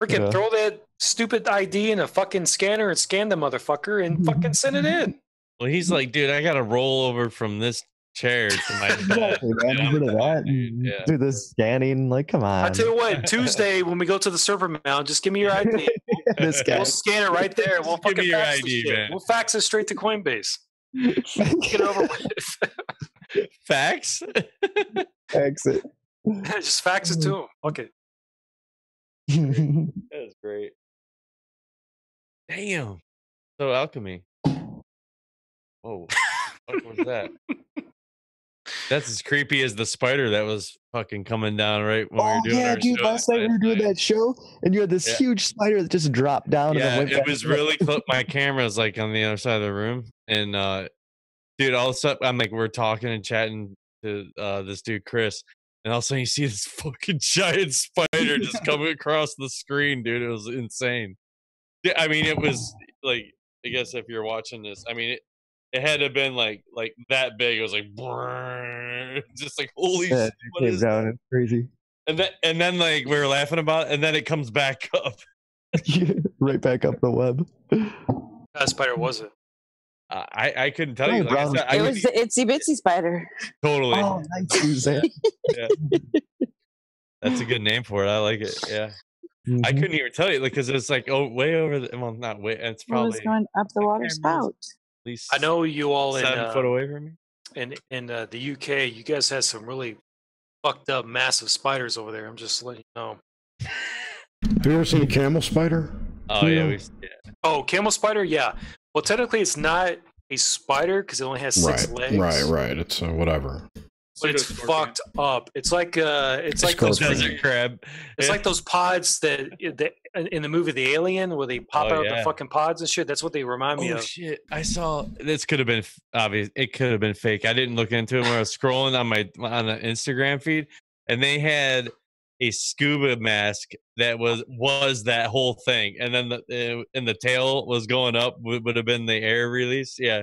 Freaking Yeah. throw that stupid ID in a fucking scanner and scan the motherfucker and fucking send it in. Well, he's like, dude, I got to roll over from this chair to my bed. Exactly, man. Yeah, Get rid of that. dude, yeah. Do this scanning. Like, come on. I tell you what, Tuesday when we go to the server mount, just give me your ID. This guy. We'll scan it right there. We'll Give me fucking your fax the ID, shit. man. We'll fax it straight to Coinbase. Get it over with. Facts? Exit. Just fax it to him. Okay. That is great. Damn. So Alchemy. Whoa. What was that? That's as creepy as the spider that was fucking coming down right when we were doing yeah, our dude. show Last night we were doing that show, and you had this Yeah. huge spider that just dropped down. Yeah, and then went it back was up. really close. My camera's like on the other side of the room, and dude, all of a sudden I'm like, we're talking and chatting to this dude Chris, and all of a sudden you see this fucking giant spider just coming across the screen, dude. It was insane. Yeah, I mean, it was like, I guess if you're watching this, I mean, it had to have been like that big. It was like, brrr, just like holy Yeah, shit, it what came is down. that? It's crazy. And then like we were laughing about it, and then it comes back up. Right back up the web. What spider was it? I couldn't tell Probably you. Like I brown. said, I It would was the itsy bitsy spider. totally. Oh, nice, Suzanne. Yeah. That's a good name for it. I like it. Yeah. I Mhm. couldn't even tell you because it's like way over the, well, not way. It's It was probably going up the water camera's- spout. at least I know you all 7 foot away from me. in the UK. You guys had some really fucked up, massive spiders over there. I'm just letting you know. Have you ever seen a camel spider? Oh yeah, yeah. Oh, camel spider. Yeah. Well, technically, it's not a spider because it only has 6 legs. Right. It's whatever. But it's fucked up. It's like those Desert crab. It's Yeah. like those pods that in the movie The Alien where they pop Oh, out yeah. the fucking pods and shit. That's what they remind me Oh of. shit! I saw this. Could have been obvious. It could have been fake. I didn't look into it when I was scrolling on the Instagram feed, and they had a scuba mask that was that whole thing, and then the tail was going up. Would have been the air release. Yeah.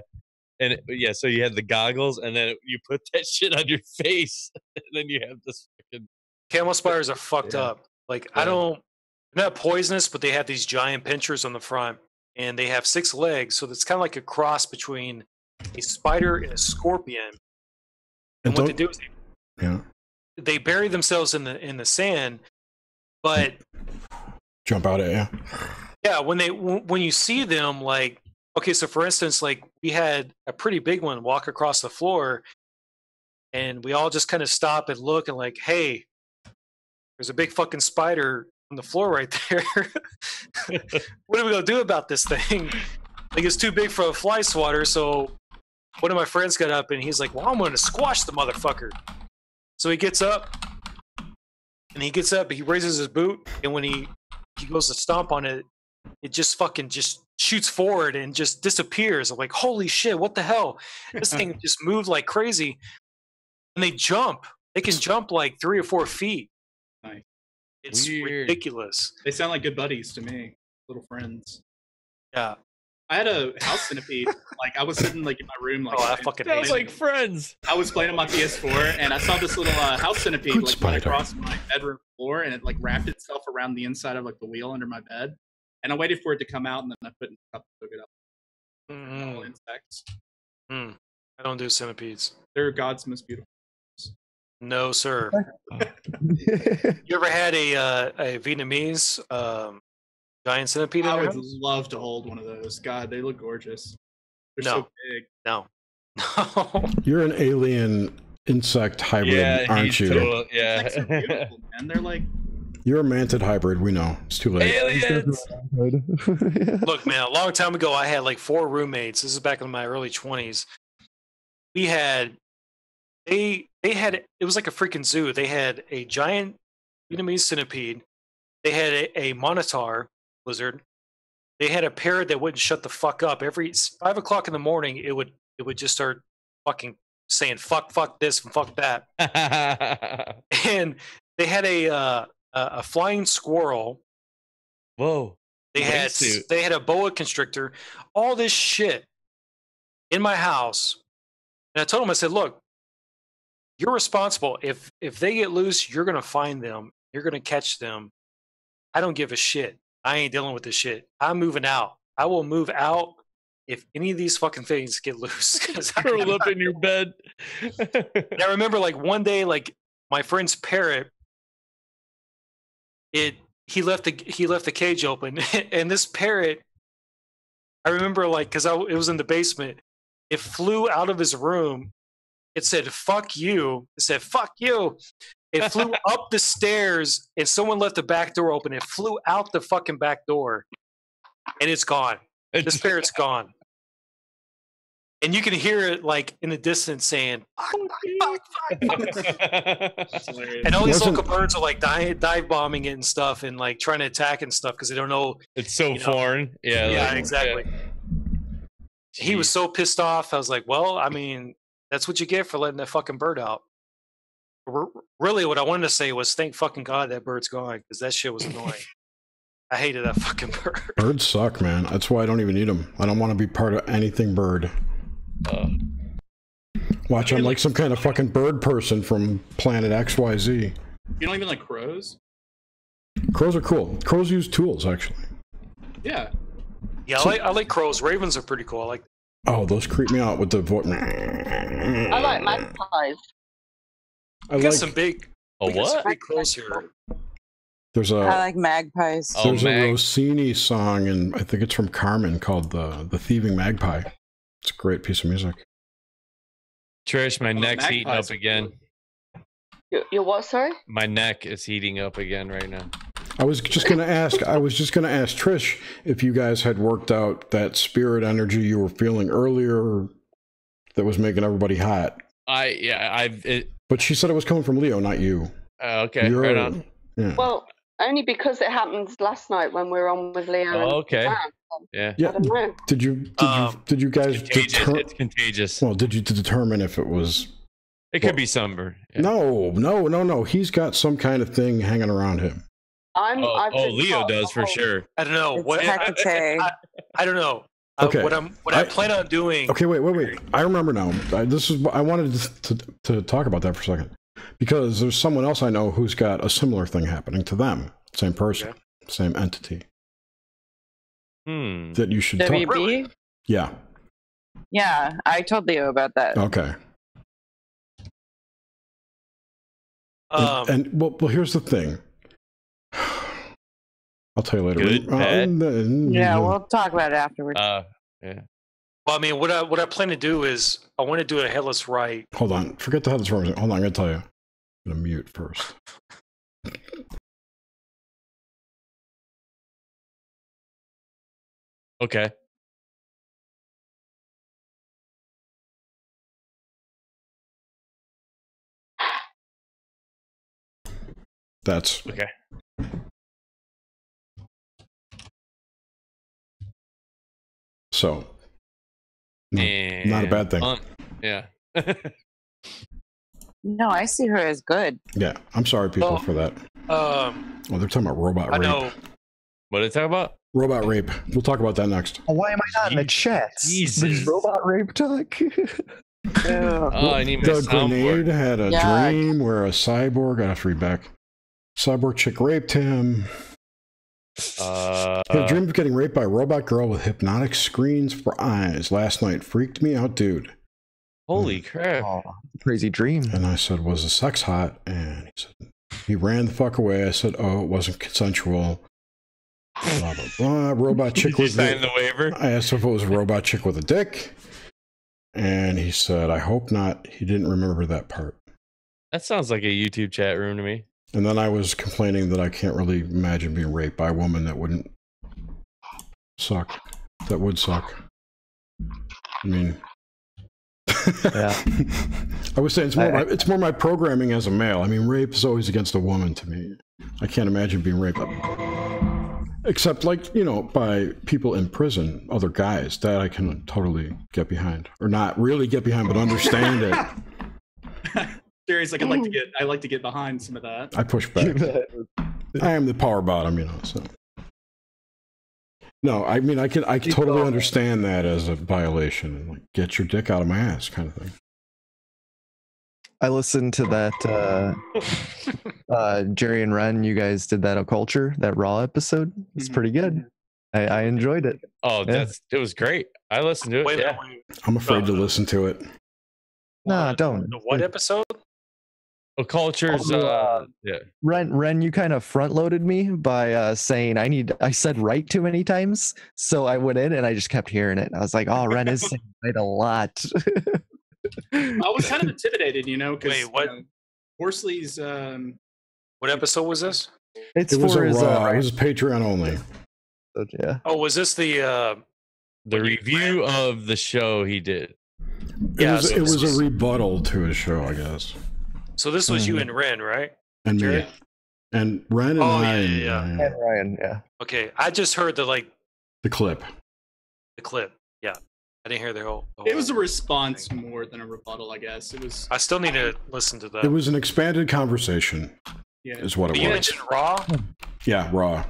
And so you had the goggles, and then you put that shit on your face, and then you have this fucking Camel spiders are fucked up. Like they're not poisonous, but they have these giant pinchers on the front, and they have 6 legs. So it's kind of like a cross between a spider and a scorpion. And what they do is yeah, they bury themselves in the sand, but jump out at you. Yeah, when you see them, like, okay, so for instance, like we had a pretty big one walk across the floor, and we all just kind of stop and look and like, hey, there's a big fucking spider on the floor right there. What are we gonna do about this thing? Like, it's too big for a fly swatter. So one of my friends got up and he's like, well, I'm gonna squash the motherfucker. So he gets up, he raises his boot, and when he goes to stomp on it, it just fucking just shoots forward and just disappears. I'm like, holy shit, what the hell? This thing just moved like crazy. And they jump. They can jump like 3 or 4 feet. Nice. It's Weird. ridiculous. They sound like good buddies to me, little friends. Yeah. I had a house centipede. Like, I was sitting like in my room, like, I fucking Sounds like friends. I was playing on my PS4, and I saw this little house centipede Good like run spider. across my bedroom floor, and it like wrapped itself around the inside of like the wheel under my bed. And I waited for it to come out, and then I put it in the cup and took it up. All insects. I don't do centipedes. They're God's most beautiful. No, sir. You ever had a Vietnamese giant centipede? I in your would house? love to hold one of those. God, they look gorgeous. They're No. so big. No. You're an alien insect hybrid, Yeah, aren't you? Insects are beautiful, man. They're like, You're a mantid hybrid. We know. It's too late. Aliens. Look, man, a long time ago, I had like 4 roommates. This is back in my early 20s. We had, they had, it was like a freaking zoo. They had a giant Vietnamese centipede. They had a monitor lizard. They had a parrot that wouldn't shut the fuck up. Every 5 o'clock in the morning, it would just start fucking saying fuck this and fuck that. And they had a flying squirrel. Whoa. They had a boa constrictor. All this shit in my house. And I told them, I said, look, you're responsible. If they get loose, you're gonna find them. You're gonna catch them. I don't give a shit. I ain't dealing with this shit. I'm moving out. I will move out if any of these fucking things get loose. Curl up in your bed. And I remember like one day, like my friend's parrot, he left the cage open, and this parrot, I remember like, because it was in the basement, it flew out of his room. It said fuck you. It said fuck you. It flew up the stairs, and someone left the back door open. It flew out the fucking back door, and it's gone. This parrot's gone. And you can hear it like in the distance saying, fuck. And all these local birds are like dive bombing it and stuff, and like trying to attack and stuff because they don't know. It's so foreign. Yeah. Yeah, like, exactly. yeah. He was so pissed off. I was like, well, I mean, that's what you get for letting that fucking bird out. Really, what I wanted to say was thank fucking God that bird's gone, because that shit was annoying. I hated that fucking bird. Birds suck, man. That's why I don't even eat them. I don't want to be part of anything bird. Watch, I'm like some kind of fucking bird person from planet XYZ. you don't even like crows? Crows are cool. Crows use tools, actually. Yeah. Yeah, I like crows. Ravens are pretty cool. I like. Oh, those creep me out with the voice. I like magpies. We got some big. A what? Big crows here. There's I like magpies. There's a Rossini song, and I think it's from Carmen, called the Thieving Magpie. It's a great piece of music. Trish, my neck's heating up again. Your what? Sorry. My neck is heating up again right now. I was just gonna ask Trish if you guys had worked out that spirit energy you were feeling earlier that was making everybody hot. But she said it was coming from Leo, not you. Okay, right on. Yeah. Well, only because it happened last night when we were on with Leo. Oh, okay. Yeah. Yeah. Did you guys determine? It's contagious. Well, did you determine if it was? It could be sunburn. Yeah. No. He's got some kind of thing hanging around him. Leo does for sure. I don't know what. I don't know. Okay. What I plan on doing. Okay, wait. I remember now. I wanted to talk about that for a second, because there's someone else I know who's got a similar thing happening to them. Same person, same entity. That you should WB? talk. Really? Yeah. Yeah, I told Leo about that. Okay. Well, here's the thing. I'll tell you later. Good, bad? Yeah, we'll talk about it afterwards. Yeah. Well, I mean, what I plan to do is I want to do a headless right. Hold on. Forget the headless right. Hold on. I'm going to tell you. I'm going to mute first. Okay. That's okay. So, not a bad thing. Yeah. No, I see her as good. Yeah, I'm sorry, people, for that. Oh, they're talking about robot rape. I know. What are they talking about? Robot rape. We'll talk about that next. Why am I not in the chat? Jesus. Robot rape talk. I need my The Grenade had a Yeah. dream where a cyborg, I have to read back. Cyborg chick raped him. He had a dream of getting raped by a robot girl with hypnotic screens for eyes. Last night freaked me out, dude. Holy crap. Oh, crazy dream. And I said, was the sex hot? And he said, he ran the fuck away. I said, oh, it wasn't consensual. Blah, blah, blah. Robot chick Did you with sign the waiver? I asked if it was a robot chick with a dick. And he said, I hope not. He didn't remember that part. That sounds like a YouTube chat room to me. And then I was complaining that I can't really imagine being raped by a woman that wouldn't suck. That would suck. I mean, Yeah. I was saying it's more my programming as a male. I mean, rape is always against a woman to me. I can't imagine being raped. Except, like, you know, by people in prison, other guys, that I can totally get behind. Or not really get behind, but understand it. Theories I like to get behind some of that. I push back. I am the power bottom, you know, so. No, I mean, I can totally understand that as a violation. Like, get your dick out of my ass kind of thing. I listened to that Jerry and Ren, you guys did that Occulture, that Raw episode. It's pretty good. I enjoyed it. Oh, Yeah. it was great. I listened to it. Wait, Yeah. I'm afraid to listen to it. Nah, don't. The what episode? Culture's yeah. Ren, you kind of front loaded me by saying I said right too many times. So I went in and I just kept hearing it. I was like, oh, Ren is saying right a lot. I was kind of intimidated, you know, because Wait, what? Horsley's. What episode was this? It's It was for a his raw. It was Patreon only. yeah. Oh, was this the review of the show he did? Yeah, It was a rebuttal to his show, I guess. So this was you and Ren, right? And Jerry? me. And Ren and Oh, I. yeah. And Ryan, yeah. Okay, I just heard the clip. The clip. Yeah, I didn't hear the whole. It was a response more than a rebuttal, I guess. It was. I still need to listen to that. It was an expanded conversation. Yeah. Is what it You was. mentioned Raw. Yeah, Raw.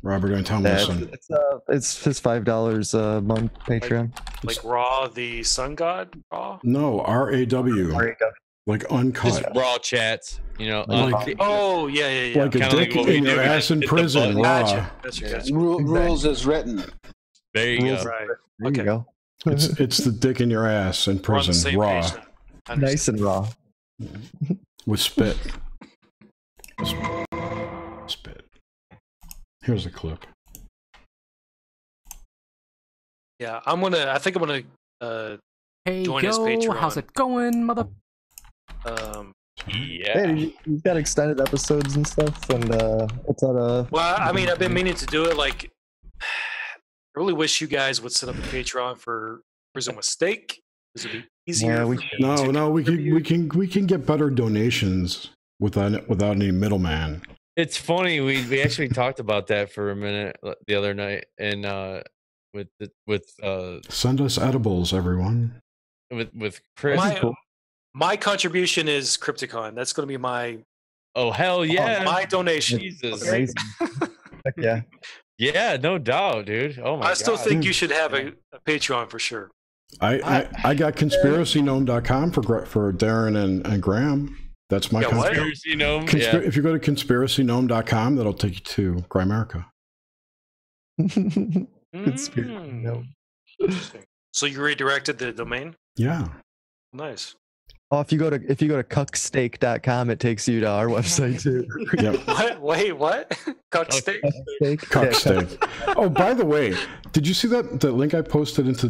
Robert and Tom Yeah, Wilson. it's his $5 a month Patreon. Like Raw, the Sun God. Raw. No, RAW. Like uncut. Just raw chats, you know. Like- Oh yeah. Like a Kinda dick like what we in do your when ass I in hit the prison. button. Raw. Gotcha. Rules as written. There you go. Right. There you go. It's the dick in your ass in We're on the prison. same Raw. page then. Nice and raw. With spit. Spit. Here's a clip. Yeah, I think I'm gonna Hey, join his yo, Patreon. how's it going, mother? Yeah. Hey, you've got extended episodes and stuff, and what's that? Well, I mean, I've been meaning to do it. Like, I really wish you guys would set up a Patreon for Prison with Steak. This would be easier. Yeah, we we can get better donations without any middleman. It's funny. We actually talked about that for a minute the other night, and with Send us edibles, everyone. with Chris. My contribution is Crypticon. That's going to be my. Oh hell yeah! My donation. Jesus. Amazing. Heck yeah. Yeah, no doubt, dude. Oh my god. I still think you should have a Patreon for sure. I got conspiracygnome.com for Darren and Graham. That's my Conspiracy Gnome. If you go to conspiracygnome.com, that'll take you to Grimerica. Conspiracy Gnome. So you redirected the domain? Yeah. Nice. Oh, if you go to cucksteak.com, it takes you to our website too. Yep. What? Wait, what? Cuck steak? Cuck steak. Oh, by the way, did you see the link I posted into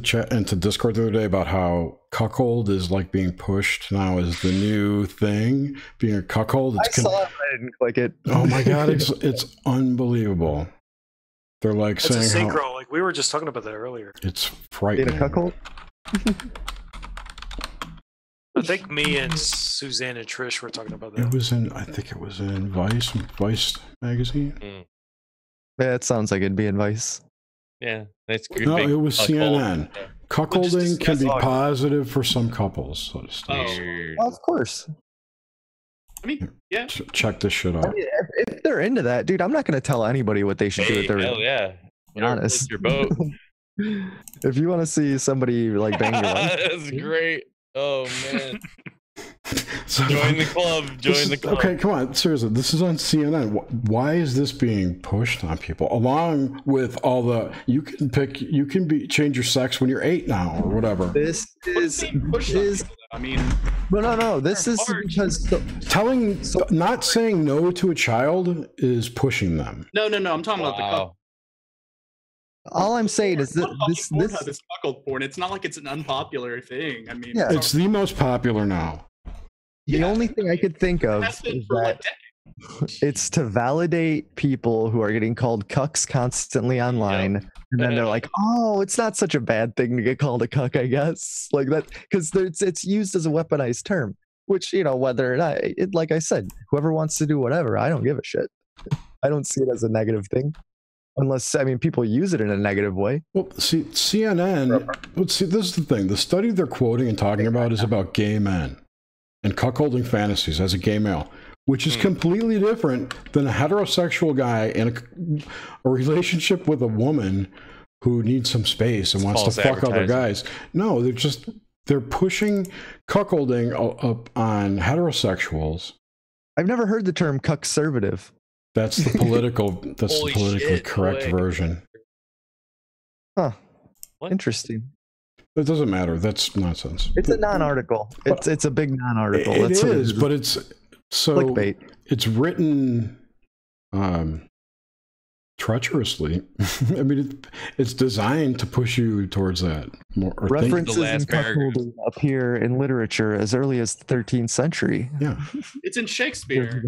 Discord the other day about how cuckold is like being pushed now as the new thing? Being a cuckold. I saw it, I didn't click it. Oh my god, it's unbelievable. They're like It's saying a synchro. Like we were just talking about that earlier. It's frightening. Being a cuckold. I think me and Suzanne and Trish were talking about that. It was in, I think it was in Vice magazine. Yeah, it sounds like it'd be in Vice. Yeah, that's good. No, it was CNN. Yeah. Cuckolding can be positive for some couples, so to speak. Well, of course. I mean, yeah. Check this shit out. I mean, if they're into that, dude, I'm not going to tell anybody what they should do with their. Hell yeah. Be honest. Your boat. If you want to see somebody like bang your wife, that's great. Oh man. Join the club. Join the club. Okay, come on. Seriously, this is on CNN. Why is this being pushed on people? Along with all the you can change your sex when you're 8 now or whatever. This is I mean, no. This is because not saying no to a child is pushing them. No. I'm talking about the couple. All I'm saying is that this is cuckold porn. It's not like it's an unpopular thing. I mean, it's the most popular now. The only thing I could think of is that it's to validate people who are getting called cucks constantly online, and then they're like, "Oh, it's not such a bad thing to get called a cuck, I guess." Like that, because it's used as a weaponized term. Which, whether or not, like I said, whoever wants to do whatever, I don't give a shit. I don't see it as a negative thing. Unless, people use it in a negative way. Well, see, CNN, this is the thing. The study they're quoting and talking about is about gay men and cuckolding fantasies as a gay male, which is completely different than a heterosexual guy in a relationship with a woman who needs some space and wants to fuck other guys. No, they're pushing cuckolding up on heterosexuals. I've never heard the term cuckservative. That's the politically correct version. Huh. Interesting. It doesn't matter. That's nonsense. It's a non-article. It's a big non-article. It is, but it's so clickbait. It's written treacherously. I mean, it's designed to push you towards that. References in cuckolding appear in literature as early as the 13th century. Yeah, it's in Shakespeare.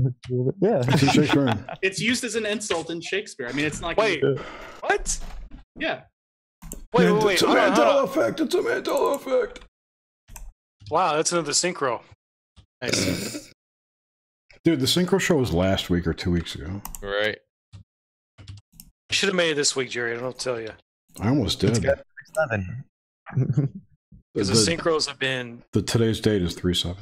Yeah, it's in Shakespeare. It's used as an insult in Shakespeare. I mean, it's not. What? Yeah. Wait. It's a Mandela effect. It's a Mandela effect. Wow, that's another synchro. Nice. Dude, the synchro show was last week or 2 weeks ago. Right. Should have made it this week, Jerry. I don't tell you. I almost did. Because the synchros have been. Today's date is 3/7.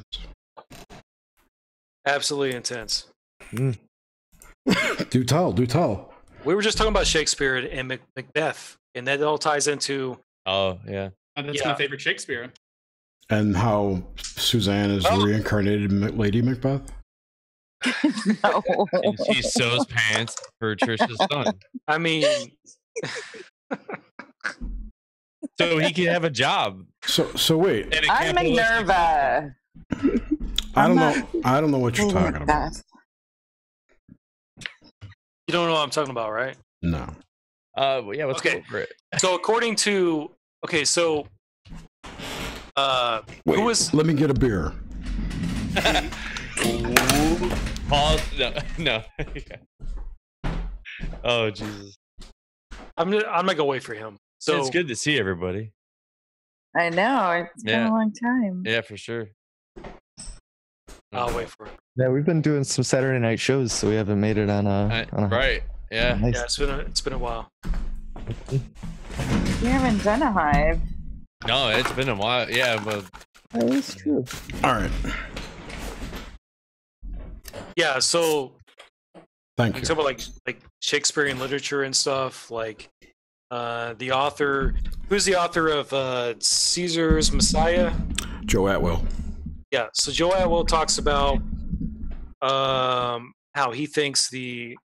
Absolutely intense. Do tell. We were just talking about Shakespeare and Macbeth, and that all ties into. Oh yeah, that's my favorite Shakespeare. And how Suzanne is reincarnated Lady Macbeth. No. And she sews pants for Trish's son. I mean, so he can have a job. So wait. I'm Minerva. I don't know what you're talking about. You don't know what I'm talking about, right? No. Yeah. Let's go for it. So according to wait, who was? Let me get a beer. Paul, no. Oh Jesus! I'm not gonna wait for him. So it's good to see everybody. I know it's been a long time. Yeah, for sure. I'll wait for it. Yeah, we've been doing some Saturday night shows, so we haven't made it on a right. Yeah. Yeah, it's been a while. You haven't done a hive. No, it's been a while. Yeah, but that is true. All right. Yeah, so thank you. Talk about like Shakespearean literature and stuff. Like the author, who's the author of Caesar's Messiah? Joe Atwill. Yeah, so Joe Atwill talks about how he thinks the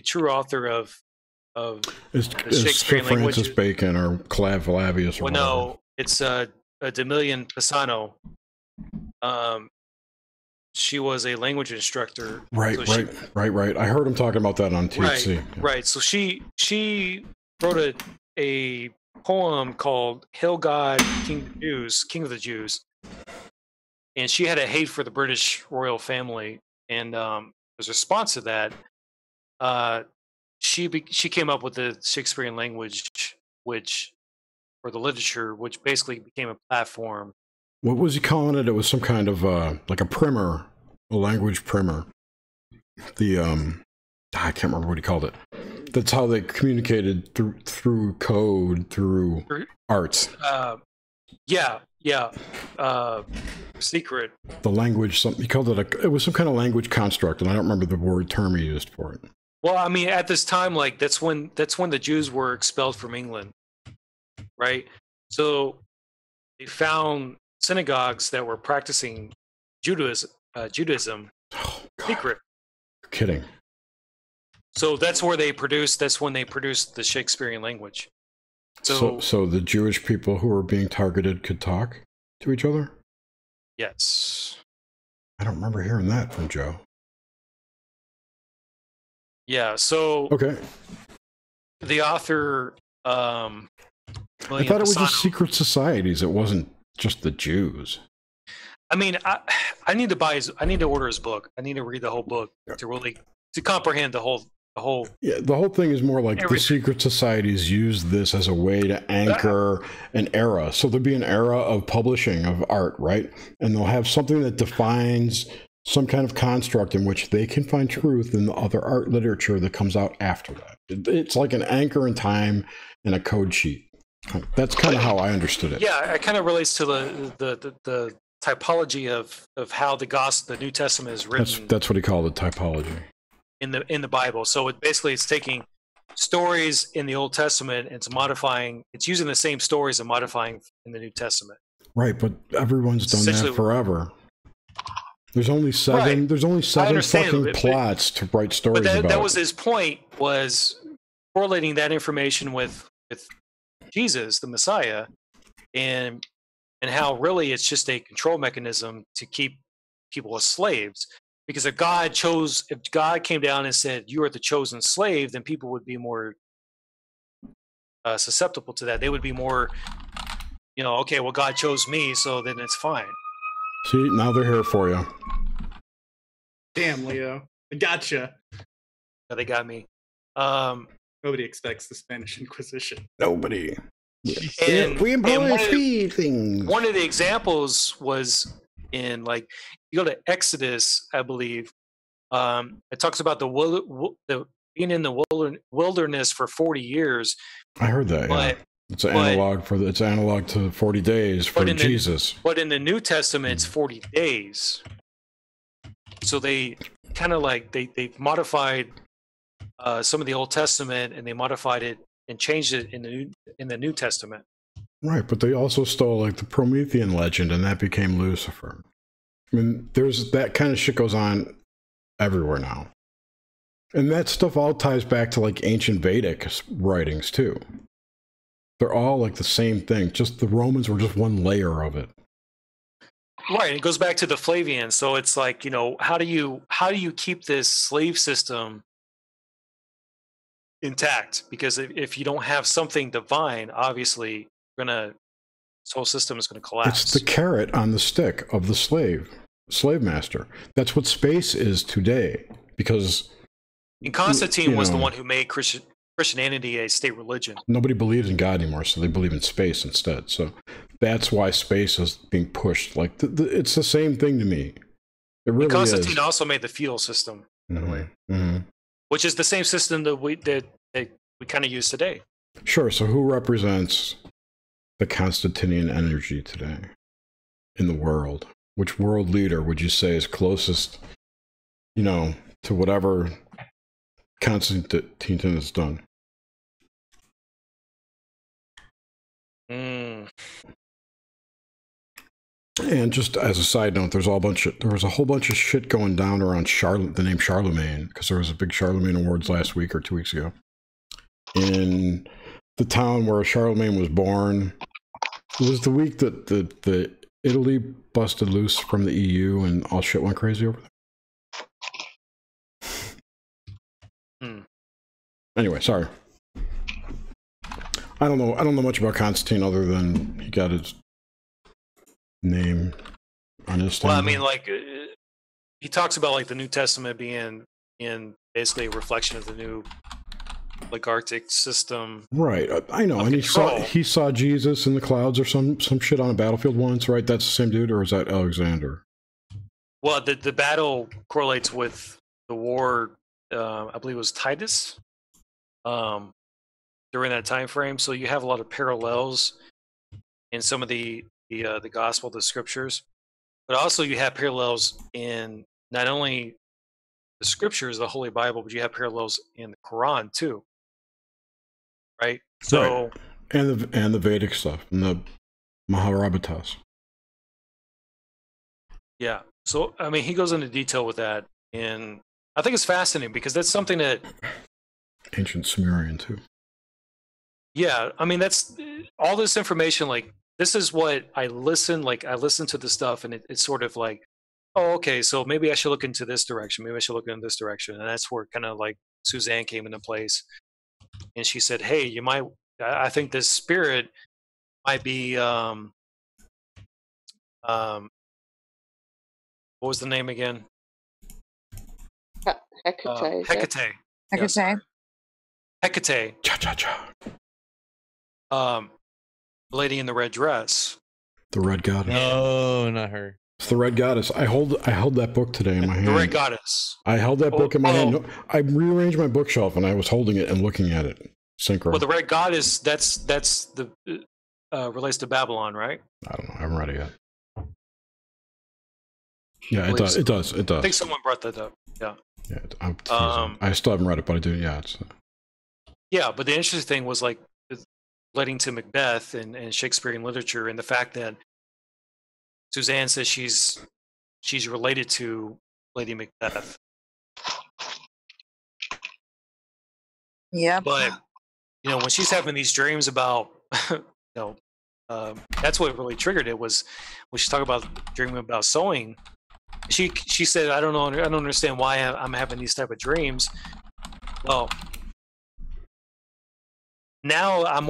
true author of Shakespearean language. Francis Bacon or Clavius or well, no, it's Demilian Pisano. she was a language instructor. Right, So right. I heard him talking about that on THC. Right. So she wrote a poem called "Hail God, King of the Jews," and she had a hate for the British royal family. And as a response to that, she came up with the Shakespearean language, or the literature, which basically became a platform. What was he calling it? It was some kind of like a primer, a language primer. The I can't remember what he called it. That's how they communicated through code, through arts. Secret. The language, something he called it. It was some kind of language construct, and I don't remember the term he used for it. Well, I mean, at this time, like that's when the Jews were expelled from England, right? So they found synagogues that were practicing Judaism secret. You're kidding. So that's when they produced the Shakespearean language. So the Jewish people who were being targeted could talk to each other? Yes. I don't remember hearing that from Joe. Yeah, so okay. The author I thought it was just secret societies. It wasn't just the Jews. I mean, I need to order his book. I need to read the whole book to comprehend the whole. Yeah, the whole thing is more like the secret societies use this as a way to anchor an era. So there'll be an era of publishing of art, right? And they'll have something that defines some kind of construct in which they can find truth in the other art literature that comes out after that. It's like an anchor in time and a code sheet. That's kind of how I understood it. Yeah, it kind of relates to the typology of how the New Testament is written. That's what he called it, typology. In the Bible. So it's taking stories in the Old Testament and it's using the same stories and modifying in the New Testament. Right, but everyone's done that forever. There's only seven. Right. There's only seven fucking plots to write stories about. But that was his point, was correlating that information with Jesus, the Messiah, and how really it's just a control mechanism to keep people as slaves. Because if God came down and said, "You are the chosen slave," then people would be more susceptible to that. They would be more, okay, well, God chose me, so then it's fine. See, now they're here for you. Damn, Leo. I gotcha. Yeah, they got me. Nobody expects the Spanish Inquisition. Nobody. And we employ three things. One of the examples was in, like, you go to Exodus, I believe. It talks about being in the wilderness for 40 years. I heard that. Yeah. It's analog to 40 days for Jesus. But in the New Testament, it's 40 days. So they kind of like they've modified some of the Old Testament, and they modified it and changed it in the New Testament. Right, but they also stole like the Promethean legend, and that became Lucifer. I mean, there's that kind of shit goes on everywhere now. And that stuff all ties back to like ancient Vedic writings too. They're all like the same thing, just the Romans were just one layer of it. Right, it goes back to the Flavians. So it's like, how do you keep this slave system intact? Because if you don't have something divine, obviously this whole system is going to collapse. It's the carrot on the stick of the slave master. That's what space is today. Because Constantine was the one who made Christianity a state religion. Nobody believes in God anymore, so they believe in space instead. So that's why space is being pushed. Like it's the same thing to me. It really Constantine is. also made the feudal system, by the way, which is the same system that we kind of use today. Sure. So who represents the Constantinian energy today in the world? Which world leader would you say is closest, to whatever Constantine has done? And just as a side note, there was a whole bunch of shit going down around the name Charlemagne, because there was a big Charlemagne Awards last week or 2 weeks ago in the town where Charlemagne was born. It was the week that the Italy busted loose from the EU and all shit went crazy over there. Anyway, sorry. I don't know much about Constantine other than he got his name on his thing. Well, I mean, like he talks about like the New Testament being in basically a reflection of the new like Arctic system. Right, I know, and he saw Jesus in the clouds or some shit on a battlefield once, right? That's the same dude, or is that Alexander? Well, the battle correlates with the war. I believe it was Titus. During that time frame, so you have a lot of parallels in some of the gospel, the scriptures, but also you have parallels in not only the scriptures, the Holy Bible, but you have parallels in the Quran too, right? So, right. and the Vedic stuff and the Mahabharatas. Yeah. So I mean, he goes into detail with that, and I think it's fascinating because that's something that ancient Sumerian too. Yeah, I mean that's all this information. Like this is what I listen. Like I listen to the stuff, and it's sort of like, oh, okay, so maybe I should look into this direction. Maybe I should look in this direction, and that's where kind of like Suzanne came into place, and she said, "Hey, you might. I think this spirit might be what was the name again? Hecate. Hecate. Hecate. Hecate. Cha-cha-cha. Lady in the red dress. The red goddess. No, not her. It's the red goddess. I held that book today in my hand. The red goddess. I held that book in my hand. I rearranged my bookshelf and I was holding it and looking at it. Synchro. Well, the red goddess. That's the relates to Babylon, right? I don't know. I haven't read it yet. Yeah, it does. It does. It does. I think someone brought that up. Yeah. Yeah. I still haven't read it, but I do. Yeah. Yeah, but the interesting thing was like relating to Macbeth and Shakespearean literature, and the fact that Suzanne says she's related to Lady Macbeth. Yeah. But when she's having these dreams about that's what really triggered it was when she's talking about dreaming about sewing. She said, I don't understand why I'm having these type of dreams. Well, now I'm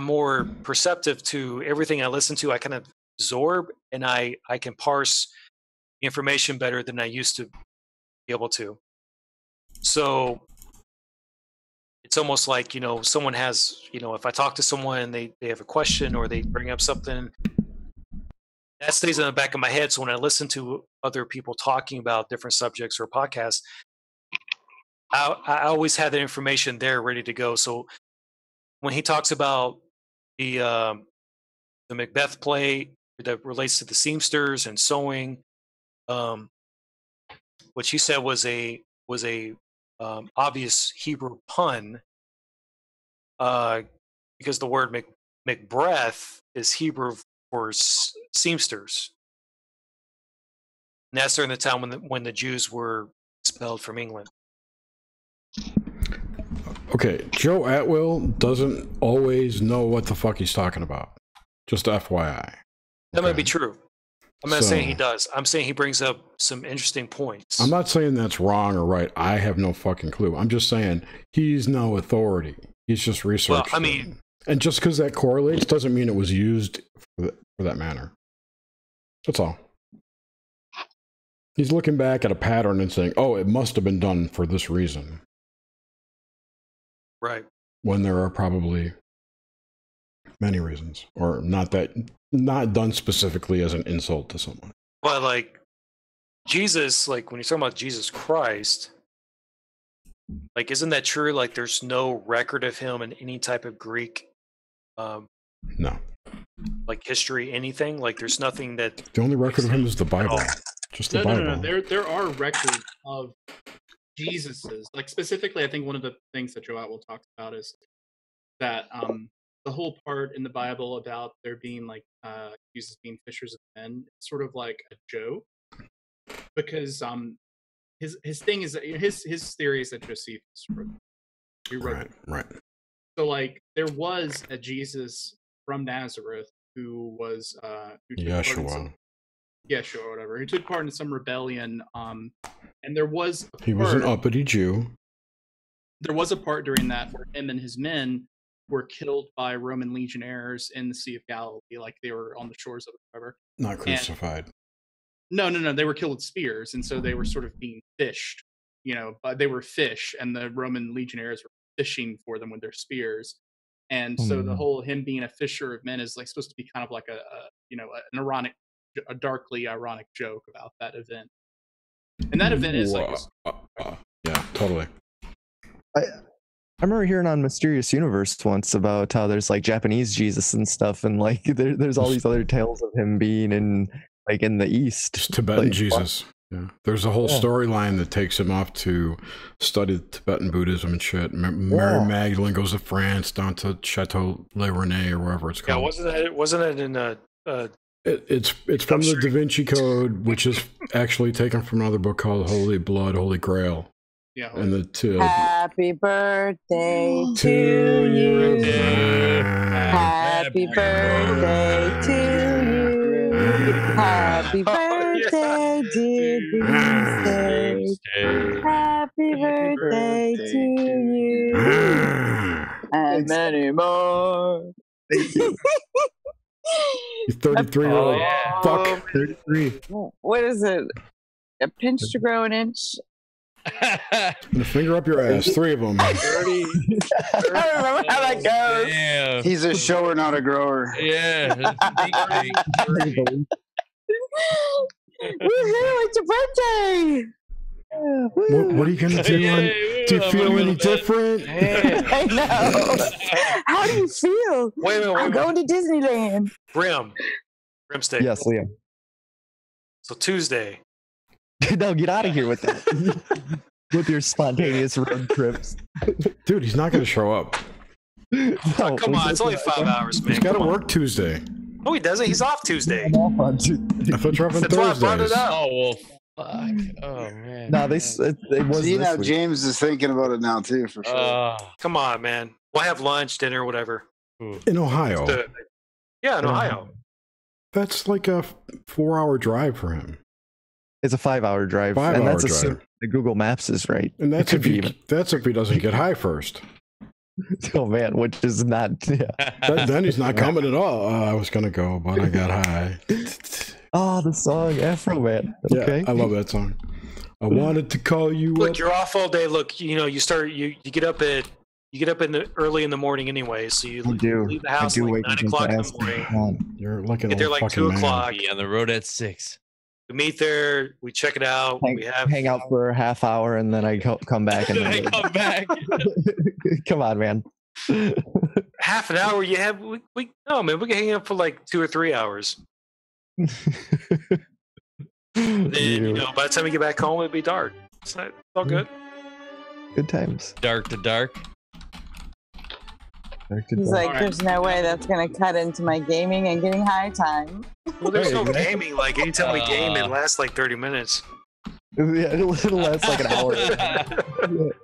more perceptive to everything I listen to. I kind of absorb and I can parse information better than I used to be able to. So it's almost like, someone has, if I talk to someone and they have a question or they bring up something, that stays in the back of my head. So when I listen to other people talking about different subjects or podcasts, I always have that information there ready to go. So when he talks about the Macbeth play that relates to the seamsters and sewing, what she said was a obvious Hebrew pun, because the word Macbeth is Hebrew for seamsters. And that's during the time when the Jews were expelled from England. Okay, Joe Atwill doesn't always know what the fuck he's talking about. Just FYI. That might be true. I'm not saying he does. I'm saying he brings up some interesting points. I'm not saying that's wrong or right. I have no fucking clue. I'm just saying he's no authority. He's just researched. Well, I mean, and just because that correlates doesn't mean it was used for that manner. That's all. He's looking back at a pattern and saying, "Oh, it must have been done for this reason." Right. When there are probably many reasons, or not done specifically as an insult to someone. But like Jesus, like when you're talking about Jesus Christ, like isn't that true? Like there's no record of him in any type of Greek no. Like history, anything? Like there's nothing that the only record of him is the Bible. Just the Bible. No. There are records of Jesus's. Like specifically, I think one of the things that Joe Atwill talks about is that the whole part in the Bible about there being like Jesus being fishers of men, it's sort of like a joke, because his thing is that his theory is that Josephus wrote right. So like there was a Jesus from Nazareth who was who took part in Yeshua. Yeshua or whatever, who took part in some rebellion. And there was He was an uppity Jew. There was a part during that where him and his men were killed by Roman legionnaires in the Sea of Galilee, like they were on the shores of it, whatever. Not crucified. No, they were killed with spears, and so they were sort of being fished, but they were fish, and the Roman legionnaires were fishing for them with their spears. And so the whole him being a fisher of men is like supposed to be kind of like a darkly ironic joke about that event. And that event is like yeah, totally. I remember hearing on Mysterious Universe once about how there's like Japanese Jesus and stuff, and like there's all these other tales of him being in the East. Just Tibetan Jesus. Yeah. There's a whole storyline that takes him off to study Tibetan Buddhism and shit. Mary Magdalene goes to France, down to Chateau Le Rennais or wherever it's called. Yeah, wasn't it in it's from the Da Vinci Code, which is actually taken from another book called Holy Blood, Holy Grail. Yeah. And the two. Happy birthday to you. Happy birthday to you. Happy birthday, dear Tuesday. Happy birthday to you. And many more. You 33-year-old fuck. 33. What is it? A pinch to grow an inch? And a finger up your ass. 3 of them. 30. I don't remember how that goes. Damn. He's a shower, not a grower. Yeah. Woohoo! It's your birthday! What are you gonna do? Do you feel any different? I know. How do you feel? Wait. I'm going to Disneyland. Rim steak. Yes, Liam. So Tuesday. No, get out of here with that. With your spontaneous road trips. Dude, he's not gonna show up. No, Come on, it's only 5 hours, man. He's gotta work Tuesday. No, he doesn't. He's off Tuesday. I thought you're off on That's why I brought it Thursdays. up. Oh well. Fuck. Oh man. No, it was See, now this week. James is thinking about it now too, for sure. Come on, man. We'll have lunch, dinner, whatever. In Ohio. Yeah, in Ohio. That's like a 4-hour drive for him. It's a 5-hour drive. 5-hour and that's drive. assuming the Google Maps is right. And that's It if could he, be that's if he doesn't get high first. Oh man, which is not. Yeah. Then he's not coming at all. I was gonna go, but I got high. Oh, the song Afro Man. Okay. Yeah, I love that song. I wanted to call you Look, up. you're off all day. Look, you get up early in the morning anyway, so you leave the house like 9 o'clock in the morning. You're like an Get there old like fucking 2 man. o'clock. Be on the road at 6. We meet there. We check it out. Hang out for a half hour and then I come back and I then come back. come on, man. half an hour. You have no man. We can hang out for like 2 or 3 hours. Then by the time we get back home, it'll be dark. It's all good. Good times. Dark to dark. He's like, there's no way that's going to cut into my gaming and getting high time. Well, there's no gaming. Like anytime we game, it lasts like 30 minutes. Yeah, it'll last like an hour.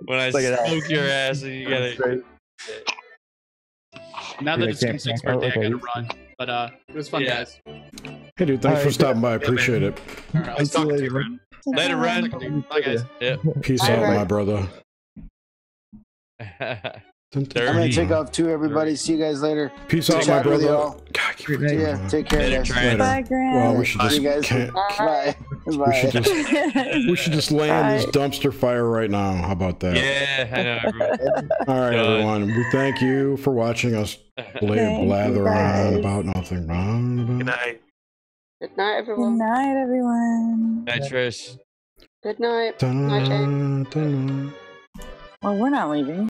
When I Like an hour. smoke your ass and you gotta. Now that Yeah, it's Jim can't- 6's oh, birthday, okay. I gotta run. But it was fun, Yeah. guys. Hey, dude, thanks for stopping by. I appreciate it. All right, I'll I'll see you talk to you, later. Ren. Later, Ren. Bye, guys. Yep. Peace Bye, out, Ren. my brother. I'm gonna take off too, everybody. See you guys later. Peace out, my Chat with brother. y'all. God, keep Yeah, take care, Later, guys. Trent. Bye, Grant. Well, we should See just you guys. can't, Bye. we Bye. should just we should just land this dumpster fire right now. How about that? Yeah, I know. Everyone. All right, Done. everyone. We thank you for watching us blather on guys. about nothing. Good night. Good night, Good everyone. night, everyone. Night, Trish. Good night. Night, James. Dun-dun-dun-dun. Well, we're not leaving.